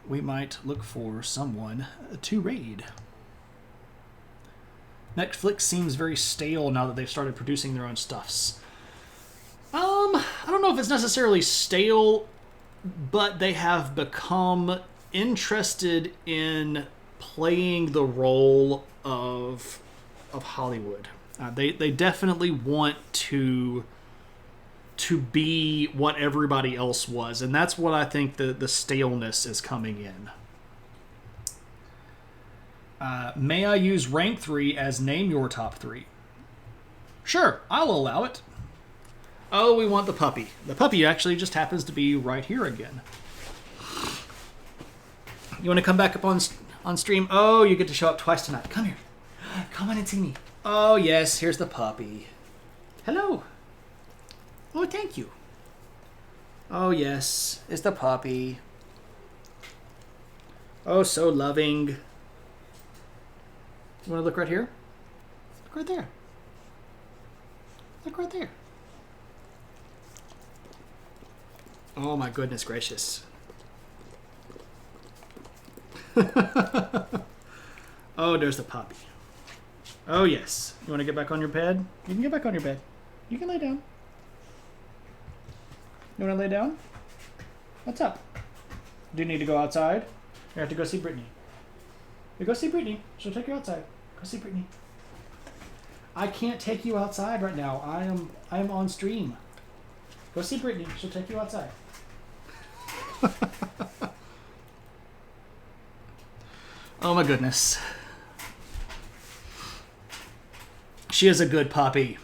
we might look for someone to raid. Netflix seems very stale now that they've started producing their own stuffs. I don't know if it's necessarily stale, but they have become interested in playing the role of Hollywood. They definitely want to be what everybody else was, and that's what I think the staleness is coming in. May I use rank 3 as name your top 3? Sure, I'll allow it. Oh, we want the puppy. The puppy actually just happens to be right here again. You want to come back up on stream? Oh, you get to show up twice tonight. Come here. Come on and see me. Oh, yes, here's the puppy. Hello. Oh, thank you. Oh, yes, it's the puppy. Oh, so loving. You want to look right here? Look right there. Look right there. Oh, my goodness gracious. Oh, there's the puppy. Oh, yes. You want to get back on your bed? You can get back on your bed. You can lay down. You want to lay down? What's up? Do you need to go outside? You have to go see Brittany. You go see Brittany. She'll take you outside. Go see Brittany. I can't take you outside right now. I am on stream. Go see Brittany. She'll take you outside. Oh my goodness. She is a good puppy.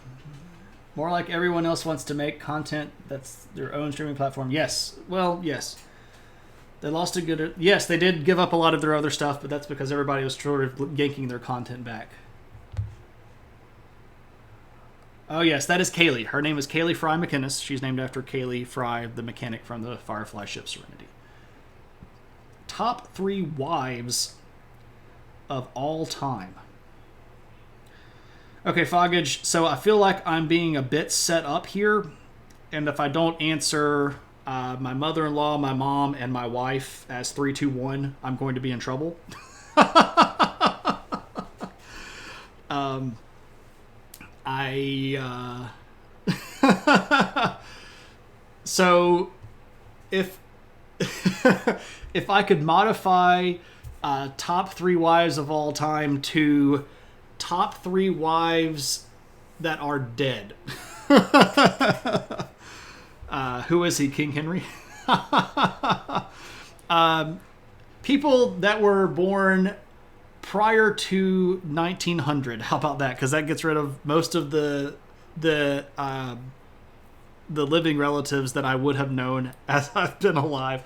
More like everyone else wants to make content that's their own streaming platform. Yes. Well, yes. They lost a good... Yes, they did give up a lot of their other stuff, but that's because everybody was sort of yanking their content back. Oh, yes, that is Kaylee. Her name is Kaylee Fry McInnes. She's named after Kaylee Fry, the mechanic from the Firefly ship Serenity. Top 3 wives of all time. Okay, Foggage, so I feel like I'm being a bit set up here, and if I don't answer my mother-in-law, my mom, and my wife as 3, 2, 1, I'm going to be in trouble. So if if I could modify top 3 wives of all time to top 3 wives that are dead. Who is he, King Henry? people that were born prior to 1900. How about that? Because that gets rid of most of the living relatives that I would have known as I've been alive.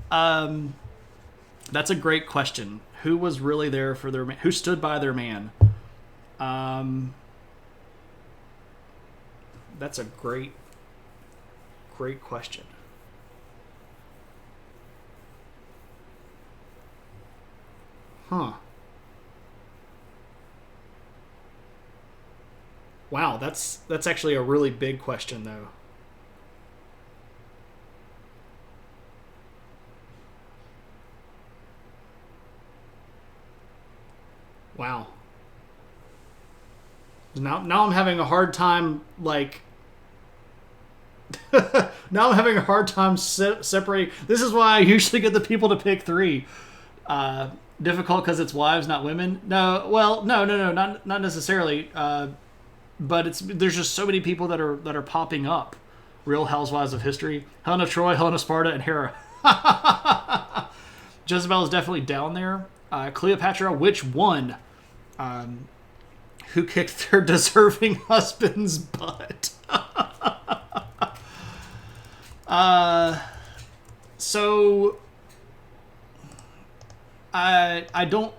That's a great question. Who was really there for their man? Who stood by their man? That's a great question. Huh. Wow, that's actually a really big question, though. Wow. Now I'm having a hard time, like... now I'm having a hard time separating... This is why I usually get the people to pick three. Difficult because it's wives, not women? No, well, no, not necessarily. But there's just so many people that are popping up. Real Housewives of History. Helen of Troy, Helen of Sparta, and Hera. Jezebel is definitely down there. Cleopatra, which one? Who kicked their deserving husband's butt? So I don't.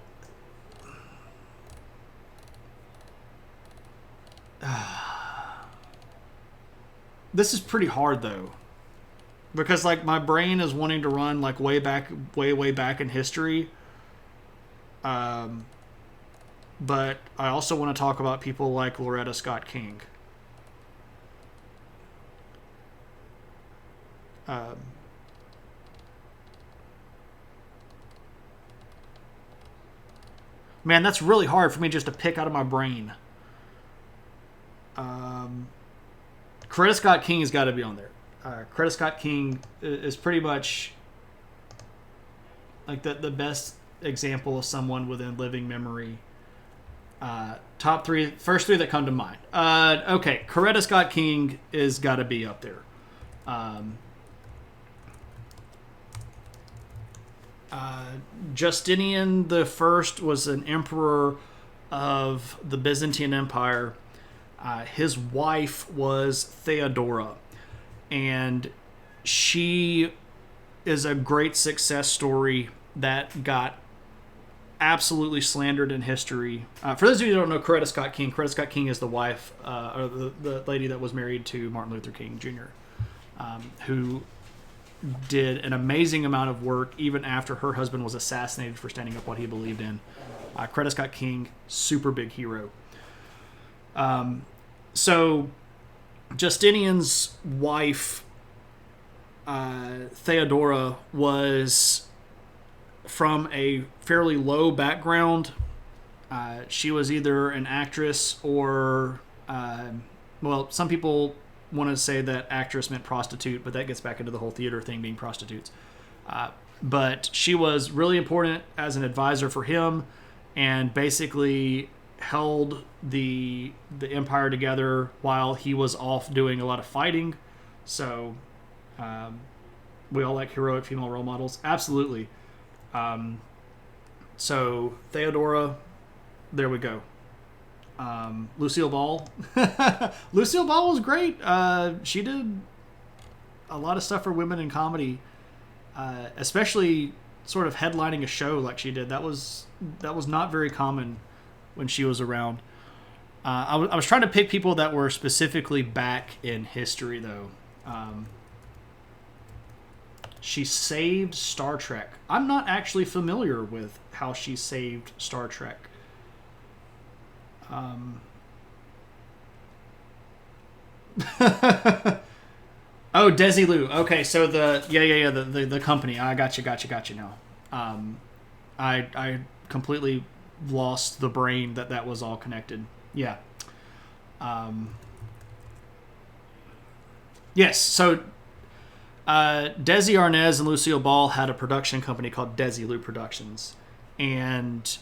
This is pretty hard though, because like my brain is wanting to run like way back in history. But I also want to talk about people like Loretta Scott King. Man, that's really hard for me just to pick out of my brain. Coretta Scott King has got to be on there. Coretta Scott King is pretty much like the best example of someone within living memory. Top three, first three that come to mind. Okay, Coretta Scott King is got to be up there. Justinian the First was an emperor of the Byzantine Empire. His wife was Theodora, and she is a great success story that got absolutely slandered in history. For those of you who don't know Coretta Scott King is the wife, or the lady that was married to Martin Luther King Jr., who did an amazing amount of work even after her husband was assassinated for standing up what he believed in. Coretta Scott King, super big hero. So Justinian's wife, Theodora, was from a fairly low background. She was either an actress or, well, some people want to say that actress meant prostitute, but that gets back into the whole theater thing being prostitutes. But she was really important as an advisor for him, and basically held the empire together while he was off doing a lot of fighting. So we all like heroic female role models. Absolutely. So Theodora, there we go. Lucille Ball. Lucille Ball was great. She did a lot of stuff for women in comedy, especially sort of headlining a show like she did. That was not very common when she was around. I was trying to pick people that were specifically back in history, though. She saved Star Trek. I'm not actually familiar with how she saved Star Trek. Oh, Desilu. Okay, so the company. I got you now. I completely lost the brain that was all connected. Yeah. Yes. So Desi Arnaz and Lucille Ball had a production company called Desilu Productions, and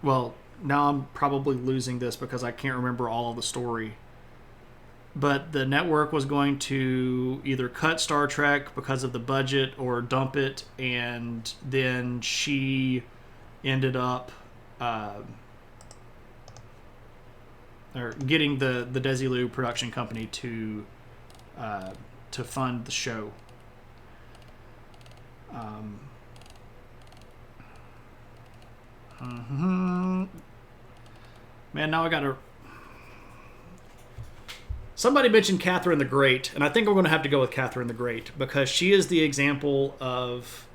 well, now I'm probably losing this because I can't remember all of the story. but the network was going to either cut Star Trek because of the budget or dump it, and then she ended up or getting the Desilu production company to fund the show. Man, now I gotta. Somebody mentioned Catherine the Great, and I think I'm going to have to go with Catherine the Great because she is the example of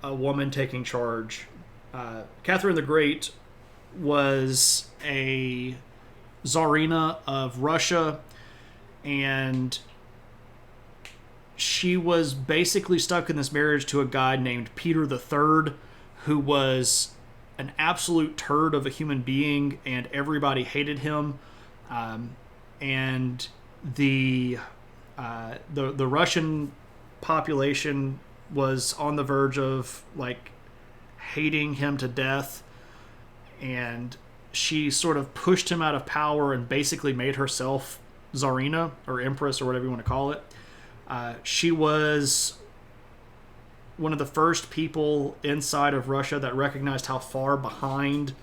a woman taking charge. Catherine the Great was a Tsarina of Russia, and she was basically stuck in this marriage to a guy named Peter the Third, who was an absolute turd of a human being, and everybody hated him. And the Russian population was on the verge of like hating him to death, and she sort of pushed him out of power and basically made herself Tsarina or Empress or whatever you want to call it. She was one of the first people inside of Russia that recognized how far behind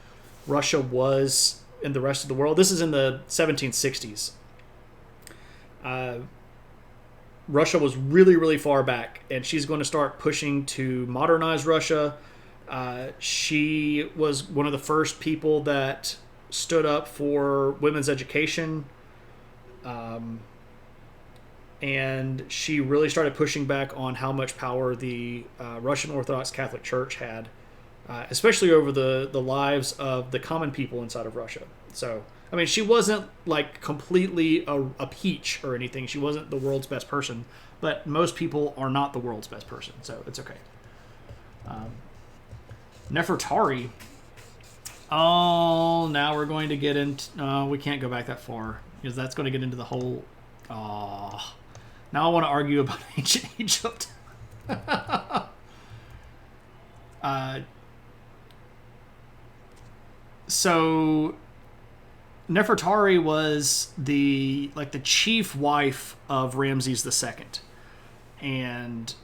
Russia was in the rest of the world. This is in the 1760s. Russia was really, really far back, and she's going to start pushing to modernize Russia. She was one of the first people that stood up for women's education. And she really started pushing back on how much power the Russian Orthodox Catholic Church had, especially over the lives of the common people inside of Russia. So, I mean, she wasn't like completely a peach or anything. She wasn't the world's best person, but most people are not the world's best person, so it's okay. Nefertari. Oh, now we're going to get into... we can't go back that far, because that's going to get into the whole... Oh, now I want to argue about ancient Egypt. So Nefertari was the chief wife of Ramses II, and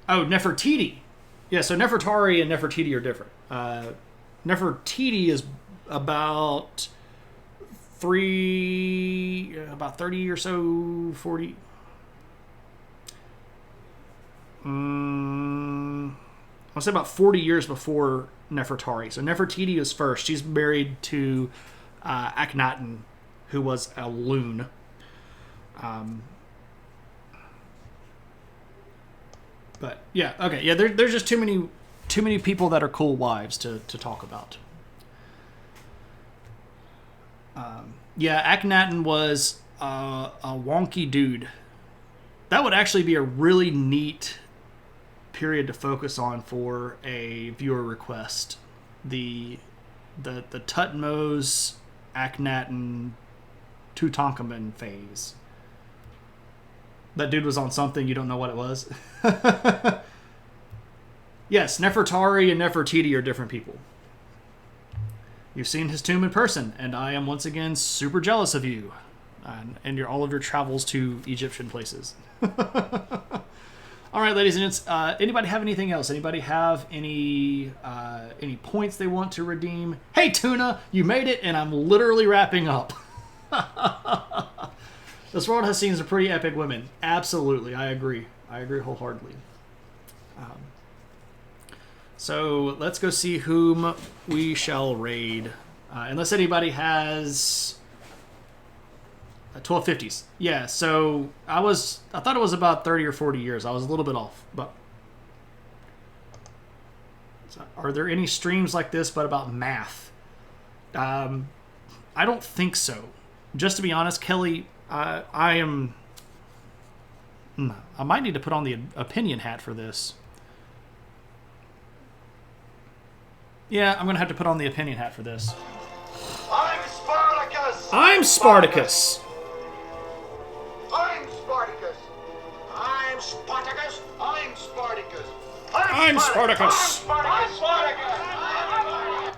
Nefertiti. Yeah, so Nefertari and Nefertiti are different. Nefertiti is about 30 or so, 40. I'll say about 40 years before Nefertari. So Nefertiti is first. She's married to Akhenaten, who was a loon. But yeah, okay, yeah. There's just too many people that are cool wives to talk about. Yeah, Akhenaten was a wonky dude. That would actually be a really neat period to focus on for a viewer request. The Tutmos, Akhenaten, Tutankhamun phase. That dude was on something, you don't know what it was. Yes, Nefertari and Nefertiti are different people. You've seen his tomb in person, and I am once again super jealous of you and all of your travels to Egyptian places. All right, ladies and gents, anybody have anything else? Anybody have any points they want to redeem? Hey, Tuna, you made it, and I'm literally wrapping up. This world has seen some pretty epic women. Absolutely, I agree. I agree wholeheartedly. So let's go see whom we shall raid. Unless anybody has 1250s. Yeah, so I thought it was about 30 or 40 years. I was a little bit off. But so are there any streams like this but about math? I don't think so. Just to be honest, Kelly, I might need to put on the opinion hat for this. Yeah, I'm going to have to put on the opinion hat for this. I'm Spartacus! I'm Spartacus! I'm Spartacus! I'm Spartacus! I'm Spartacus! I'm Spartacus! I'm Spartacus!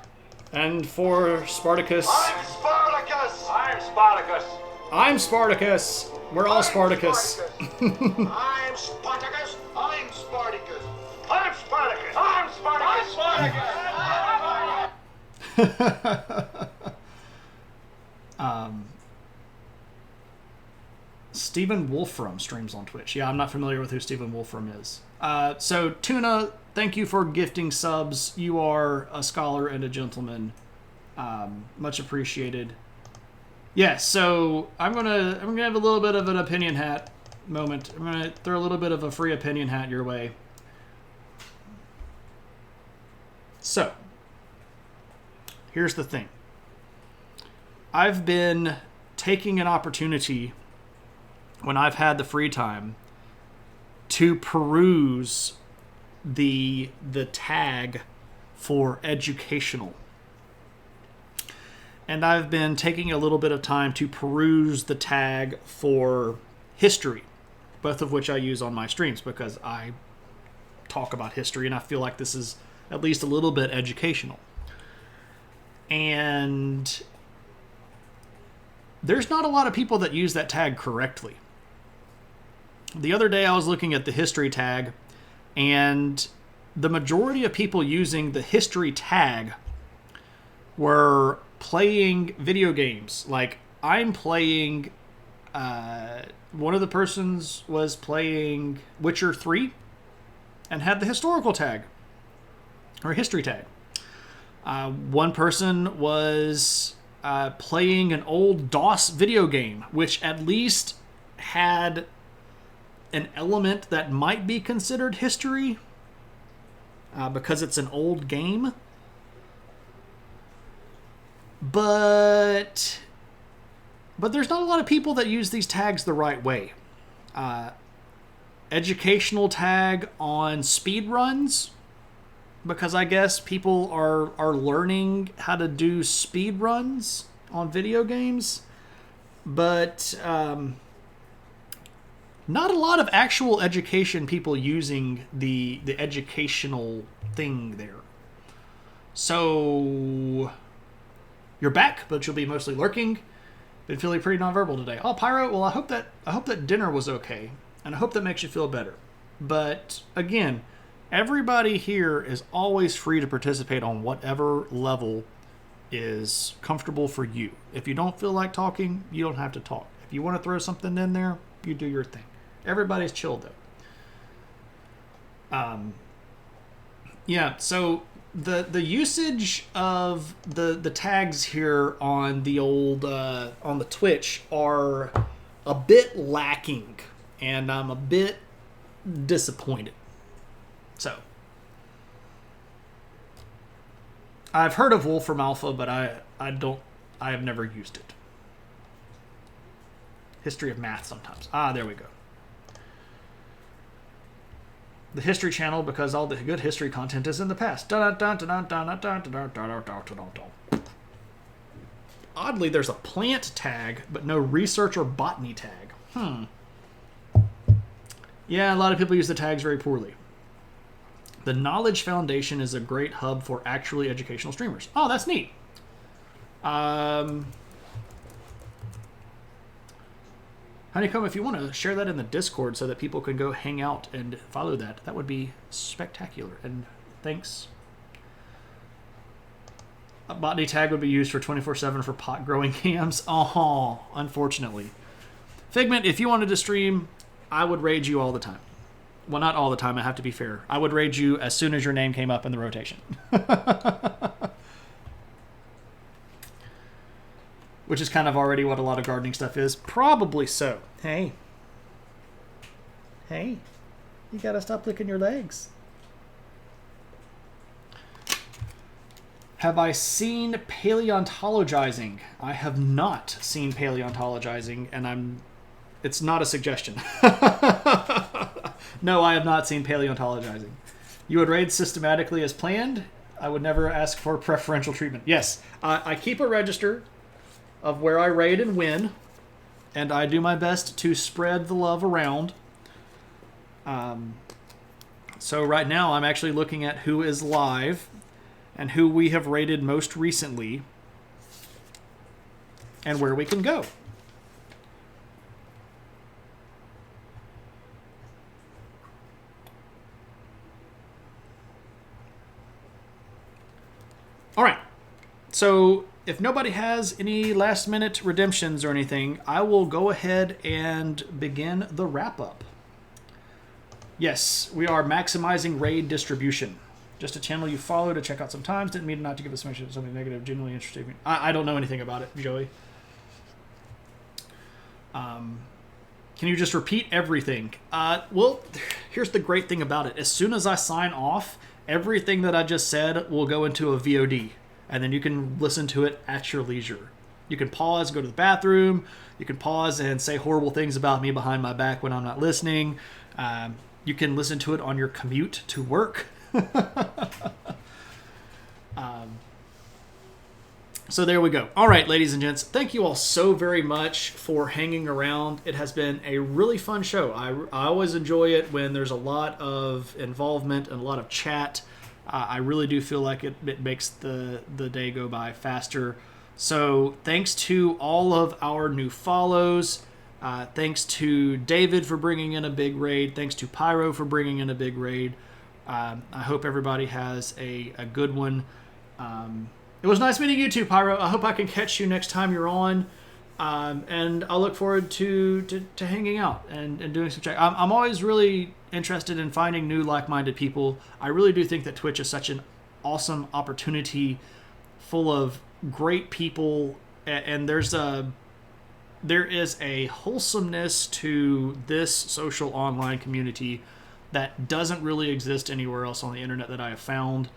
And for Spartacus... I'm Spartacus! I'm Spartacus! I'm Spartacus. We're all Spartacus. I'm Spartacus. I'm Spartacus. I'm Spartacus. I'm Spartacus. I'm Spartacus. Stephen Wolfram streams on Twitch. Yeah, I'm not familiar with who Stephen Wolfram is. So, Tuna, thank you for gifting subs. You are a scholar and a gentleman. Much appreciated. Yeah, so I'm gonna have a little bit of an opinion hat moment. I'm gonna throw a little bit of a free opinion hat your way. So, here's the thing. I've been taking an opportunity when I've had the free time to peruse the tag for educational. And I've been taking a little bit of time to peruse the tag for history, both of which I use on my streams because I talk about history and I feel like this is at least a little bit educational. And there's not a lot of people that use that tag correctly. The other day I was looking at the history tag, and the majority of people using the history tag were playing video games. Like, I'm playing, one of the persons was playing Witcher 3 and had the historical tag, or history tag. One person was playing an old DOS video game, which at least had an element that might be considered history because it's an old game. But there's not a lot of people that use these tags the right way. Educational tag on speed runs, because I guess people are learning how to do speed runs on video games. But not a lot of actual education people using the educational thing there. So you're back, but you'll be mostly lurking. Been feeling pretty nonverbal today. Oh, Pyro, well, I hope that dinner was okay, and I hope that makes you feel better. But again, everybody here is always free to participate on whatever level is comfortable for you. If you don't feel like talking, you don't have to talk. If you want to throw something in there, you do your thing. Everybody's chill though. Yeah, so the usage of the tags here on the old on the Twitch are a bit lacking, and I'm a bit disappointed. So I've heard of Wolfram Alpha, but I have never used it. History of math sometimes. Ah, there we go. The History Channel, because all the good history content is in the past. Oddly, there's a plant tag, but no research or botany tag. Yeah, a lot of people use the tags very poorly. The Knowledge Foundation is a great hub for actually educational streamers. Oh, that's neat. Honeycomb, if you want to share that in the Discord so that people can go hang out and follow that would be spectacular. And thanks. A botany tag would be used for 24/7 for pot growing cams. Oh, unfortunately. Figment, if you wanted to stream, I would raid you all the time. Well, not all the time, I have to be fair. I would raid you as soon as your name came up in the rotation. Which is kind of already what a lot of gardening stuff is. Probably so. Hey. Hey. You gotta stop licking your legs. Have I seen paleontologizing? I have not seen paleontologizing, and it's not a suggestion. No, I have not seen paleontologizing. You would raid systematically as planned. I would never ask for preferential treatment. Yes, I keep a register of where I raid and when, and I do my best to spread the love around. So right now I'm actually looking at who is live and who we have raided most recently and where we can go. So if nobody has any last minute redemptions or anything, I will go ahead and begin the wrap up. Yes, we are maximizing raid distribution. Just a channel you follow to check out sometimes. Didn't mean not to give us something negative. Genuinely interesting. I don't know anything about it, Joey. Can you just repeat everything? Well, here's the great thing about it. As soon as I sign off, everything that I just said will go into a VOD. And then you can listen to it at your leisure. You can pause, go to the bathroom. You can pause and say horrible things about me behind my back when I'm not listening. You can listen to it on your commute to work. So there we go. All right, ladies and gents, thank you all so very much for hanging around. It has been a really fun show. I always enjoy it when there's a lot of involvement and a lot of chat. I really do feel like it makes the day go by faster. So thanks to all of our new follows. Thanks to David for bringing in a big raid. Thanks to Pyro for bringing in a big raid. I hope everybody has a good one. It was nice meeting you too, Pyro. I hope I can catch you next time you're on. And I'll look forward to hanging out and doing some check. I'm always really interested in finding new like-minded people. I really do think that Twitch is such an awesome opportunity full of great people. And there is a wholesomeness to this social online community that doesn't really exist anywhere else on the internet that I have found.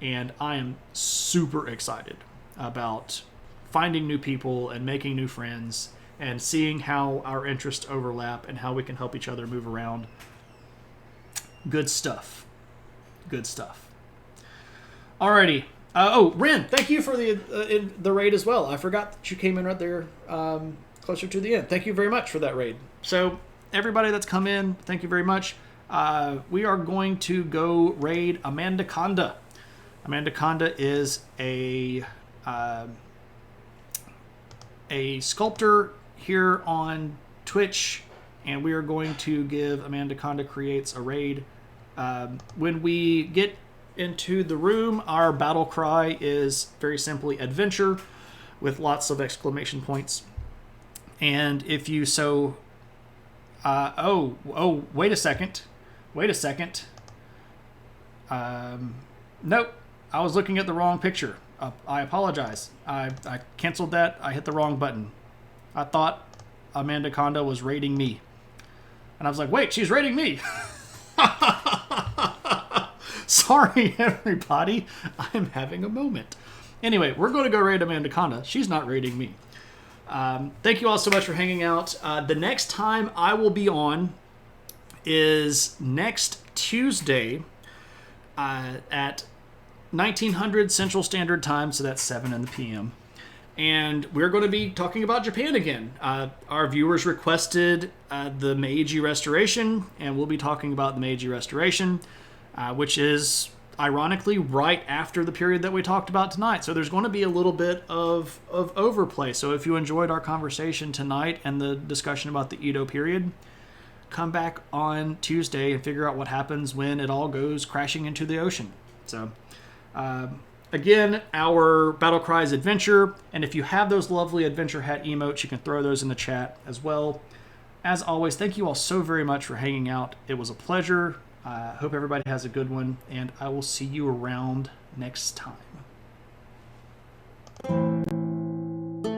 And I am super excited about finding new people and making new friends and seeing how our interests overlap and how we can help each other move around. Good stuff. Good stuff. Alrighty. Ren, thank you for the raid as well. I forgot that you came in right there closer to the end. Thank you very much for that raid. So everybody that's come in, thank you very much. We are going to go raid Amanda Conda. Amanda Conda is a sculptor here on Twitch, and we are going to give Amanda Conda Creates a raid. When we get into the room, our battle cry is very simply adventure with lots of exclamation points. And if you so... wait a second. Nope. I was looking at the wrong picture. I apologize. I canceled that. I hit the wrong button. I thought Amanda Conda was raiding me. And I was like, wait, she's raiding me. Sorry, everybody. I'm having a moment. Anyway, we're going to go raid Amanda Conda. She's not raiding me. Thank you all so much for hanging out. The next time I will be on is next Tuesday at 1900 Central Standard Time, so that's 7 in the p.m. And we're going to be talking about Japan again. Our viewers requested the Meiji Restoration, and we'll be talking about the Meiji Restoration, which is ironically right after the period that we talked about tonight. So there's going to be a little bit of overplay. So if you enjoyed our conversation tonight and the discussion about the Edo period, come back on Tuesday and figure out what happens when it all goes crashing into the ocean. So... again, our battle cry is adventure, and if you have those lovely adventure hat emotes, you can throw those in the chat as well. As always, thank you all so very much for hanging out. It was a pleasure. Hope everybody has a good one, and I will see you around next time.